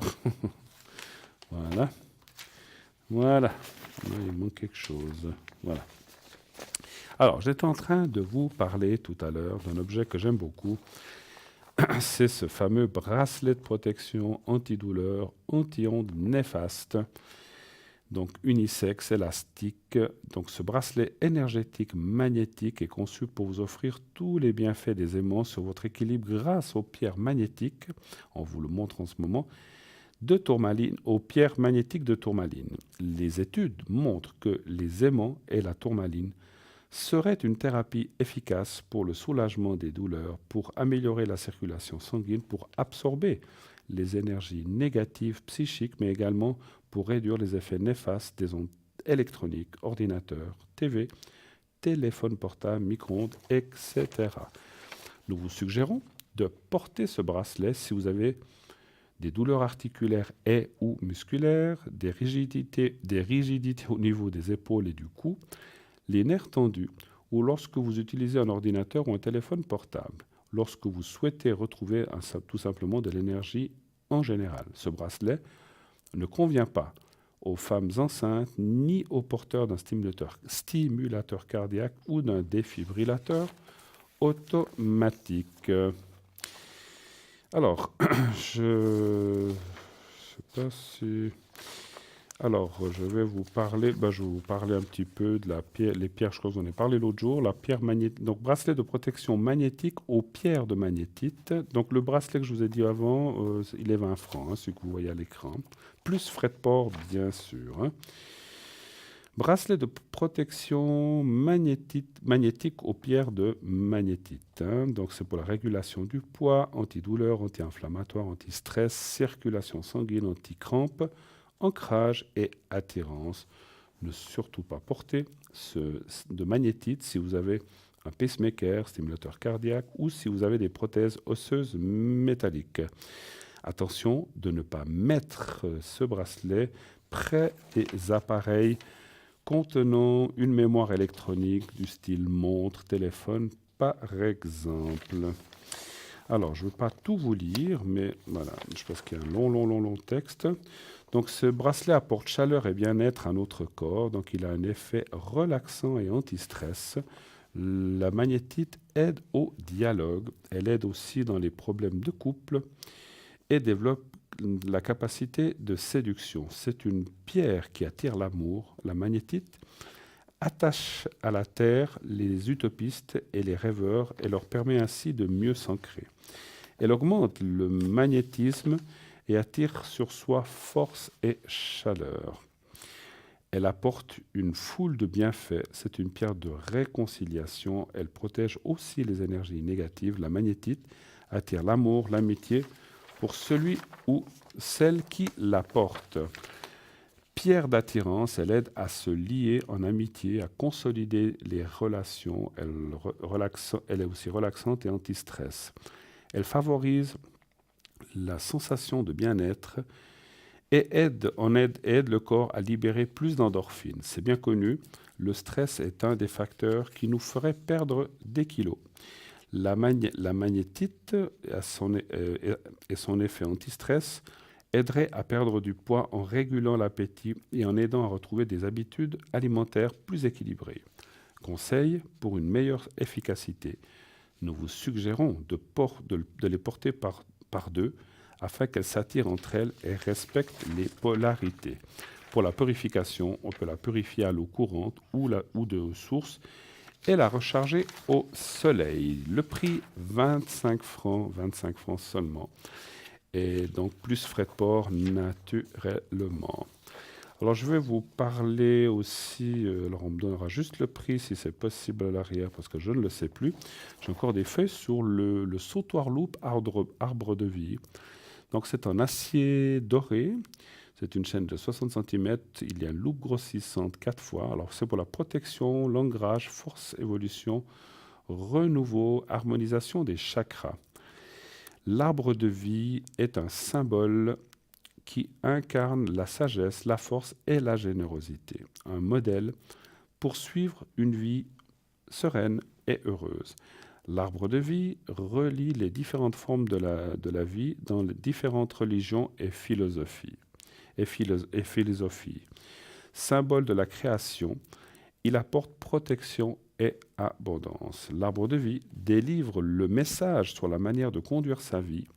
Voilà. Il manque quelque chose. Voilà. Alors, j'étais en train de vous parler tout à l'heure d'un objet que j'aime beaucoup. C'est ce fameux bracelet de protection antidouleur, anti-ondes néfastes. Donc unisexe, élastique. Donc ce bracelet énergétique magnétique est conçu pour vous offrir tous les bienfaits des aimants sur votre équilibre grâce aux pierres magnétiques. On vous le montre en ce moment. De tourmaline aux pierres magnétiques de tourmaline. Les études montrent que les aimants et la tourmaline seraient une thérapie efficace pour le soulagement des douleurs, pour améliorer la circulation sanguine, pour absorber les énergies négatives psychiques, mais également pour réduire les effets néfastes des ondes électroniques, ordinateurs, TV, téléphone portable, micro-ondes, etc. Nous vous suggérons de porter ce bracelet si vous avez des douleurs articulaires et ou musculaires, des rigidités au niveau des épaules et du cou, les nerfs tendus, ou lorsque vous utilisez un ordinateur ou un téléphone portable, lorsque vous souhaitez retrouver tout simplement de l'énergie en général. Ce bracelet ne convient pas aux femmes enceintes ni aux porteurs d'un stimulateur cardiaque ou d'un défibrillateur automatique. Alors, je sais pas si... Alors, je vais vous parler un petit peu de la pierre, les pierres, je crois que j'en ai parlé l'autre jour, la pierre magnétique, donc bracelet de protection magnétique aux pierres de magnétite. Donc le bracelet que je vous ai dit avant, il est 20 francs, celui que vous voyez à l'écran, plus frais de port, bien sûr. Bracelet de protection magnétique aux pierres de magnétite. Donc c'est pour la régulation du poids, antidouleur, anti-inflammatoire, anti-stress, circulation sanguine, anti-crampe, ancrage et attirance. Ne surtout pas porter de magnétite si vous avez un pacemaker, stimulateur cardiaque ou si vous avez des prothèses osseuses métalliques. Attention de ne pas mettre ce bracelet près des appareils contenant une mémoire électronique du style montre, téléphone, par exemple. Alors, je ne veux pas tout vous lire, mais voilà, je pense qu'il y a un long texte. Donc, ce bracelet apporte chaleur et bien-être à notre corps. Donc, il a un effet relaxant et anti-stress. La magnétite aide au dialogue. Elle aide aussi dans les problèmes de couple et développe la capacité de séduction. C'est une pierre qui attire l'amour. La magnétite attache à la terre les utopistes et les rêveurs et leur permet ainsi de mieux s'ancrer. Elle augmente le magnétisme et attire sur soi force et chaleur. Elle apporte une foule de bienfaits. C'est une pierre de réconciliation. Elle protège aussi les énergies négatives. La magnétite attire l'amour, l'amitié pour celui ou celle qui la porte. Pierre d'attirance, elle aide à se lier en amitié, à consolider les relations. Elle est aussi relaxante et anti-stress. Elle favorise la sensation de bien-être et aide le corps à libérer plus d'endorphines. C'est bien connu, le stress est un des facteurs qui nous ferait perdre des kilos. La magnétite et son effet anti-stress aiderait à perdre du poids en régulant l'appétit et en aidant à retrouver des habitudes alimentaires plus équilibrées. Conseil pour une meilleure efficacité. Nous vous suggérons de les porter par deux afin qu'elles s'attirent entre elles et respectent les polarités. Pour la purification, on peut la purifier à l'eau courante ou de source et la recharger au soleil. Le prix, 25 francs seulement. Et donc plus frais de port naturellement. Alors je vais vous parler aussi, alors on me donnera juste le prix si c'est possible à l'arrière parce que je ne le sais plus. J'ai encore des feuilles sur le sautoir loupe arbre de vie. Donc c'est en acier doré, c'est une chaîne de 60 cm, il y a une loupe grossissante 4 fois. Alors c'est pour la protection, l'ancrage, force, évolution, renouveau, harmonisation des chakras. L'arbre de vie est un symbole qui incarne la sagesse, la force et la générosité. Un modèle pour suivre une vie sereine et heureuse. L'arbre de vie relie les différentes formes de la vie dans les différentes religions et philosophies. Symbole de la création, il apporte protection et abondance. L'arbre de vie délivre le message sur la manière de conduire sa vie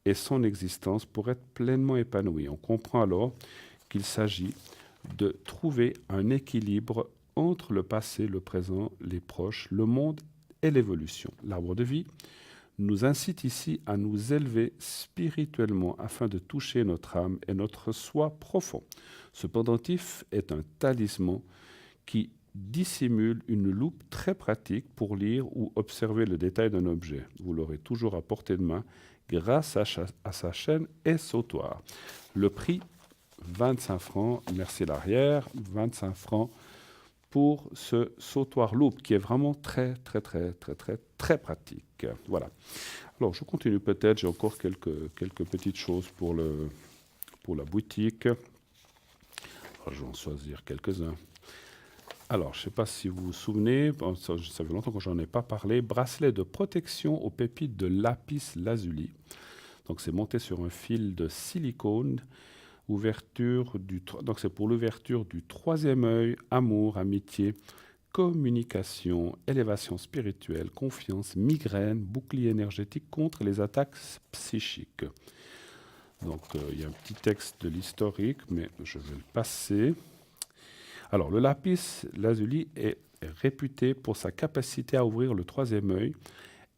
et son existence pour être pleinement épanoui. On comprend alors qu'il s'agit de trouver un équilibre entre le passé, le présent, les proches, le monde et l'évolution. L'arbre de vie nous incite ici à nous élever spirituellement afin de toucher notre âme et notre soi profond. Ce pendentif est un talisman qui dissimule une loupe très pratique pour lire ou observer le détail d'un objet. Vous l'aurez toujours à portée de main grâce à sa chaîne et sautoir. Le prix, 25 francs, merci l'arrière, 25 francs pour ce sautoir loupe qui est vraiment très très pratique. Voilà. Alors, je continue peut-être. J'ai encore quelques petites choses pour la boutique. Alors, je vais en choisir quelques-uns. Alors, je ne sais pas si vous vous souvenez, ça fait longtemps que je n'en ai pas parlé, bracelet de protection aux pépites de lapis lazuli. Donc, c'est monté sur un fil de silicone. Donc, c'est pour l'ouverture du troisième œil, amour, amitié, communication, élévation spirituelle, confiance, migraine, bouclier énergétique contre les attaques psychiques. Donc, il y a un petit texte de l'historique, mais je vais le passer. Alors, le lapis lazuli est réputé pour sa capacité à ouvrir le troisième œil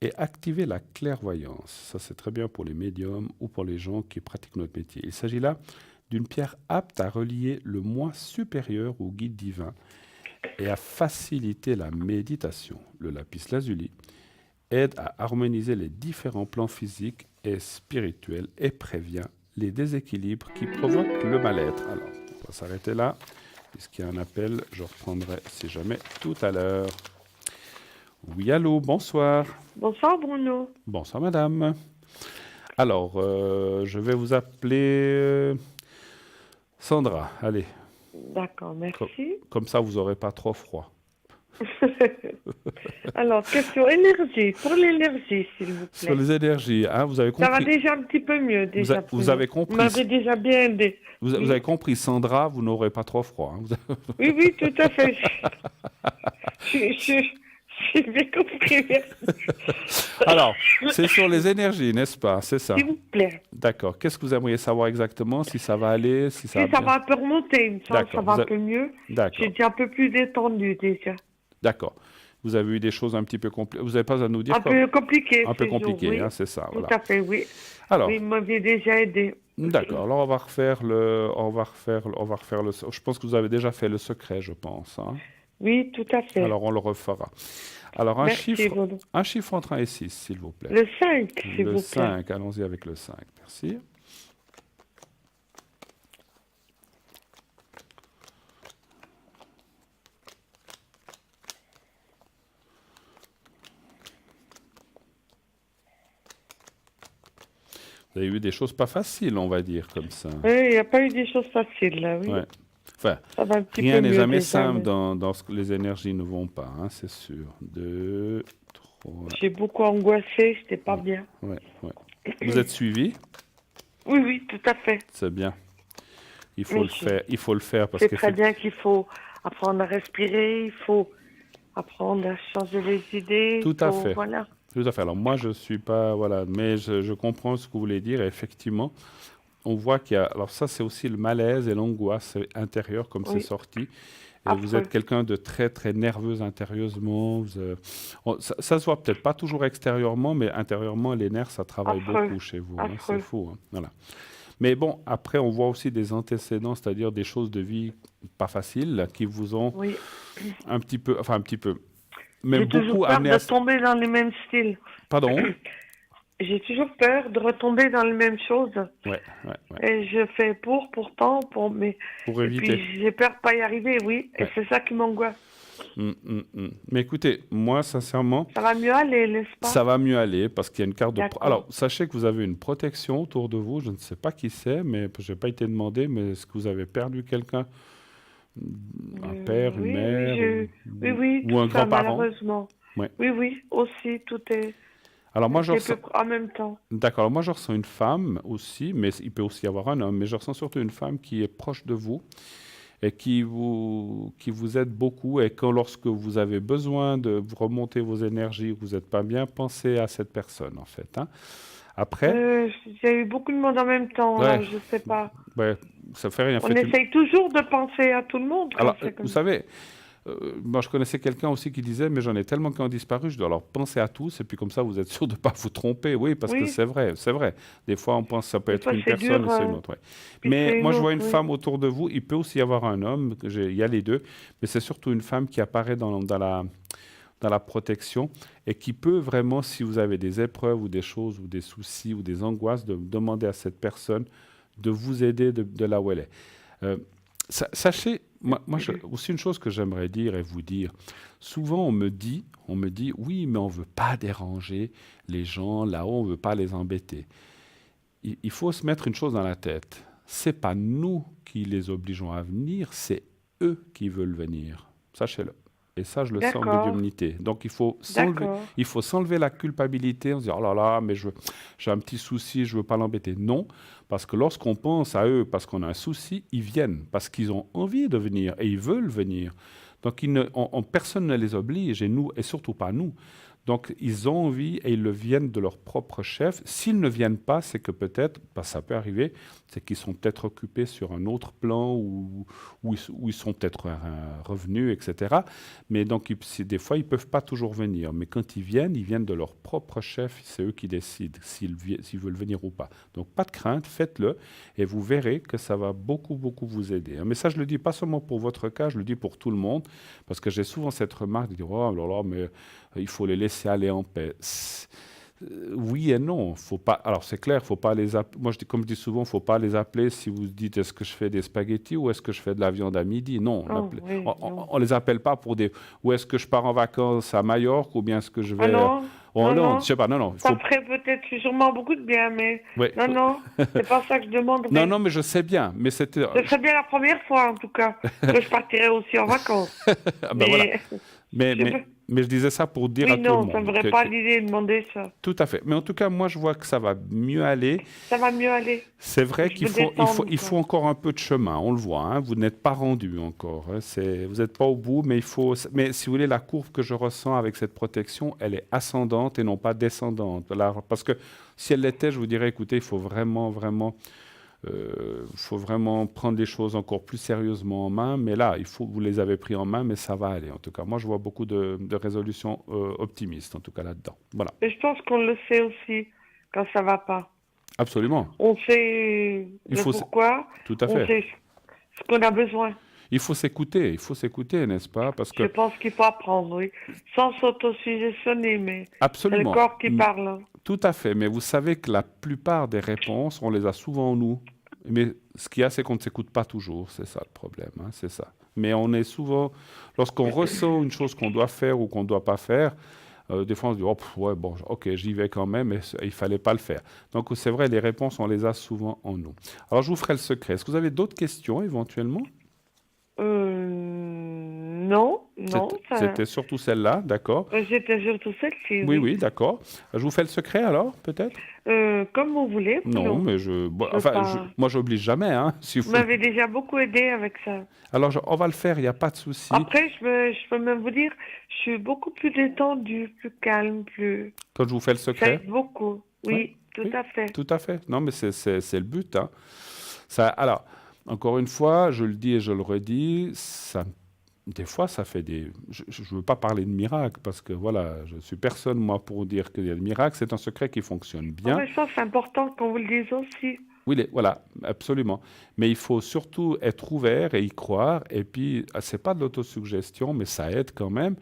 et activer la clairvoyance. Ça, c'est très bien pour les médiums ou pour les gens qui pratiquent notre métier. Il s'agit là d'une pierre apte à relier le moi supérieur au guide divin et à faciliter la méditation. Le lapis lazuli aide à harmoniser les différents plans physiques et spirituels et prévient les déséquilibres qui provoquent le mal-être. Alors, on va s'arrêter là. Puisqu'il y a un appel, je reprendrai si jamais tout à l'heure. Oui, allô, bonsoir. Bonsoir Bruno. Bonsoir madame. Alors, je vais vous appeler Sandra. Allez. D'accord, merci. Comme ça, vous n'aurez pas trop froid. Alors, question énergie, pour l'énergie, s'il vous plaît. Sur les énergies, hein, vous avez compris. Ça va déjà un petit peu mieux. Déjà vous avez compris. Vous m'avez déjà bien aidé. Vous avez compris, Sandra, vous n'aurez pas trop froid. Hein. Oui, oui, tout à fait. J'ai bien compris. Alors, c'est sur les énergies, n'est-ce pas? C'est ça. S'il vous plaît. D'accord. Qu'est-ce que vous aimeriez savoir exactement? Si ça va aller, si ça va ça va un peu remonter, il me semble. Ça va un peu mieux. D'accord. J'ai été un peu plus détendue déjà. D'accord. Vous avez eu des choses un petit peu compliquées. Vous n'avez pas à nous dire. Un peu compliqué. Un peu compliqué, oui. Hein, c'est ça. Tout à fait, oui. Alors. Oui, il m'avait déjà aidé. D'accord. Alors on va refaire le. Je pense que vous avez déjà fait le secret, je pense. Hein. Oui, tout à fait. Alors on le refera. Alors un chiffre entre 1 et 6, s'il vous plaît. Le 5, s'il vous plaît. Le 5. Allons-y avec le 5. Merci. Vous avez eu des choses pas faciles, on va dire, comme ça. Oui, il n'y a pas eu des choses faciles, là, oui. Ouais. Enfin, rien n'est jamais simple dans ce que les énergies ne vont pas, hein, c'est sûr. 2, 3... J'ai beaucoup angoissé, je n'étais pas bien. Ouais. Vous êtes suivi? Oui, oui, tout à fait. C'est bien. Il faut le faire parce que... C'est très bien qu'il faut apprendre à respirer, il faut apprendre à changer les idées. Tout à fait. Voilà. Tout à fait. Alors moi, je ne suis pas... Voilà, mais je comprends ce que vous voulez dire. Et effectivement, on voit qu'il y a... Alors ça, c'est aussi le malaise et l'angoisse intérieure, comme c'est sorti. Et vous êtes quelqu'un de très, très nerveuse intérieurement. Ça se voit peut-être pas toujours extérieurement, mais intérieurement, les nerfs, ça travaille beaucoup chez vous. Hein, c'est fou. Hein, voilà. Mais bon, après, on voit aussi des antécédents, c'est-à-dire des choses de vie pas faciles qui vous ont un petit peu... Enfin, un petit peu... J'ai toujours peur de tomber dans les mêmes styles. Pardon? J'ai toujours peur de retomber dans les mêmes choses. Ouais. Et je fais pourtant, mais... Pour éviter. Et puis j'ai peur de pas y arriver, oui. Et c'est ça qui m'angoisse. Mais écoutez, moi, sincèrement... Ça va mieux aller, n'est-ce pas? Ça va mieux aller parce qu'il y a une carte de... Alors, sachez que vous avez une protection autour de vous. Je ne sais pas qui c'est, mais je n'ai pas été demandé, mais est-ce que vous avez perdu quelqu'un? Un père, une mère, ou un grand-parent. Malheureusement. Oui, aussi, tout est... Alors moi, je ressens... en même temps. D'accord, moi je ressens une femme aussi, mais il peut aussi y avoir un homme, mais je ressens surtout une femme qui est proche de vous et qui vous aide beaucoup et que lorsque vous avez besoin de remonter vos énergies, vous n'êtes pas bien, pensez à cette personne en fait. Hein. Après... J'ai eu beaucoup de monde en même temps, je ne sais pas. Ouais, ça fait rien. On essaye toujours de penser à tout le monde. Alors, vous savez... moi, je connaissais quelqu'un aussi qui disait, mais j'en ai tellement qui ont disparu, je dois alors penser à tous, et puis comme ça, vous êtes sûr de ne pas vous tromper. Oui, parce que c'est vrai. Des fois, on pense que ça peut être une personne, c'est une autre. Ouais. Mais moi, je vois une femme autour de vous. Il peut aussi y avoir un homme, il y a les deux, mais c'est surtout une femme qui apparaît dans la protection et qui peut vraiment, si vous avez des épreuves ou des choses ou des soucis ou des angoisses, de demander à cette personne de vous aider de là où elle est. Sachez, Aussi une chose que j'aimerais dire et vous dire, souvent on me dit, oui, mais on ne veut pas déranger les gens là-haut, on ne veut pas les embêter. Il faut se mettre une chose dans la tête, c'est pas nous qui les obligeons à venir, c'est eux qui veulent venir, sachez-le. Et ça, je le sens en médiumnité. Donc, il faut s'enlever la culpabilité, en se disant, oh là là, mais j'ai un petit souci, je ne veux pas l'embêter. Non, parce que lorsqu'on pense à eux, parce qu'on a un souci, ils viennent, parce qu'ils ont envie de venir et ils veulent venir. Donc, personne ne les oblige, et nous, et surtout pas nous. Donc, ils ont envie et ils le viennent de leur propre chef. S'ils ne viennent pas, c'est que peut-être, ça peut arriver, c'est qu'ils sont peut-être occupés sur un autre plan ou ils sont peut-être revenus, etc. Mais donc, des fois, ils ne peuvent pas toujours venir. Mais quand ils viennent de leur propre chef. C'est eux qui décident s'ils veulent venir ou pas. Donc, pas de crainte, faites-le et vous verrez que ça va beaucoup, beaucoup vous aider. Mais ça, je le dis pas seulement pour votre cas, je le dis pour tout le monde parce que j'ai souvent cette remarque de dire « Oh là là, mais il faut les laisser aller en paix ». Oui et non, faut pas. Alors c'est clair, faut pas les appeler. Moi, comme je dis souvent, faut pas les appeler si vous dites est-ce que je fais des spaghettis ou est-ce que je fais de la viande à midi. Non, on les appelle pas pour des. Ou est-ce que je pars en vacances à Majorque ou bien est-ce que je vais. Non, je sais pas. Non. Ça ferait peut-être sûrement beaucoup de bien, mais non, c'est pas ça que je demande. Non, mais je sais bien, mais c'était. Ce serait bien la première fois en tout cas que je partirais aussi en vacances. Mais je disais ça pour dire à tout le monde. Non, ça ne me pas l'idée de demander ça. Tout à fait. Mais en tout cas, moi, je vois que ça va mieux aller. Ça va mieux aller. C'est vrai qu'il faut encore un peu de chemin. On le voit. Hein. Vous n'êtes pas rendu encore. Hein. Vous n'êtes pas au bout, mais Mais si vous voulez, la courbe que je ressens avec cette protection, elle est ascendante et non pas descendante. Parce que si elle l'était, je vous dirais, écoutez, il faut vraiment prendre les choses encore plus sérieusement en main. Mais là, vous les avez pris en main, mais ça va aller. En tout cas, moi, je vois beaucoup de résolutions optimistes, en tout cas là-dedans. Voilà. Et je pense qu'on le sait aussi quand ça va pas. Absolument. On sait pourquoi. Tout à fait. On sait ce qu'on a besoin. Il faut s'écouter, n'est-ce pas? Parce que je pense qu'il faut apprendre, oui. Sans s'autosuggestionner, mais absolument. C'est le corps qui parle. Hein. Tout à fait, mais vous savez que la plupart des réponses, on les a souvent en nous. Mais ce qu'il y a, c'est qu'on ne s'écoute pas toujours, c'est ça le problème, hein, c'est ça. Mais on est souvent, lorsqu'on ressent une chose qu'on doit faire ou qu'on ne doit pas faire, des fois on se dit, ok, j'y vais quand même, mais il ne fallait pas le faire. Donc c'est vrai, les réponses, on les a souvent en nous. Alors je vous ferai le secret. Est-ce que vous avez d'autres questions éventuellement? Non. C'était surtout celle-là, d'accord. C'était surtout celle-ci. Oui, d'accord. Je vous fais le secret alors, peut-être? Comme vous voulez. Non, mais moi, j'oblige jamais. Hein, si vous m'avez déjà beaucoup aidé avec ça. Alors, on va le faire, il n'y a pas de souci. Après, je peux même vous dire, je suis beaucoup plus détendue, plus calme, plus... Quand je vous fais le secret? Ça aide beaucoup, oui, tout à fait. Tout à fait. Non, mais c'est le but. Hein. Alors, encore une fois, je le dis et je le redis, des fois, ça fait des... Je ne veux pas parler de miracle parce que, voilà, je ne suis personne, moi, pour dire qu'il y a des miracles. C'est un secret qui fonctionne bien. Mais je pense que c'est important qu'on vous le dise aussi. Oui, voilà, absolument. Mais il faut surtout être ouvert et y croire. Et puis, ce n'est pas de l'autosuggestion, mais ça aide quand même.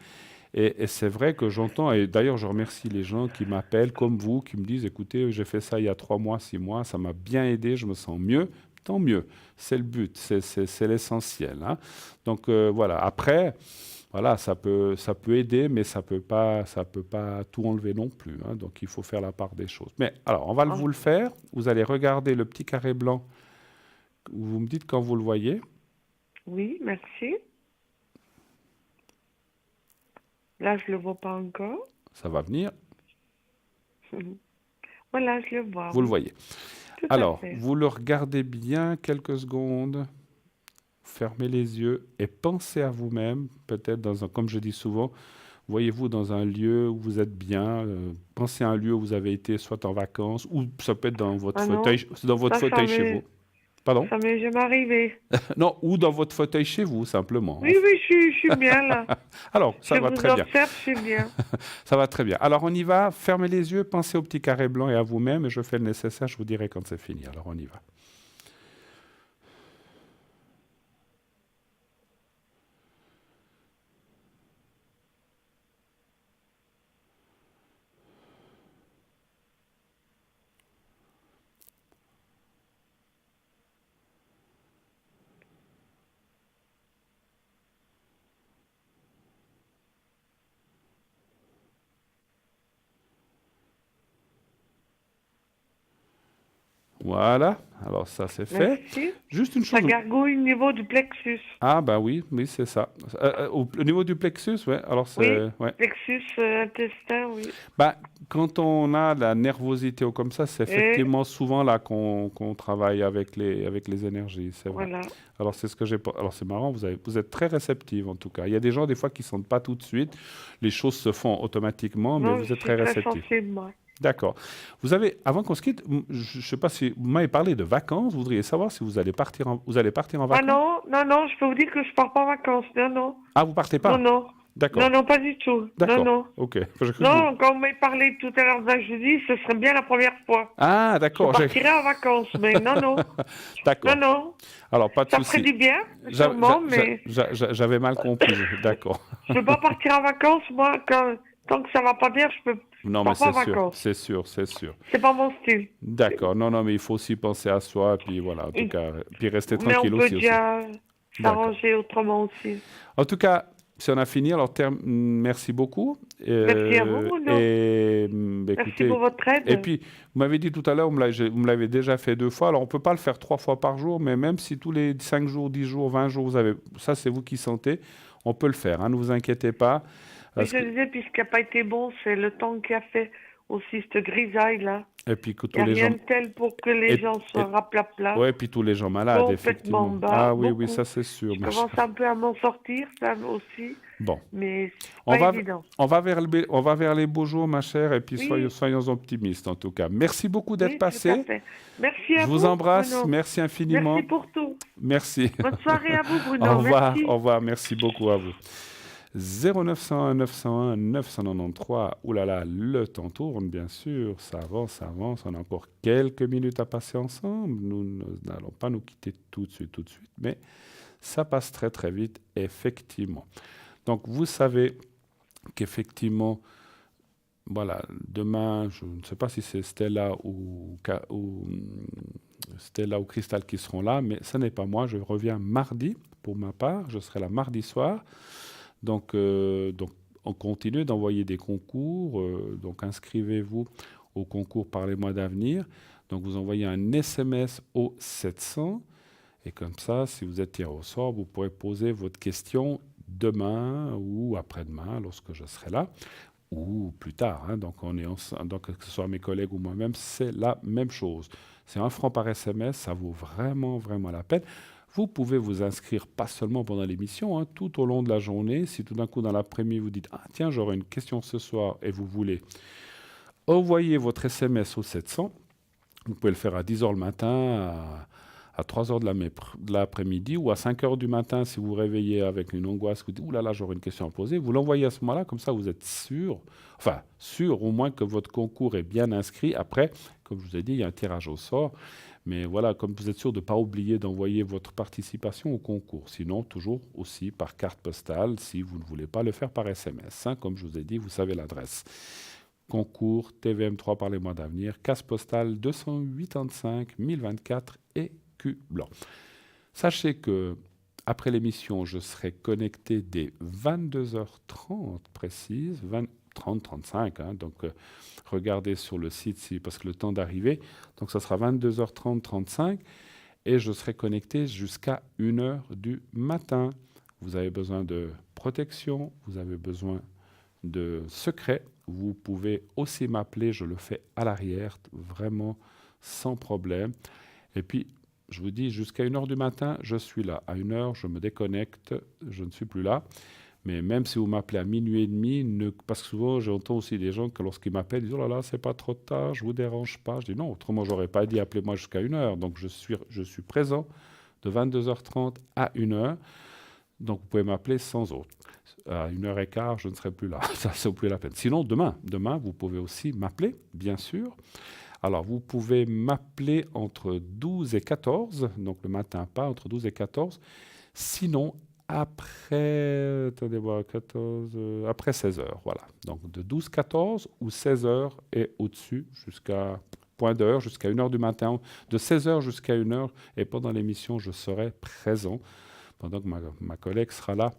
Et c'est vrai que j'entends, et d'ailleurs, je remercie les gens qui m'appellent, comme vous, qui me disent, écoutez, j'ai fait ça il y a 3 mois, 6 mois, ça m'a bien aidé, je me sens mieux. Tant mieux, c'est le but, c'est l'essentiel. Hein. Donc voilà. Après, voilà, ça peut aider, mais ça peut pas tout enlever non plus. Hein. Donc il faut faire la part des choses. Mais alors, on va vous le faire. Vous allez regarder le petit carré blanc. Vous me dites quand vous le voyez. Oui, merci. Là, je le vois pas encore. Ça va venir. Voilà, je le vois. Vous le voyez. Alors, vous le regardez bien quelques secondes, fermez les yeux et pensez à vous-même, peut-être comme je dis souvent, voyez-vous dans un lieu où vous êtes bien, pensez à un lieu où vous avez été soit en vacances, ou ça peut être dans votre fauteuil chez vous. Pardon? Ça m'est jamais arrivé. Non, ou dans votre fauteuil chez vous, simplement. Oui, je suis bien là. Alors, ça va très bien. Je suis bien. Ça va très bien. Alors, on y va. Fermez les yeux, pensez au petit carré blanc et à vous-même. Et je fais le nécessaire, je vous dirai quand c'est fini. Alors, on y va. Voilà, alors ça c'est fait. Merci. Juste une chose. Ça gargouille au niveau du plexus. Ah bah oui, c'est ça. Au niveau du plexus, ouais. Alors c'est, Oui, ouais. plexus intestin, oui. Bah, quand on a la nervosité ou comme ça, c'est effectivement souvent là qu'on travaille avec les énergies, c'est vrai. Voilà. Alors c'est ce que j'ai pas. Alors c'est marrant, vous êtes très réceptive en tout cas. Il y a des gens des fois qui sentent pas tout de suite, les choses se font automatiquement, mais Non, vous je êtes suis très très réceptive. sensible, moi. D'accord. Vous avez, avant qu'on se quitte, je ne sais pas si vous m'avez parlé de vacances. Vous voudriez savoir si vous allez partir en Ah vacances. non, je peux vous dire que je pars pas en vacances. Non. Ah, vous partez pas? Non. D'accord. Non, pas du tout. D'accord. Non. Ok. J'ai cru que Non, quand vous m'avez parlé tout à l'heure d'un jeudi, ce serait bien la première fois. Ah, d'accord. Je partirai en vacances, mais non. D'accord. Non. Alors, pas de Ça souci. ferait du bien, sûrement, mais J'avais mal compris. D'accord. je peux pas partir en vacances, moi, tant que ça va pas bien, je peux Non, mais pas en c'est sûr. vacances. C'est sûr. C'est pas mon style. D'accord. Non, mais il faut aussi penser à soi, puis voilà, en tout cas, puis rester Mais tranquille on peut aussi. déjà s'arranger autrement aussi. En tout cas, si on a fini, alors merci beaucoup. Merci à vous, Bruno. Écoutez, Merci pour votre aide. Et puis, vous m'avez dit tout à l'heure, vous me l'avez déjà fait 2 fois. Alors, on ne peut pas le faire 3 fois par jour, mais même si tous les 5 jours, 10 jours, 20 jours, vous avez, ça c'est vous qui sentez, on peut le faire. Hein, ne vous inquiétez pas. Mais je disais, puis ce qui n'a pas été bon, c'est le temps qui a fait aussi cette grisaille-là. Et puis que Il n'y tous a les rien gens... de tel pour que les gens soient raplapla. Oui, puis tous les gens malades, Complètement effectivement. bas, Ah oui, beaucoup. ça c'est sûr. Je commence un peu à m'en sortir, ça aussi. Bon. Mais c'est pas évident. On va vers les beaux jours, ma chère, et puis Oui. soyons optimistes en tout cas. Merci beaucoup d'être Oui, passé. tout à fait. Merci à vous. Je vous embrasse, Bruno. merci infiniment. Merci pour tout. Merci. Bonne soirée à vous, Bruno. Au revoir, Merci. au revoir, merci beaucoup à vous. 0901 901 993. Ouh là là, le temps tourne, bien sûr. Ça avance. On a encore quelques minutes à passer ensemble. Nous n'allons pas nous quitter tout de suite, mais ça passe très très vite, effectivement. Donc, vous savez qu'effectivement, voilà, demain, je ne sais pas si c'est Stella ou Cristal qui seront là, mais ce n'est pas moi. Je reviens mardi pour ma part. Je serai là mardi soir. Donc, on continue d'envoyer des concours. Donc, inscrivez-vous au concours Parlez-moi d'avenir. Donc, vous envoyez un SMS au 700. Et comme ça, si vous êtes tiré au sort, vous pourrez poser votre question demain ou après-demain, lorsque je serai là, ou plus tard. Hein. Donc, donc, que ce soit mes collègues ou moi-même, c'est la même chose. C'est 1 franc par SMS. Ça vaut vraiment, vraiment la peine. Vous pouvez vous inscrire pas seulement pendant l'émission, hein, tout au long de la journée. Si tout d'un coup, dans l'après-midi, vous dites « Ah tiens, j'aurai une question ce soir » et vous voulez envoyer votre SMS au 700, vous pouvez le faire à 10h le matin, à 3h de l'après-midi ou à 5h du matin si vous vous réveillez avec une angoisse, vous dites « Ouh là là, j'aurai une question à poser », vous l'envoyez à ce moment-là, comme ça vous êtes sûr au moins que votre concours est bien inscrit. Après, comme je vous ai dit, il y a un tirage au sort. Mais voilà, comme vous êtes sûr de ne pas oublier d'envoyer votre participation au concours. Sinon, toujours aussi par carte postale, si vous ne voulez pas le faire par SMS. Hein, comme je vous ai dit, vous savez l'adresse. Concours TVM3 Parlez-moi d'avenir, case postale 285 1024 écus blanc. Sachez que après l'émission, je serai connecté dès 22h30 précise, 30-35, hein, donc regardez sur le site parce que le temps d'arriver, donc ça sera 22h30, 35, et je serai connecté jusqu'à 1h du matin. Vous avez besoin de protection, vous avez besoin de secret, vous pouvez aussi m'appeler, je le fais à l'arrière, vraiment sans problème. Et puis, je vous dis, jusqu'à 1h du matin, je suis là. À 1h, je me déconnecte, je ne suis plus là. Mais même si vous m'appelez à minuit et demi, parce que souvent j'entends aussi des gens que lorsqu'ils m'appellent, ils disent « Oh là là, c'est pas trop tard, je vous dérange pas ». Je dis « Non, autrement j'aurais pas dit appelez-moi jusqu'à 1h ». Donc je suis présent de 22h30 à 1h. Donc vous pouvez m'appeler sans autre. À 1h15, je ne serai plus là. Ça ne vaut plus la peine. Sinon, demain, vous pouvez aussi m'appeler, bien sûr. Alors, vous pouvez m'appeler entre 12 et 14, donc le matin pas, entre 12 et 14. Sinon, après 16h, voilà. Donc de 12-14 ou 16h et au-dessus jusqu'à point d'heure, jusqu'à 1h du matin, de 16h jusqu'à 1h. Et pendant l'émission, je serai présent pendant que ma collègue sera là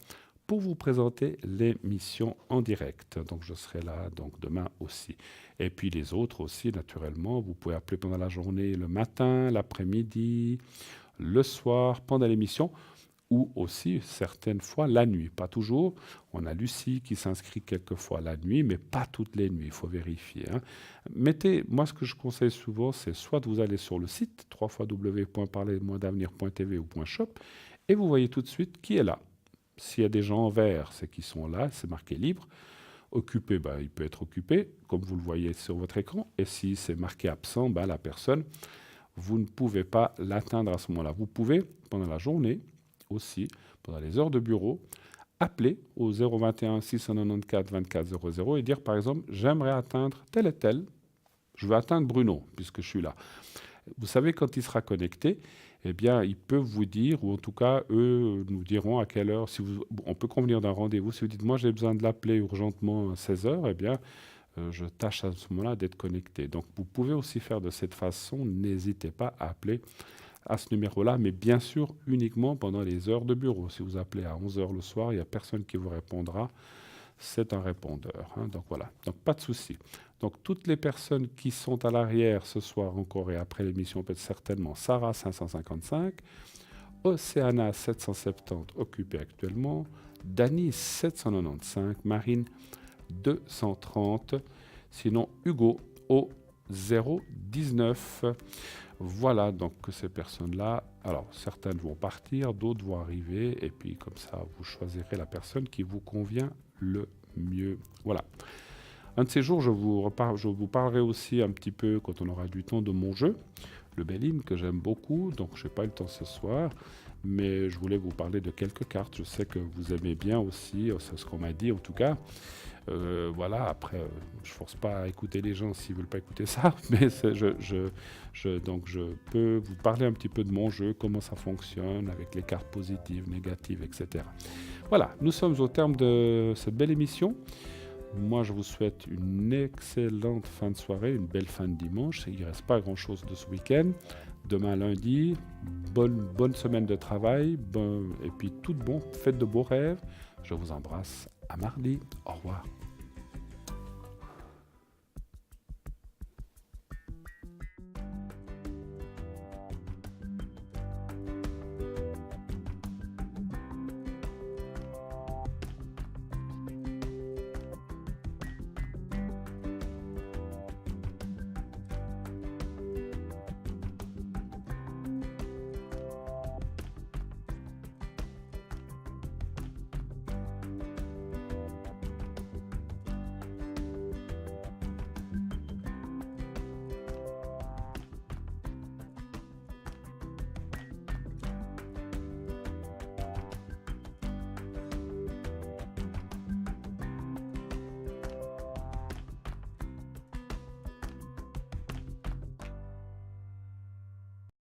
pour vous présenter l'émission en direct. Donc je serai là donc demain aussi. Et puis les autres aussi, naturellement, vous pouvez appeler pendant la journée, le matin, l'après-midi, le soir, pendant l'émission, ou aussi certaines fois la nuit. Pas toujours. On a Lucie qui s'inscrit quelquefois la nuit, mais pas toutes les nuits, il faut vérifier. Moi, ce que je conseille souvent, c'est soit vous allez sur le site, www.parlermoisdavenir.tv ou .shop, et vous voyez tout de suite qui est là. S'il y a des gens en vert, c'est qu'ils sont là, c'est marqué libre. Occupé, il peut être occupé, comme vous le voyez sur votre écran. Et si c'est marqué absent, la personne, vous ne pouvez pas l'atteindre à ce moment-là. Vous pouvez, pendant la journée, aussi, pendant les heures de bureau, appeler au 021 694 24 00 et dire, par exemple, j'aimerais atteindre tel et tel. Je veux atteindre Bruno, puisque je suis là. Vous savez, quand il sera connecté, eh bien, ils peuvent vous dire, ou en tout cas, eux nous diront à quelle heure, on peut convenir d'un rendez-vous. Si vous dites, moi, j'ai besoin de l'appeler urgentement à 16 heures, eh bien, je tâche à ce moment-là d'être connecté. Donc, vous pouvez aussi faire de cette façon. N'hésitez pas à appeler à ce numéro-là, mais bien sûr, uniquement pendant les heures de bureau. Si vous appelez à 11 heures le soir, il n'y a personne qui vous répondra. C'est un répondeur. Donc, voilà. Donc, pas de souci. Donc, toutes les personnes qui sont à l'arrière ce soir encore et après l'émission, peut-être certainement Sarah 555, Océana 770 occupée actuellement, Dany 795, Marine 230, sinon Hugo au 019. Voilà donc ces personnes-là. Alors, certaines vont partir, d'autres vont arriver, et puis comme ça, vous choisirez la personne qui vous convient le mieux. Voilà. Un de ces jours, je vous parlerai aussi un petit peu, quand on aura du temps, de mon jeu, le Bell-in, que j'aime beaucoup. Donc, je n'ai pas eu le temps ce soir, mais je voulais vous parler de quelques cartes. Je sais que vous aimez bien aussi, c'est ce qu'on m'a dit en tout cas. Voilà, après, je ne force pas à écouter les gens s'ils ne veulent pas écouter ça, mais donc je peux vous parler un petit peu de mon jeu, comment ça fonctionne, avec les cartes positives, négatives, etc. Voilà, nous sommes au terme de cette belle émission. Moi, je vous souhaite une excellente fin de soirée, une belle fin de dimanche. Il ne reste pas grand-chose de ce week-end. Demain, lundi, bonne semaine de travail, et puis tout bon, faites de beaux rêves. Je vous embrasse. À mardi. Au revoir.